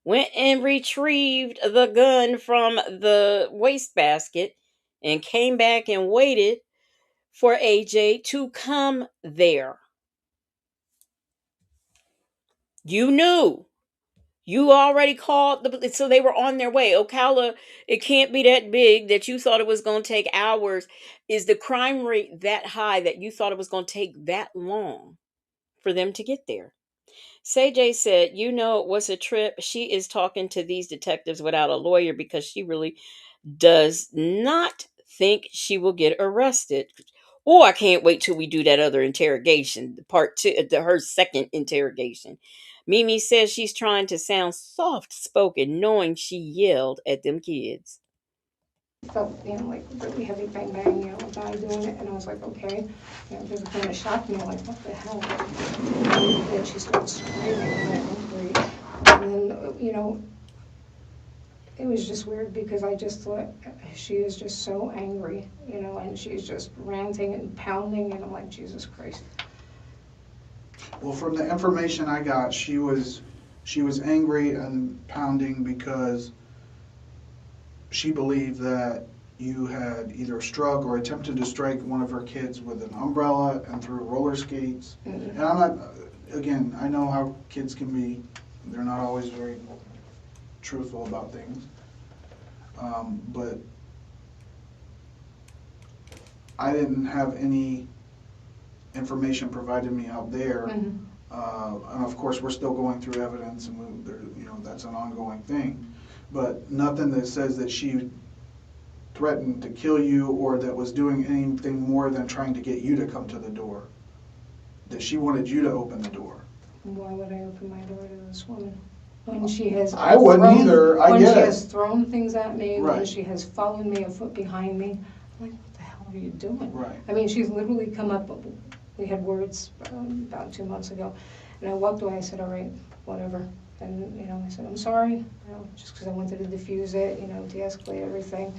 S2: Went and retrieved the gun from the wastebasket and came back and waited for AJ to come there. You knew. You already called so they were on their way. Ocala, it can't be that big that you thought it was going to take hours. Is the crime rate that high that you thought it was going to take that long for them to get there? Say said, you know, it was a trip. She is talking to these detectives without a lawyer because she really does not think she will get arrested. Oh, I can't wait till we do that other interrogation, part 2, her second interrogation. Mimi says she's trying to sound soft-spoken, knowing she yelled at them kids.
S18: felt, you know, like really heavy bang bang, you know, a guy doing it, and I was like, okay, you know, because it kind of shocked me, like, what the hell? And then she started screaming, and then, you know, it was just weird because I just thought she is just so angry, you know, and she's just ranting and pounding, and I'm like, Jesus Christ.
S17: Well, from the information I got, she was angry and pounding because she believed that you had either struck or attempted to strike one of her kids with an umbrella and threw roller skates. Mm-hmm. And I'm not, again, I know how kids can be they're not always very truthful about things. But I didn't have any information provided me out there. And of course, we're still going through evidence, and that's an ongoing thing. But nothing that says that she threatened to kill you or that was doing anything more than trying to get you to come to the door. That she wanted you to open the door.
S18: Why would I open my door to this woman? When she has
S17: I wouldn't either. I
S18: when
S17: get
S18: she
S17: it.
S18: has thrown things at me, when
S17: Right.
S18: she has followed me a foot behind me, I'm like, what the hell are you doing?
S17: Right.
S18: I mean, she's literally come up, we had words about 2 months ago, and I walked away, I said, all right, whatever. And, I said, I'm sorry, just because I wanted to diffuse it, de-escalate everything.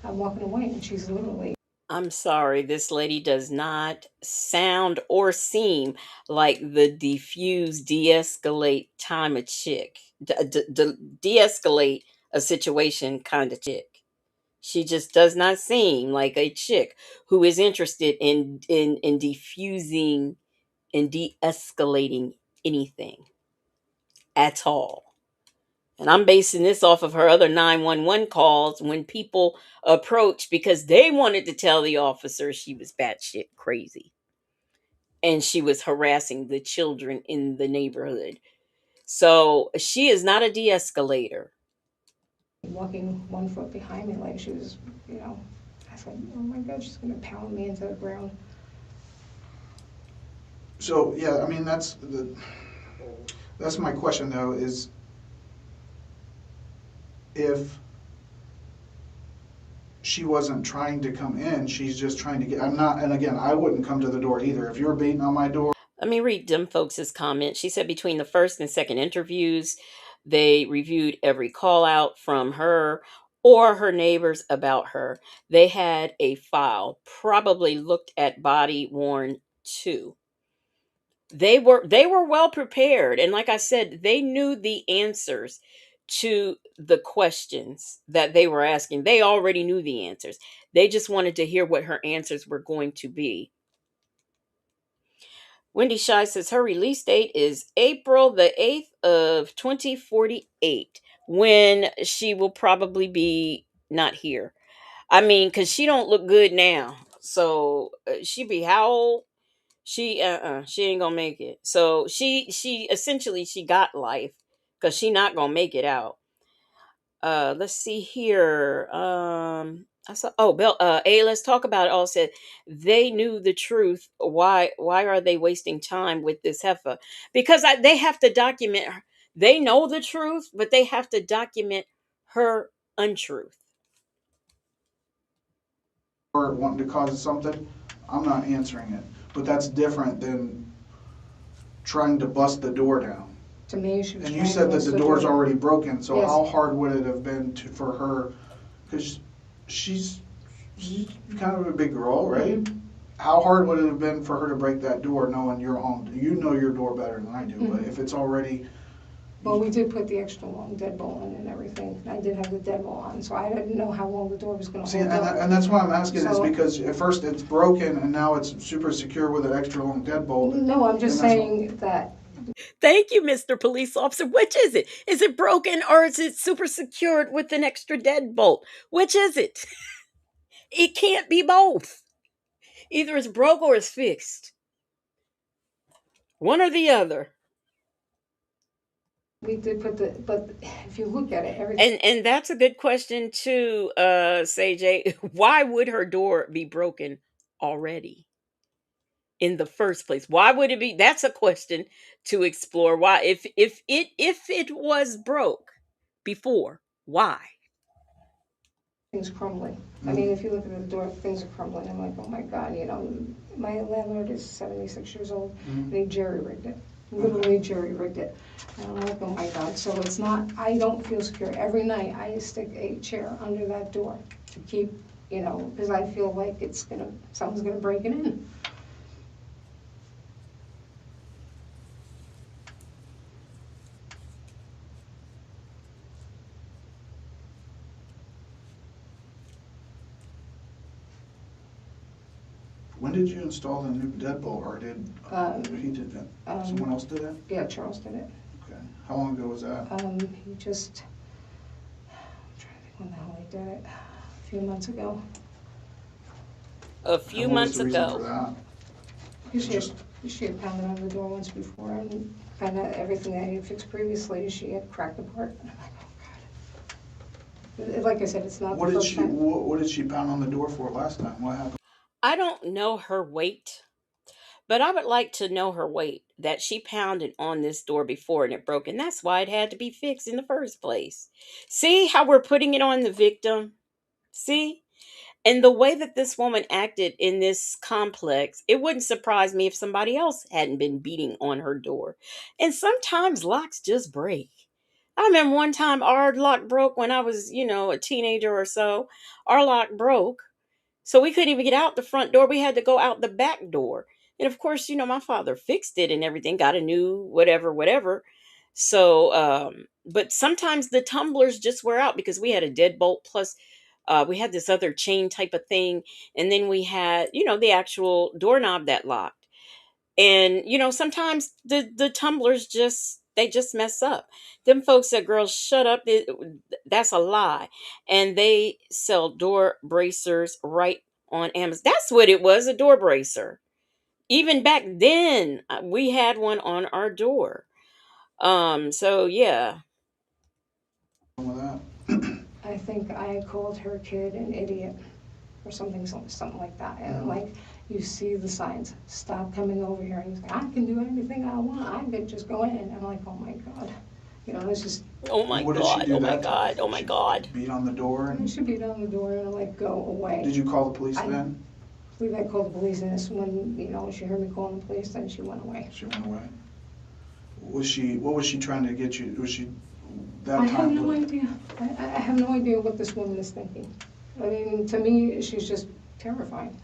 S18: I'm walking away, and she's literally.
S2: I'm sorry, this lady does not sound or seem like the diffuse, de-escalate time of chick, de-escalate a situation kind of chick. She just does not seem like a chick who is interested in diffusing and de-escalating anything at all. And I'm basing this off of her other 911 calls when people approached because they wanted to tell the officer she was batshit crazy and she was harassing the children in the neighborhood. So she is not a de-escalator.
S18: Walking 1 foot behind me like she was, I said, oh my God, she's going to pound me into the ground.
S17: So, yeah, I mean, that's my question, though, is if she wasn't trying to come in, she's just trying to get, and again, I wouldn't come to the door either. If you're beating on my door.
S2: Let me read them folks' comment. She said between the first and second interviews, they reviewed every call out from her or her neighbors about her. They had a file, probably looked at body worn too. They were well prepared, and like I said, they knew the answers to the questions that they were asking. They already knew the answers. They just wanted to hear what her answers were going to be. Wendy Shy says her release date is April the 8th of 2048, when she will probably be not here. I mean, because she don't look good now. So she be how old? She ain't gonna make it. So she essentially she got life because she not gonna make it out. Let's see here. I saw Bill let's talk about it. All said they knew the truth. Why are they wasting time with this heifer? Because they have to document her. They know the truth, but they have to document her untruth.
S17: Or wanting to cause something, I'm not answering it. But that's different than trying to bust the door down.
S18: To me, she was.
S17: And you said that the door's already broken, so
S18: Yes.
S17: how hard would it have been for her? Because she's kind of a big girl, right?
S18: Mm-hmm.
S17: How hard would it have been for her to break that door knowing you're home? You know your door better than I do, but if it's already.
S18: Well, we did put the extra long deadbolt in and everything. I did have the deadbolt on, so I didn't know how long the door was going to
S17: See,
S18: hold up.
S17: and that's why I'm asking is
S18: So-
S17: because at first it's broken and now it's super secure with an extra long deadbolt.
S18: No, I'm just
S17: And that's
S18: saying that.
S2: Thank you, Mr. Police Officer. Which is it? Is it broken or is it super secured with an extra deadbolt? Which is it? It can't be both. Either it's broke or it's fixed. One or the other.
S18: We did put but if you look at it, everything.
S2: And that's a good question too, Jay. Why would her door be broken already in the first place? Why would it be? That's a question to explore. Why, if it was broke before, why?
S18: Things crumbling. I mean, if you look at the door, things are crumbling. I'm like, oh my God, my landlord is 76 years old, and he jerry-rigged it. Literally jerry-rigged it. And I'm like, oh my God. So it's not, I don't feel secure. Every night I stick a chair under that door to keep, because I feel like someone's gonna break it in.
S17: When did you install the new deadbolt, or did he did that? Someone else did that?
S18: Yeah, Charles did it.
S17: Okay. How long ago was that?
S18: He just, I'm trying to think when the hell he did it. A few months ago.
S2: A few
S17: And what was
S2: months
S17: the reason for
S2: ago.
S17: that?
S18: She had pounded on the door once before and found out everything that he had fixed previously, she had cracked apart. And I'm like, oh God. Like I said, it's not
S17: What
S18: the
S17: did
S18: first
S17: she
S18: time.
S17: what did she pound on the door for last time? What happened?
S2: I don't know her weight, but I would like to know her weight that she pounded on this door before and it broke. And that's why it had to be fixed in the first place. See how we're putting it on the victim? See? And the way that this woman acted in this complex, it wouldn't surprise me if somebody else hadn't been beating on her door. And sometimes locks just break. I remember one time our lock broke when I was, a teenager or so. Our lock broke. So we couldn't even get out the front door. We had to go out the back door. And of course, my father fixed it and everything, got a new whatever, whatever. So, but sometimes the tumblers just wear out because we had a deadbolt plus we had this other chain type of thing. And then we had, the actual doorknob that locked. And, sometimes the tumblers they just mess up. Them folks said, girls, shut up. That's a lie. And they sell door bracers right on Amazon. That's what it was, a door bracer. Even back then, we had one on our door. So yeah.
S18: I think I called her kid an idiot or something like that. And like, you see the signs, stop coming over here. And he's like, I can do anything I want. I could just go in. And I'm like, oh my God. It's just.
S2: Oh my
S17: What did she
S2: God.
S17: do
S2: Oh my
S17: that
S2: God.
S17: time?
S2: Oh my God.
S17: Beat on the door
S18: And she beat on the door and like, go away.
S17: Did you call the police then?
S18: I believe I called the police, and this when, she heard me calling the police, then she went away.
S17: She went away. What was she trying to get you? Was she that
S18: I
S17: time?
S18: have no idea. I have no idea what this woman is thinking. I mean, to me, she's just terrifying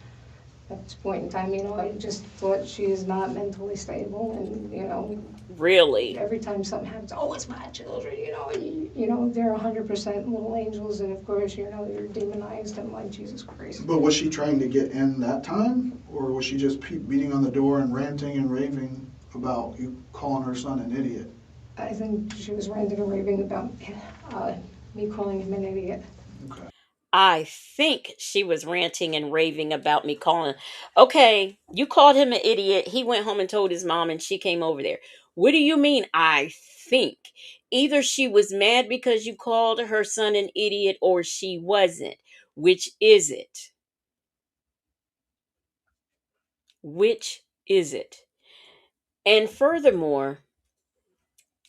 S18: at this point in time. I just thought she is not mentally stable, and
S2: Really?
S18: every time something happens, oh, it's my children, they're 100% little angels, and of course, you're demonized. I'm like, Jesus Christ.
S17: But was she trying to get in that time, or was she just beating on the door and ranting and raving about you calling her son an idiot?
S18: I think she was ranting and raving about me calling him an idiot.
S2: I think she was ranting and raving about me calling. Okay, you called him an idiot. He went home and told his mom, and she came over there. What do you mean? I think either she was mad because you called her son an idiot, or she wasn't. Which is it? Which is it? And furthermore,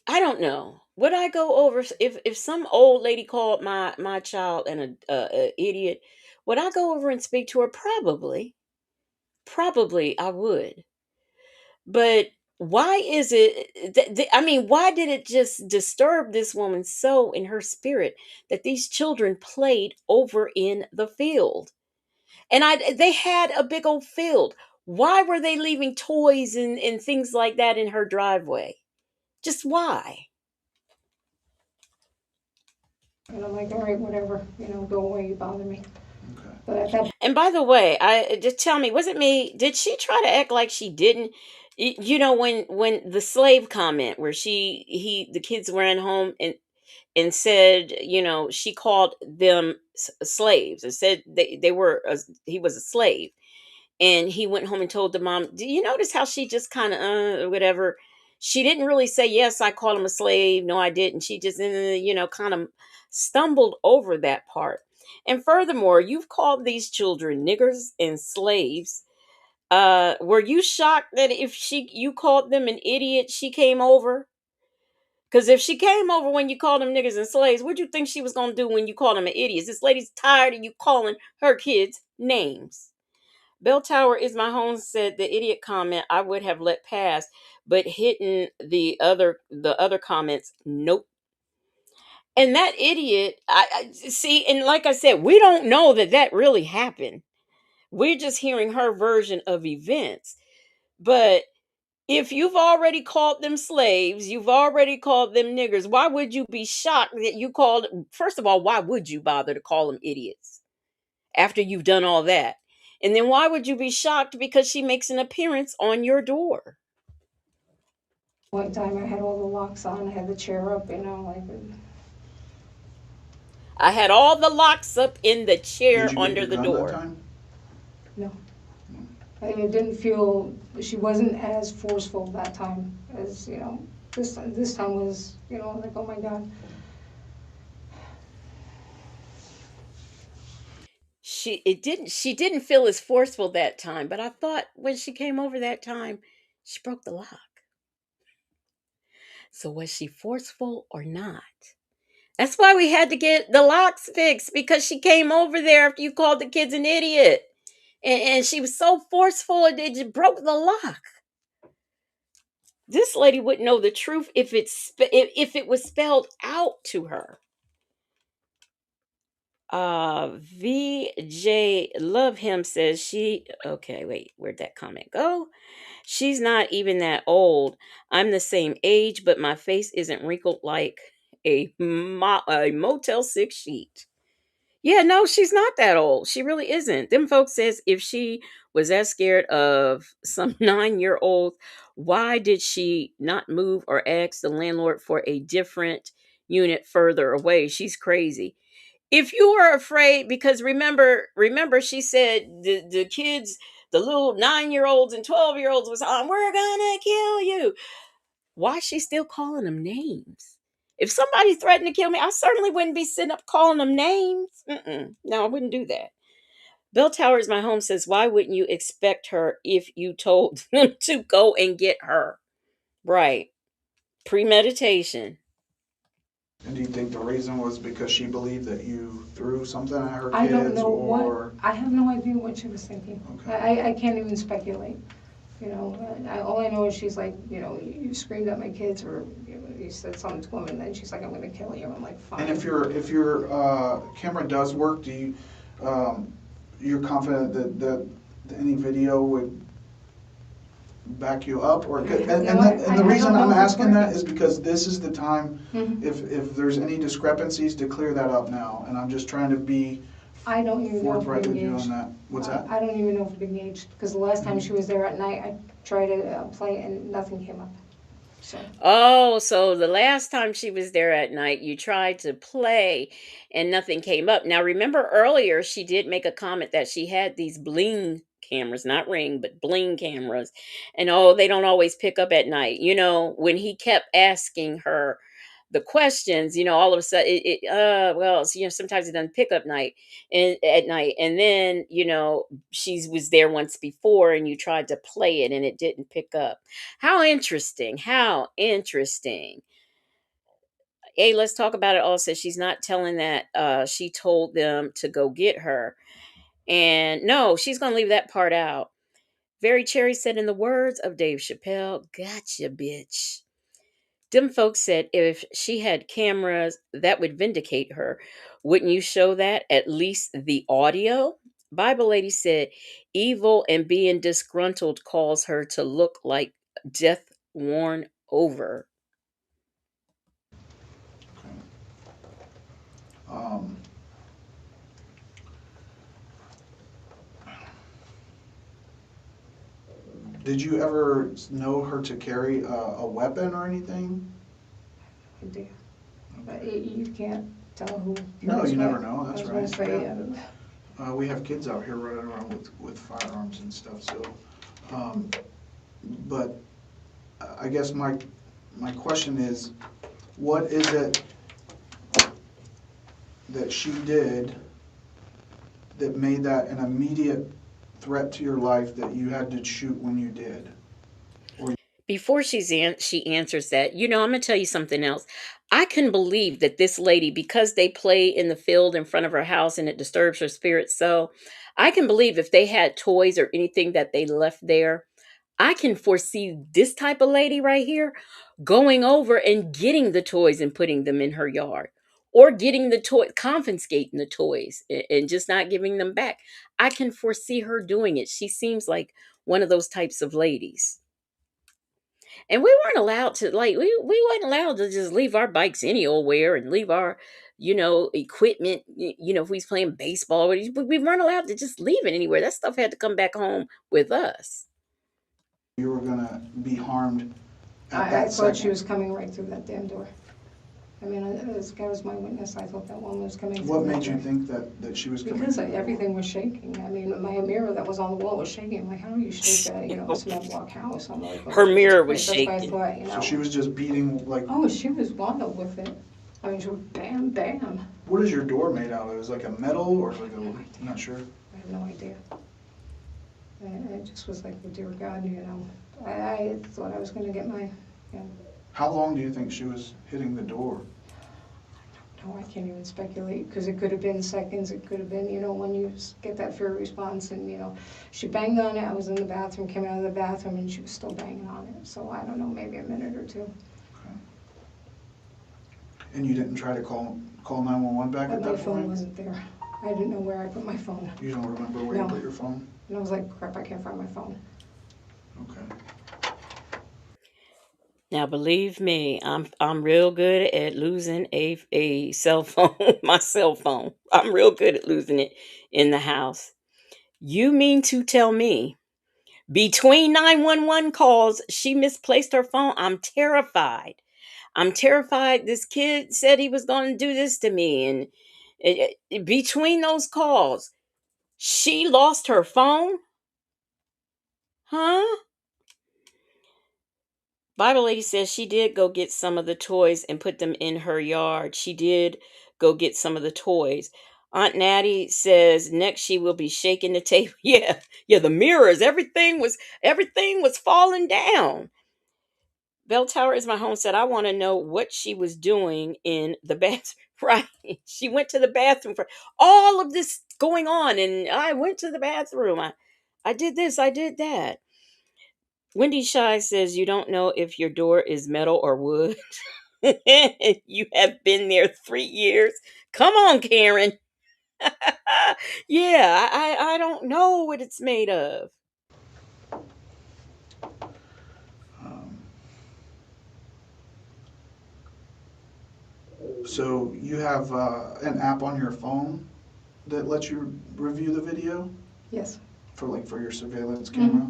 S2: I don't know. Would I go over if some old lady called my child a idiot? Would I go over and speak to her? Probably. Probably I would. But why is it I mean, why did it just disturb this woman so in her spirit that these children played over in the field? And they had a big old field. Why were they leaving toys and things like that in her driveway? Just why?
S18: And I'm like, all right, whatever, go away, you bother me. But at that
S2: And by the way, I just tell me, was it me? Did she try to act like she didn't? When the slave comment where the kids ran home and said, she called them slaves and said they were he was a slave, and he went home and told the mom. Do you notice how she just kind of whatever? She didn't really say, yes, I called him a slave. No, I didn't. She just kind of stumbled over that part. And furthermore, you've called these children niggers and slaves. Were you shocked that if you called them an idiot, she came over? Because if she came over when you called them niggers and slaves, what'd you think she was gonna do when you called them an idiot? This lady's tired of you calling her kids names. Bell Tower is my home said the idiot comment I would have let pass, but hitting the other comments, nope. And that idiot, I see, and like I said, we don't know that really happened. We're just hearing her version of events. But if you've already called them slaves, you've already called them niggers, why would you be shocked that you called? First of all, why would you bother to call them idiots after you've done all that? And then why would you be shocked because she makes an appearance on your door?
S18: One time I had all the locks on, I had the chair up, like.
S2: I had all the locks up in the chair
S17: Did you get
S2: under
S17: your
S2: the
S17: gun that
S2: door.
S17: time?
S18: No. It didn't feel, she wasn't as forceful that time as, this time was, like, oh my God.
S2: She didn't feel as forceful that time, but I thought when she came over that time, she broke the lock. So was she forceful or not? That's why we had to get the locks fixed, because she came over there after you called the kids an idiot. And she was so forceful and it just broke the lock. This lady wouldn't know the truth if it was spelled out to her. VJ Love Him says okay, wait, where'd that comment go? She's not even that old. I'm the same age, but my face isn't wrinkled like a Motel 6 sheet. Yeah, no, she's not that old. She really isn't. Them folks says if she was that scared of some 9-year-old, why did she not move or ask the landlord for a different unit further away? She's crazy. If you were afraid, because remember she said the kids, the little 9-year-olds and 12-year-olds was on, we're gonna kill you. Why is she still calling them names? If somebody threatened to kill me, I certainly wouldn't be sitting up calling them names. No, I wouldn't do that. Bell Towers, my home, says, why wouldn't you expect her if you told them to go and get her? Right. Premeditation.
S17: And do you think the reason was because she believed that you threw something at her
S18: I don't
S17: kids,
S18: know
S17: or?
S18: what, I have no idea what she was thinking.
S17: Okay.
S18: I can't even speculate. All I know is she's like, you screamed at my kids, or you said something to them, and then she's like, I'm gonna kill you. I'm like, fine.
S17: And if your camera does work, you're confident that any video would back you up, or and the reason I'm asking that is because this is the time, if there's any discrepancies, to clear that up now, and I'm just trying to be
S18: I don't even know if
S17: forthright
S18: it
S17: with you on
S18: engaged.
S17: that. What's that?
S18: I don't even know if it engaged, because the last time she was there at night, I tried to play and nothing came up.
S2: Oh, so the last time she was there at night, you tried to play and nothing came up. Now, remember earlier, she did make a comment that she had these bling cameras, not ring, but bling cameras. And oh, they don't always pick up at night. When he kept asking her the questions, all of a sudden sometimes it doesn't pick up night and at night. And then, she was there once before and you tried to play it and it didn't pick up. How interesting. How interesting. Hey, let's talk about it also. She's not telling that she told them to go get her. And no, she's going to leave that part out. Very Cherry said, in the words of Dave Chappelle, gotcha, bitch. Them folks said if she had cameras, that would vindicate her. Wouldn't you show that? At least the audio? Bible Lady said, evil and being disgruntled cause her to look like death worn over.
S17: Did you ever know her to carry a weapon or anything?
S18: I do. But you can't tell who.
S17: No, you never know. That's
S18: I was
S17: right.
S18: gonna say,
S17: We have kids out here running around with firearms and stuff. So, but I guess my question is, what is it that she did that made that an immediate threat to your life that you had to shoot when you did?
S2: Before she answers that, I'm going to tell you something else. I can believe that this lady, because they play in the field in front of her house and it disturbs her spirit, so I can believe if they had toys or anything that they left there, I can foresee this type of lady right here going over and getting the toys and putting them in her yard, or getting the toy, confiscating the toys and just not giving them back. I can foresee her doing it. She seems like one of those types of ladies. And we weren't allowed to, like, we weren't allowed to just leave our bikes any old where and leave our, equipment, if we was playing baseball, we weren't allowed to just leave it anywhere. That stuff had to come back home with us.
S17: You were gonna be harmed at
S18: I
S17: that
S18: thought
S17: second?
S18: she was coming right through that damn door. I mean, this guy was my witness. I thought that woman was coming through
S17: What
S18: that
S17: made you
S18: door.
S17: think that she was coming?
S18: Because everything was shaking. I mean, my mirror that was on the wall was shaking. I'm like, how do you shake a cement block house? I'm like, oh,
S2: Her
S18: Jesus
S2: mirror was
S18: Christ. That's why I
S2: shaking.
S18: thought,
S17: So she was just beating like.
S18: Oh, she was wild with it. I mean, she was bam, bam.
S17: What is your door made out of? Is it like a metal or like a? I'm not sure.
S18: I have no idea. I just was like, well, dear God, you know. I thought I was going to get my, you know.
S17: How long do you think she was hitting the door?
S18: No, I can't even speculate, because it could have been seconds, it could have been, you know, when you get that fear response and, you know, she banged on it, I was in the bathroom, came out of the bathroom, and she was still banging on it. So I don't know, maybe a minute or two.
S17: Okay. And you didn't try to call 911 back at that point?
S18: My phone wasn't there. I didn't know where I put my phone.
S17: You don't remember where you put your phone?
S18: And I was like, crap, I can't find my phone.
S17: Okay.
S2: Now, believe me, I'm real good at losing a cell phone, my cell phone. I'm real good at losing it in the house. You mean to tell me between 911 calls, she misplaced her phone? I'm terrified. I'm terrified. This kid said he was going to do this to me. And between those calls, she lost her phone? Huh? Bible lady says she did go get some of the toys and put them in her yard. She did go get some of the toys. Aunt Natty says next she will be shaking the table. Yeah, the mirrors, everything was falling down. Bell Tower is my home said I want to know what she was doing in the bathroom. Right. She went to the bathroom for all of this going on, and I went to the bathroom. I did this, I did that. Wendy Shy says you don't know if your door is metal or wood. You have been there 3 years. Come on, Karen. Yeah, I don't know what it's made of.
S17: So you have an app on your phone that lets you review the video?
S18: Yes.
S17: For your surveillance camera?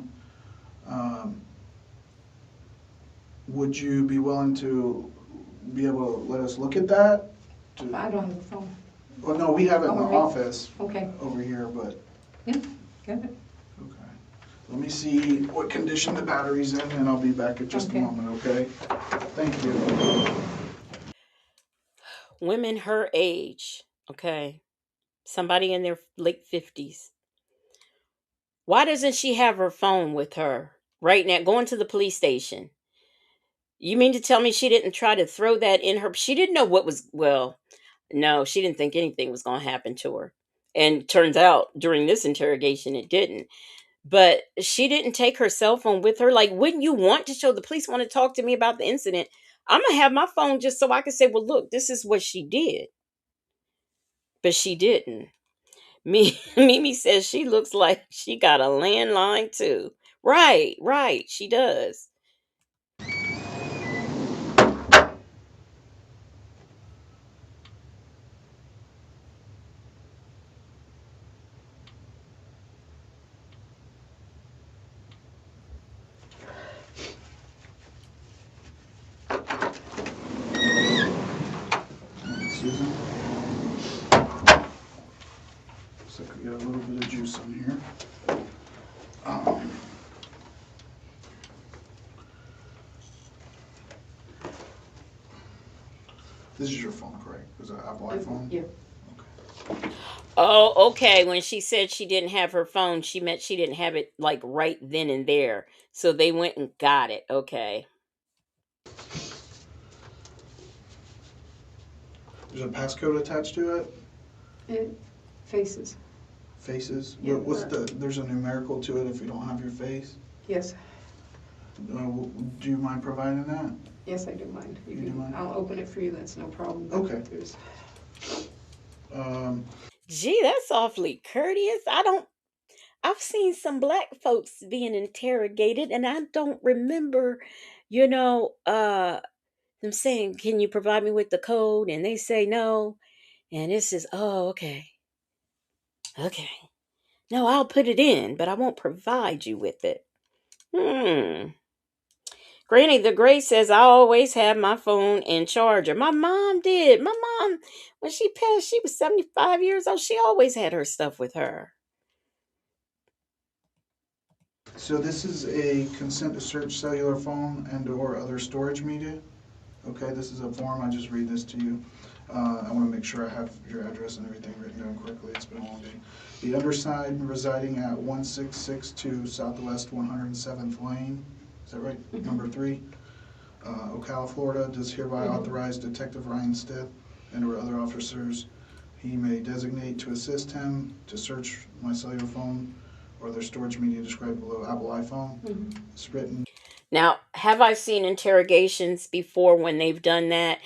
S17: Would you be willing to be able to let us look at that?
S18: I don't have a phone.
S17: Well, no, we have it in the
S18: Okay.
S17: office
S18: Okay.
S17: over here, but
S18: Yeah, got it.
S17: let me see what condition the battery's in, and I'll be back in just a moment, okay? Thank you.
S2: Women her age, okay? Somebody in their late 50s. Why doesn't she have her phone with her right now? Going to the police station. You mean to tell me she didn't try to throw that in her? She didn't know what was, well, no, she didn't think anything was going to happen to her. And turns out during this interrogation, it didn't. But she didn't take her cell phone with her. Like, wouldn't you want to show the police want to talk to me about the incident? I'm going to have my phone just so I can say, well, look, this is what she did. But she didn't. Mimi says she looks like she got a landline too. Right, she does.
S17: Susan? Looks like we got a little bit of juice on here. This is your phone, correct? Is that an Apple iPhone?
S18: Yeah.
S2: Oh, okay. When she said she didn't have her phone, she meant she didn't have it like right then and there. So they went and got it. Okay.
S17: There's a passcode attached to it?
S18: It faces.
S17: Faces?
S18: Yeah,
S17: There's a numerical to it if you don't have your face?
S18: Yes.
S17: Do you mind providing that?
S18: Yes, I do mind.
S17: You do mind?
S18: I'll open it for you, that's no problem.
S17: Okay.
S2: Gee, that's awfully courteous. I've seen some black folks being interrogated and I don't remember, them saying, "Can you provide me with the code?" And they say no. And it says, "Oh, okay. Okay. No, I'll put it in, but I won't provide you with it." Granny the Great says I always have my phone in charger. My mom did. My mom, when she passed, she was 75 years old. She always had her stuff with her.
S17: So this is a consent to search cellular phone and or other storage media. Okay, this is a form, I just read this to you. I want to make sure I have your address and everything written down correctly. It's been a long day. The undersigned residing at 1662 Southwest 107th Lane, is that right? Number 3, Ocala, Florida, does hereby authorize Detective Ryan Stith and or other officers he may designate to assist him to search my cellular phone or other storage media described below. Apple iPhone. It's written.
S2: Now, have I seen interrogations before when they've done that?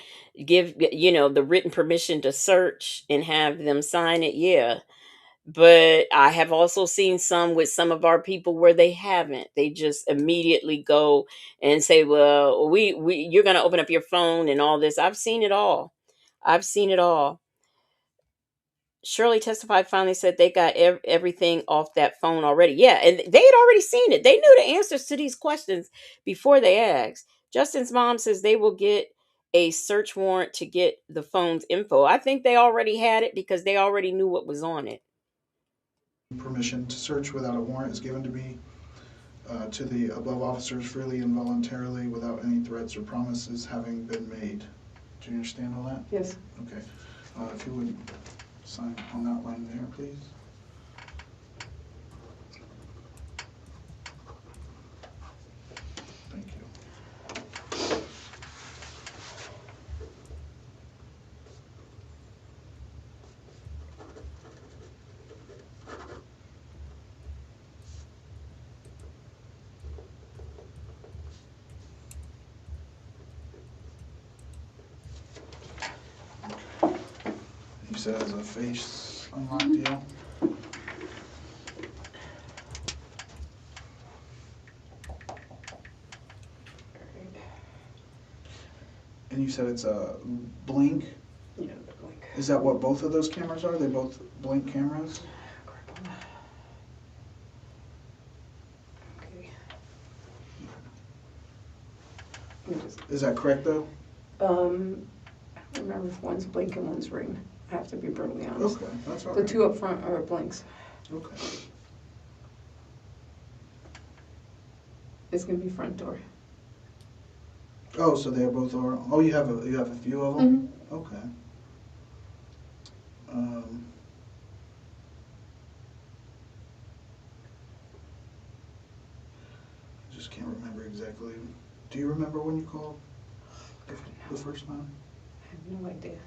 S2: Give, the written permission to search and have them sign it? Yeah. But I have also seen some with some of our people where they haven't. They just immediately go and say, well, you're going to open up your phone and all this. I've seen it all. I've seen it all. Shirley testified, finally said they got everything off that phone already. Yeah, and they had already seen it. They knew the answers to these questions before they asked. Justin's mom says they will get a search warrant to get the phone's info. I think they already had it because they already knew what was on it.
S17: Permission to search without a warrant is given to me to the above officers freely and voluntarily without any threats or promises having been made. Do you understand all that?
S15: Yes.
S17: Okay. If you would sign on that line there, please. Thank you. You said it's a face unlock deal? And you said it's a blink?
S15: Yeah, the blink.
S17: Is that what both of those cameras are? They both blink cameras?
S15: Okay.
S17: Is that correct though?
S15: I don't remember if one's blink and one's ring. I have to be brutally honest.
S17: Okay, that's all
S15: The
S17: right.
S15: two up front are blinks.
S17: Okay.
S15: It's gonna be front door.
S17: Oh, so they both are. Oh, you have a few of them. Okay. I just can't remember exactly. Do you remember when you called the first time?
S15: I have no idea.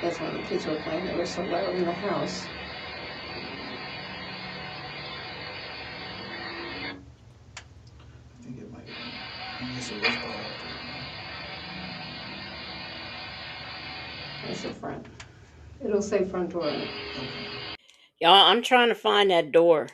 S15: That's when the kids were playing. They were so loud in the house.
S17: I think it might have been. Unless it was brought up.
S15: That's the front. It'll say front door on it.
S2: Y'all, I'm trying to find that door.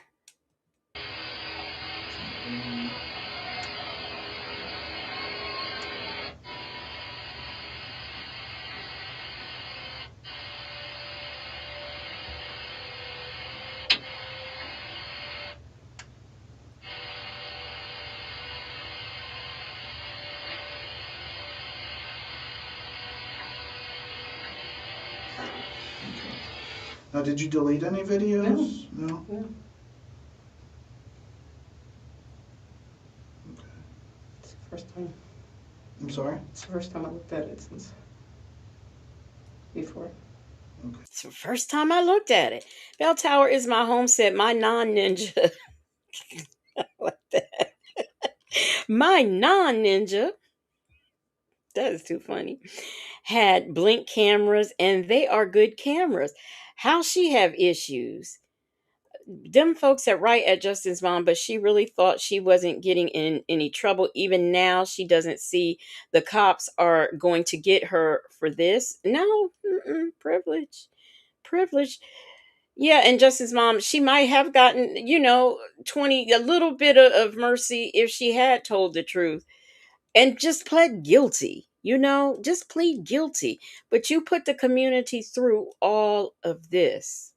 S17: Now, did you delete any videos? No.
S15: No. It's the first time.
S17: I'm sorry?
S15: It's the first time I looked at it since before.
S2: It's the first time I looked at it. Bell Tower is my home set. My non-ninja. What the heck? My non-ninja. That is too funny. Had blink cameras, and they are good cameras. How she have issues? Them folks that write at Justin's mom, but she really thought she wasn't getting in any trouble. Even now, she doesn't see the cops are going to get her for this. No, privilege. Yeah, and Justin's mom, she might have gotten, 20, a little bit of mercy if she had told the truth and just pled guilty. Just plead guilty. But you put the community through all of this.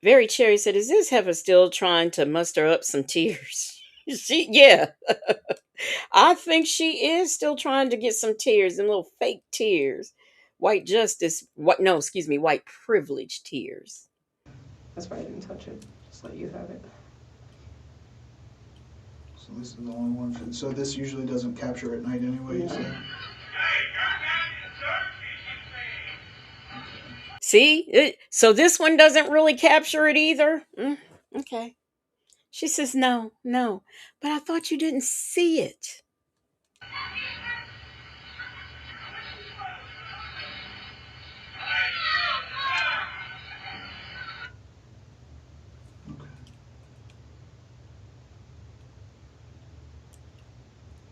S2: Very Cherry said, is this heifer still trying to muster up some tears? Yeah. I think she is still trying to get some tears, them little fake tears. White justice, what no, excuse me, white privilege tears.
S18: That's why I didn't touch it. Just let you have it.
S17: So this is the only one. So this usually doesn't capture at night anyway.
S18: No.
S17: So.
S2: See? So this one doesn't really capture it either? Okay. She says, no, but I thought you didn't see it.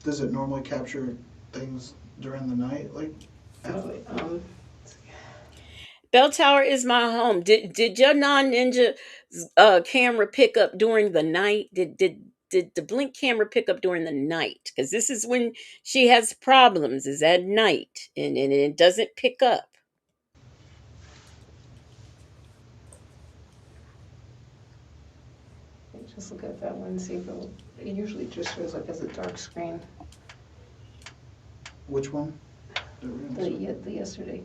S17: Does it normally capture things during the night? Like,
S2: Bell Tower is my home. Did your non-ninja camera pick up during the night? Did the blink camera pick up during the night? Because this is when she has problems, is at night, and it doesn't pick up.
S18: Just look at that one and see if it usually just shows up as a dark screen.
S17: Which one?
S18: The yesterday.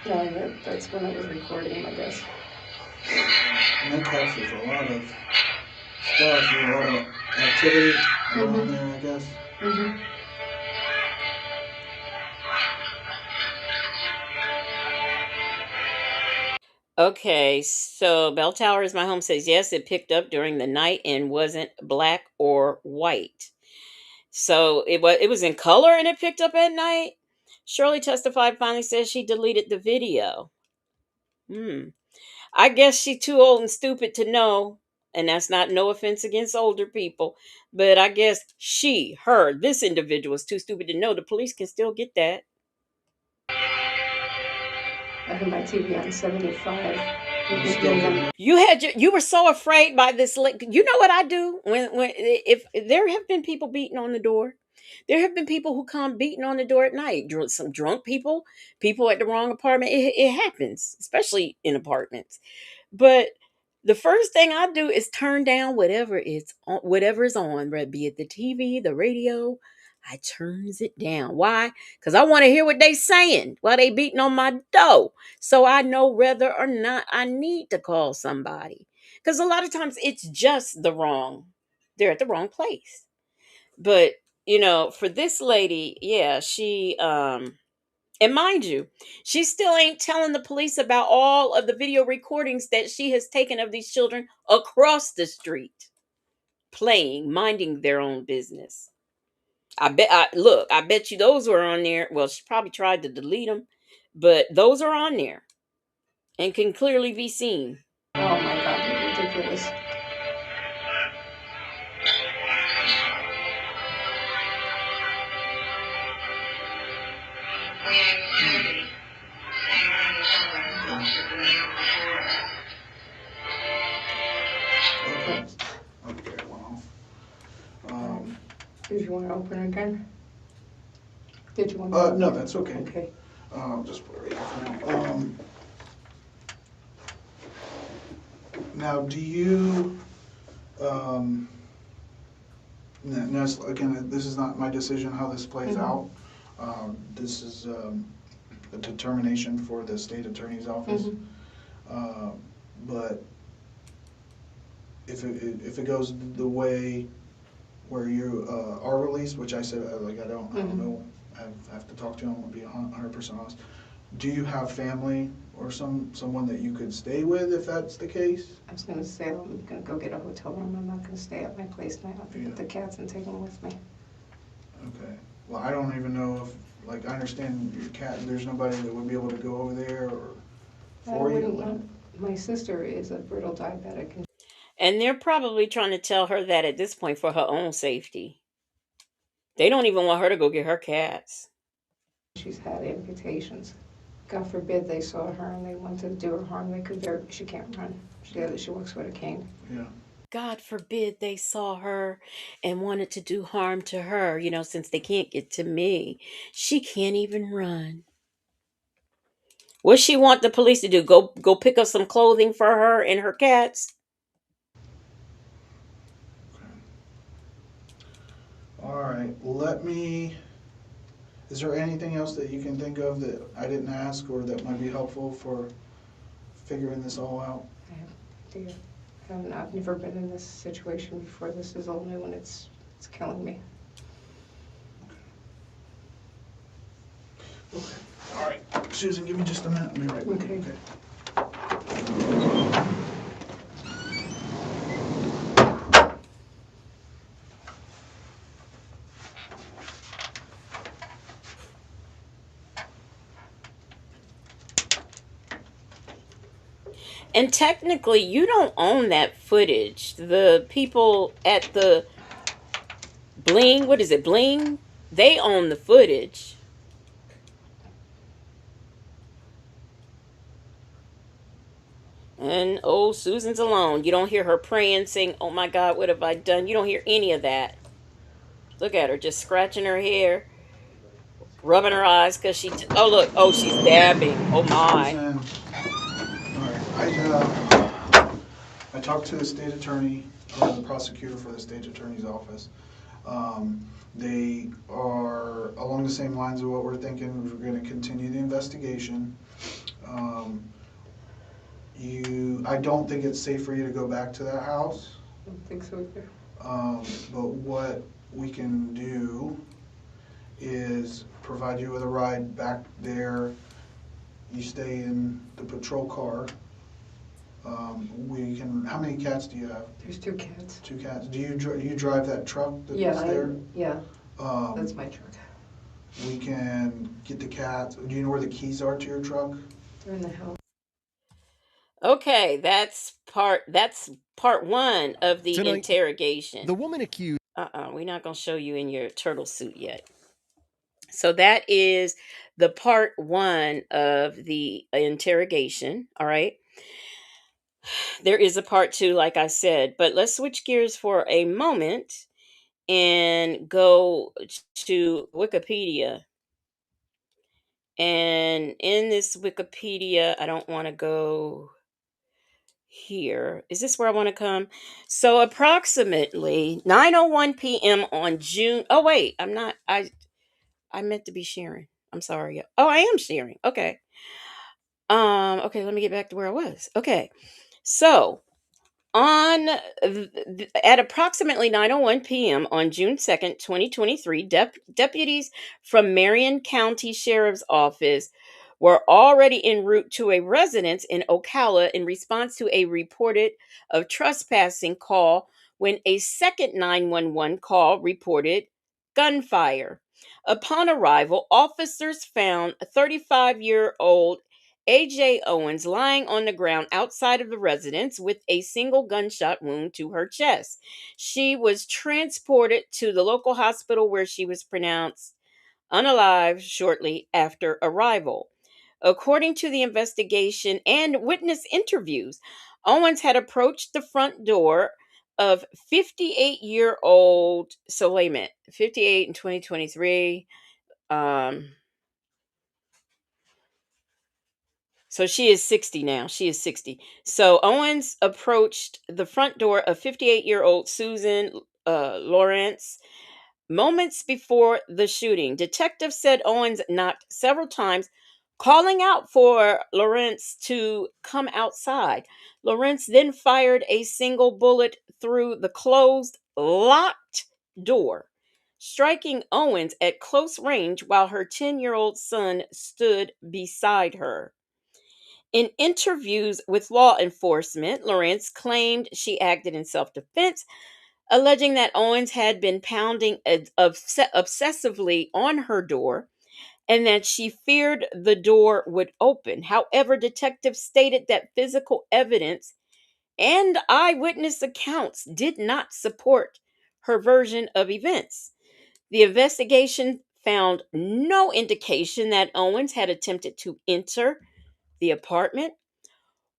S18: No, that's when I was recording, I guess.
S17: And that captures a lot of stuff, a lot of activity around there, I guess.
S18: Mm-hmm.
S2: Okay, so Bell Tower is my home says yes, it picked up during the night and wasn't black or white. So it was in color and it picked up at night. Shirley testified finally says she deleted the video. I guess she's too old and stupid to know, and that's not no offense against older people, but I guess this individual is too stupid to know the police can still get that.
S18: I have my TV on 75.
S2: You were so afraid by this. You know what I do when if there have been people beating on the door. There have been people who come beating on the door at night. Some drunk people at the wrong apartment. It happens, especially in apartments. But the first thing I do is turn down whatever is on, whether it be it the TV, the radio. I turns it down. Why? Because I want to hear what they saying while they beating on my door, so I know whether or not I need to call somebody. Because a lot of times it's just they're at the wrong place. But for this lady, yeah, she and mind you, she still ain't telling the police about all of the video recordings that she has taken of these children across the street, playing, minding their own business. I bet you those were on there. Well, she probably tried to delete them, but those are on there and can clearly be seen.
S18: Oh my God, they're ridiculous.
S17: Okay, well.
S18: Did you want to open it again? Did you want to?
S17: No, that's okay.
S18: Okay.
S17: Just put it right here for now. Now, do you, now, again, this is not my decision how this plays out. This is a determination for the state attorney's office. But if it goes the way where you are released, which I said, I don't know, I have to talk to him, I'll be 100% honest. Do you have family or someone that you could stay with if that's the case?
S18: I was going to say I'm going to go get a hotel room. I'm not going to stay at my place now. I have to get the cats and take them with me.
S17: Okay. Well, I don't even know if, I understand your cat, there's nobody that would be able to go over there or for you?
S18: My sister is a brittle diabetic.
S2: And they're probably trying to tell her that at this point for her own safety. They don't even want her to go get her cats.
S18: She's had amputations. God forbid they saw her and they wanted to do her harm. She can't run. She walks with a cane.
S17: Yeah.
S2: God forbid they saw her and wanted to do harm to her, since they can't get to me. She can't even run. What she want the police to do? Go pick up some clothing for her and her cats?
S17: All right. Is there anything else that you can think of that I didn't ask or that might be helpful for figuring this all out?
S18: I've never been in this situation before. This is all new and it's killing me.
S17: Okay. All right. Susan, give me just a minute. I'll be right back. Okay.
S2: And technically, you don't own that footage. The people at the Bling, what is it, Bling? They own the footage. And Susan's alone. You don't hear her praying, saying, "Oh my God, what have I done?" You don't hear any of that. Look at her, just scratching her hair, rubbing her eyes because oh, look. Oh, she's dabbing. Oh my.
S17: Susan. All right. I talked to the state attorney, the prosecutor for the state attorney's office. They are along the same lines of what we're thinking. We're going to continue the investigation. I don't think it's safe for you to go back to that house.
S18: I don't think so either.
S17: But what we can do is provide you with a ride back there. You stay in the patrol car. How many cats do you have?
S18: There's 2 cats.
S17: 2 cats. Do you drive that truck that's there?
S18: Yeah, that's my truck.
S17: We can get the cats. Do you know where the keys are to your truck?
S18: They're in the house.
S2: Okay, that's part 1 of the interrogation.
S20: The woman accused.
S2: We're not gonna show you in your turtle suit yet. So that is the part 1 of the interrogation. All right. There is a part 2, like I said, but let's switch gears for a moment and go to Wikipedia. And in this Wikipedia, I don't want to go here. Is this where I want to come? So approximately 9:01 p.m. on June. Oh wait, I'm not. I meant to be sharing. I'm sorry. Oh, I am sharing. Okay. Okay, let me get back to where I was. Okay. So, at approximately 9:01 p.m. on June 2nd, 2023, deputies from Marion County Sheriff's Office were already en route to a residence in Ocala in response to a reported of trespassing call when a second 911 call reported gunfire. Upon arrival, officers found a 35-year-old A.J. Owens lying on the ground outside of the residence with a single gunshot wound to her chest. She was transported to the local hospital where she was pronounced unalive shortly after arrival. According to the investigation and witness interviews, Owens had approached the front door of 58-year-old, so wait a minute, 58 in 2023. So she is 60 now. She is 60. So Owens approached the front door of 58-year-old Susan Lorincz moments before the shooting. Detectives said Owens knocked several times, calling out for Lorincz to come outside. Lorincz then fired a single bullet through the closed, locked door, striking Owens at close range while her 10-year-old son stood beside her. In interviews with law enforcement, Lorincz claimed she acted in self defense, alleging that Owens had been pounding obsessively on her door and that she feared the door would open. However, detectives stated that physical evidence and eyewitness accounts did not support her version of events. The investigation found no indication that Owens had attempted to enter the apartment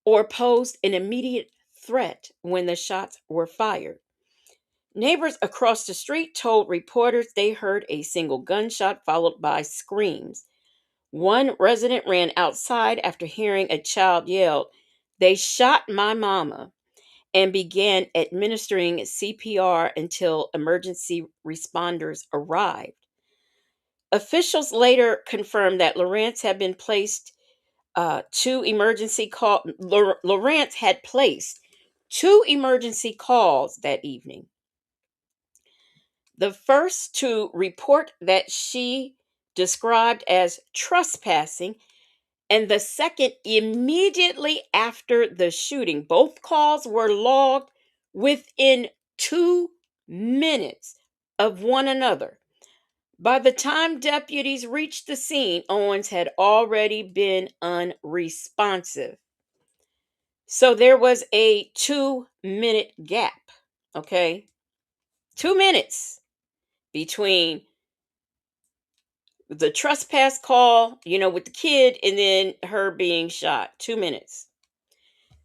S2: or posed an immediate threat when the shots were fired. Neighbors across the street told reporters they heard a single gunshot followed by screams. One resident ran outside after hearing a child yell, "They shot my mama," and began administering CPR until emergency responders arrived. Officials later confirmed that Lorincz had been placed two emergency call. Lorincz had placed two emergency calls that evening. The first to report that she described as trespassing, and the second immediately after the shooting. Both calls were logged within 2 minutes of one another. By the time deputies reached the scene, Owens had already been unresponsive. So there was a 2 minute gap, okay? 2 minutes between the trespass call, with the kid, and then her being shot. 2 minutes.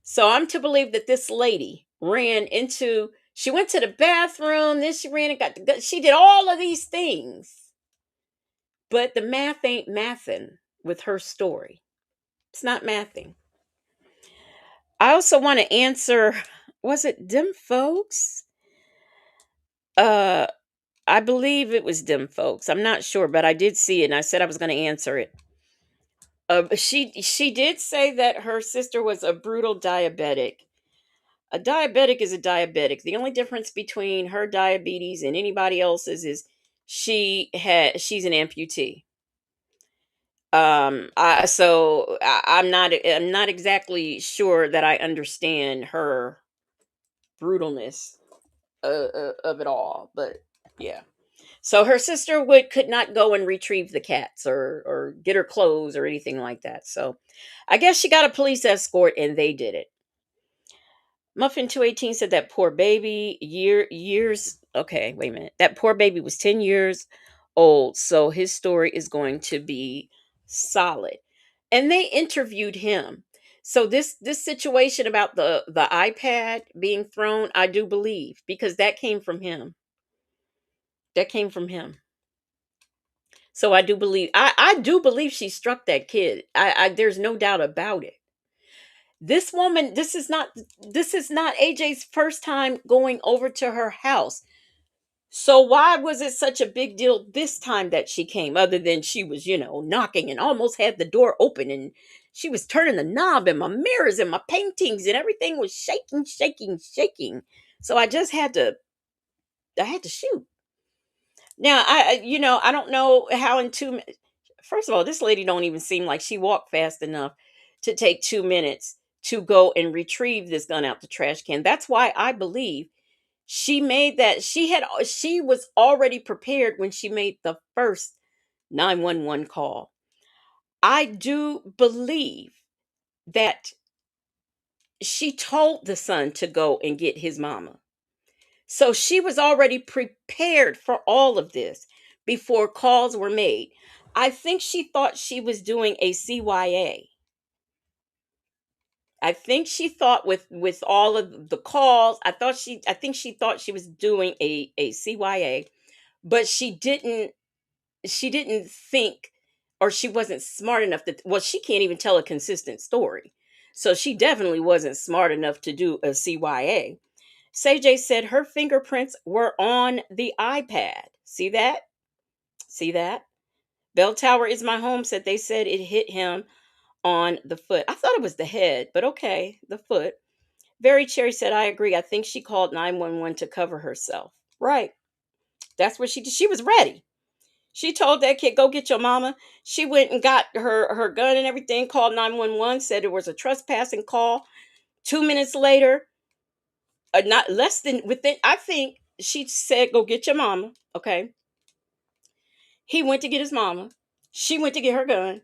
S2: So I'm to believe that this lady she went to the bathroom, then she ran and got the gun. She did all of these things. But the math ain't mathing with her story. It's not mathing. I also want to answer, was it them folks? I believe it was them folks. I'm not sure, but I did see it and I said I was going to answer it. She did say that her sister was a brutal diabetic. A diabetic is a diabetic. The only difference between her diabetes and anybody else's is she's an amputee. I'm not exactly sure that I understand her brutalness of it all, but yeah. So her sister could not go and retrieve the cats or get her clothes or anything like that. So I guess she got a police escort and they did it. Muffin 218 said that poor baby years. Okay, wait a minute. That poor baby was 10 years old, so his story is going to be solid. And they interviewed him. So this situation about the iPad being thrown, I do believe, because that came from him. That came from him. So I do believe I do believe she struck that kid. I there's no doubt about it. This woman, this is not AJ's first time going over to her house. So why was it such a big deal this time that she came, other than she was, knocking and almost had the door open and she was turning the knob and my mirrors and my paintings and everything was shaking, shaking, shaking. So I had to shoot. Now, I don't know how in 2 minutes. First of all, this lady don't even seem like she walked fast enough to take 2 minutes to go and retrieve this gun out the trash can. That's why I believe she made that. She was already prepared when she made the first 911 call. I do believe that she told the son to go and get his mama. So she was already prepared for all of this before calls were made. I think she thought she was doing a CYA. I think she thought with all of the calls, I think she thought she was doing a CYA, but she didn't think, or she wasn't smart enough she can't even tell a consistent story. So she definitely wasn't smart enough to do a CYA. Say said her fingerprints were on the iPad. See that? See that? Bell Tower is my home said they said it hit him on the foot. I thought it was the head, but okay, the foot. Very Cherry said, I agree. I think she called 911 to cover herself. Right. That's what she did. She was ready. She told that kid, go get your mama. She went and got her gun and everything, called 911, said it was a trespassing call. 2 minutes later, not less than within, I think she said, go get your mama. Okay. He went to get his mama. She went to get her gun.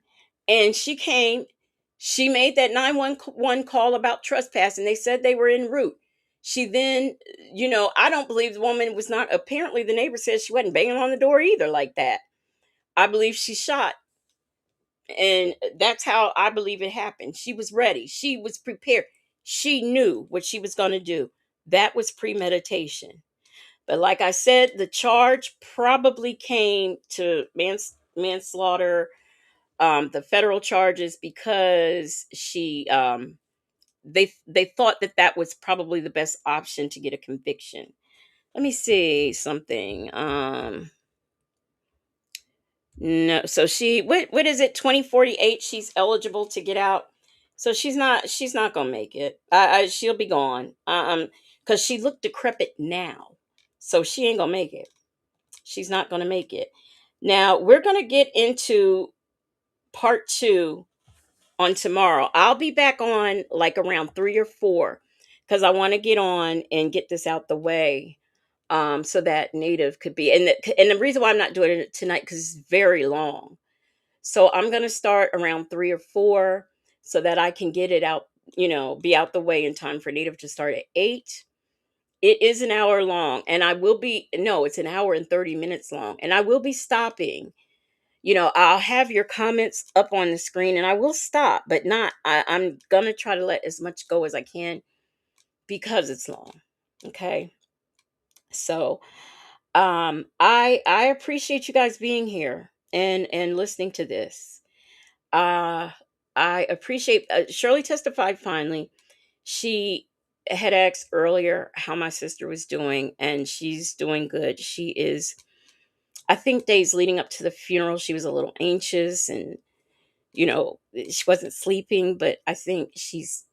S2: And she came. She made that 911 call about trespassing. They said they were en route. She then, I don't believe the woman was not, apparently the neighbor said she wasn't banging on the door either like that. I believe she shot. And that's how I believe it happened. She was ready. She was prepared. She knew what she was going to do. That was premeditation. But like I said, the charge probably came to manslaughter, the federal charges, because they thought that that was probably the best option to get a conviction. Let me see something. No, so she what is it? 2048. She's eligible to get out. So she's not gonna make it. She'll be gone. Because she looked decrepit now, so she ain't gonna make it. She's not gonna make it. Now we're gonna get into part two on tomorrow. I'll be back on like around 3 or 4 because I want to get on and get this out the way, so that Native could be. And the reason why I'm not doing it tonight because it's very long. So I'm gonna start around 3 or 4 so that I can get it out. Be out the way in time for Native to start at 8. It is an hour long, and I will be no, it's an hour and 30 minutes long, and I will be stopping. I'll have your comments up on the screen and I will stop, but not, I'm gonna try to let as much go as I can because it's long. Okay. So I appreciate you guys being here and listening to this. Uh I appreciate Shirley testified finally. She had asked earlier how my sister was doing, and she's doing good. She is, I think days leading up to the funeral, she was a little anxious and she wasn't sleeping, but I think she's,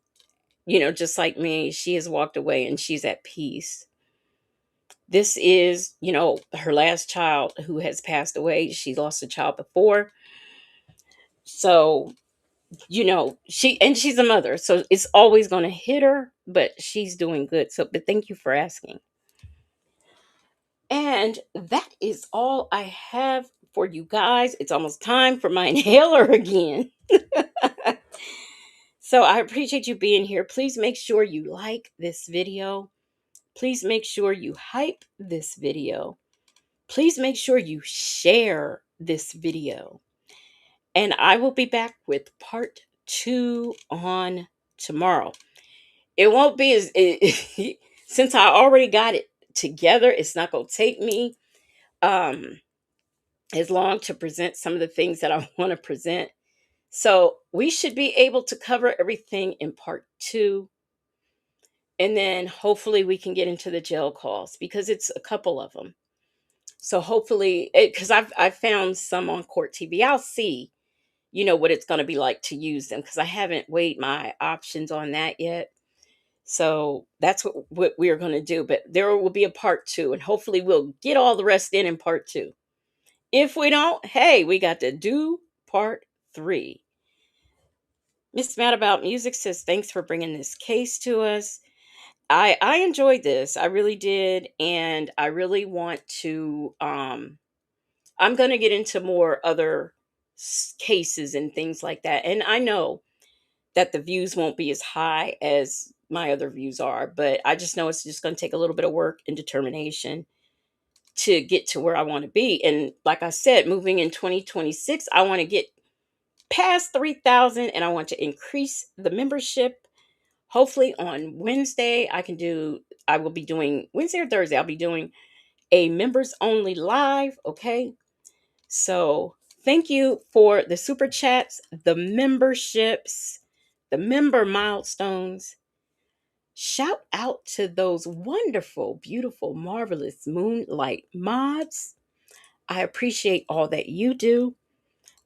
S2: just like me, she has walked away and she's at peace. This is, her last child who has passed away. She lost a child before. So, she's a mother, so it's always going to hit her, but she's doing good. So, but thank you for asking. And that is all I have for you guys. It's almost time for my inhaler again. So I appreciate you being here. Please make sure you like this video. Please make sure you hype this video. Please make sure you share this video. And I will be back with part 2 on tomorrow. It won't be as since I already got it together, it's not going to take me as long to present some of the things that I want to present. So we should be able to cover everything in part 2. And then hopefully we can get into the jail calls because it's a couple of them. So hopefully, because I've found some on Court TV. I'll see, what it's going to be like to use them because I haven't weighed my options on that yet. So that's what we're going to do. But there will be a part 2, and hopefully we'll get all the rest in part 2. If we don't, hey, we got to do part 3. Miss Mad About Music says, thanks for bringing this case to us. I enjoyed this. I really did. And I really want to, I'm going to get into more other cases and things like that. And I know that the views won't be as high as my other views are, but I just know it's just going to take a little bit of work and determination to get to where I want to be. And like I said, moving in 2026, I want to get past 3,000 and I want to increase the membership. Hopefully on Wednesday, I will be doing Wednesday or Thursday. I'll be doing a members only live. Okay. So thank you for the super chats, the memberships, the member milestones. Shout out to those wonderful, beautiful, marvelous Moonlight mods. I appreciate all that you do.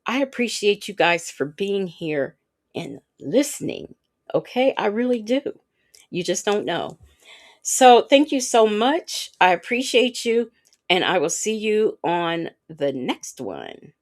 S2: I appreciate you guys for being here and listening. Okay, I really do. You just don't know. So thank you so much. I appreciate you. And I will see you on the next one.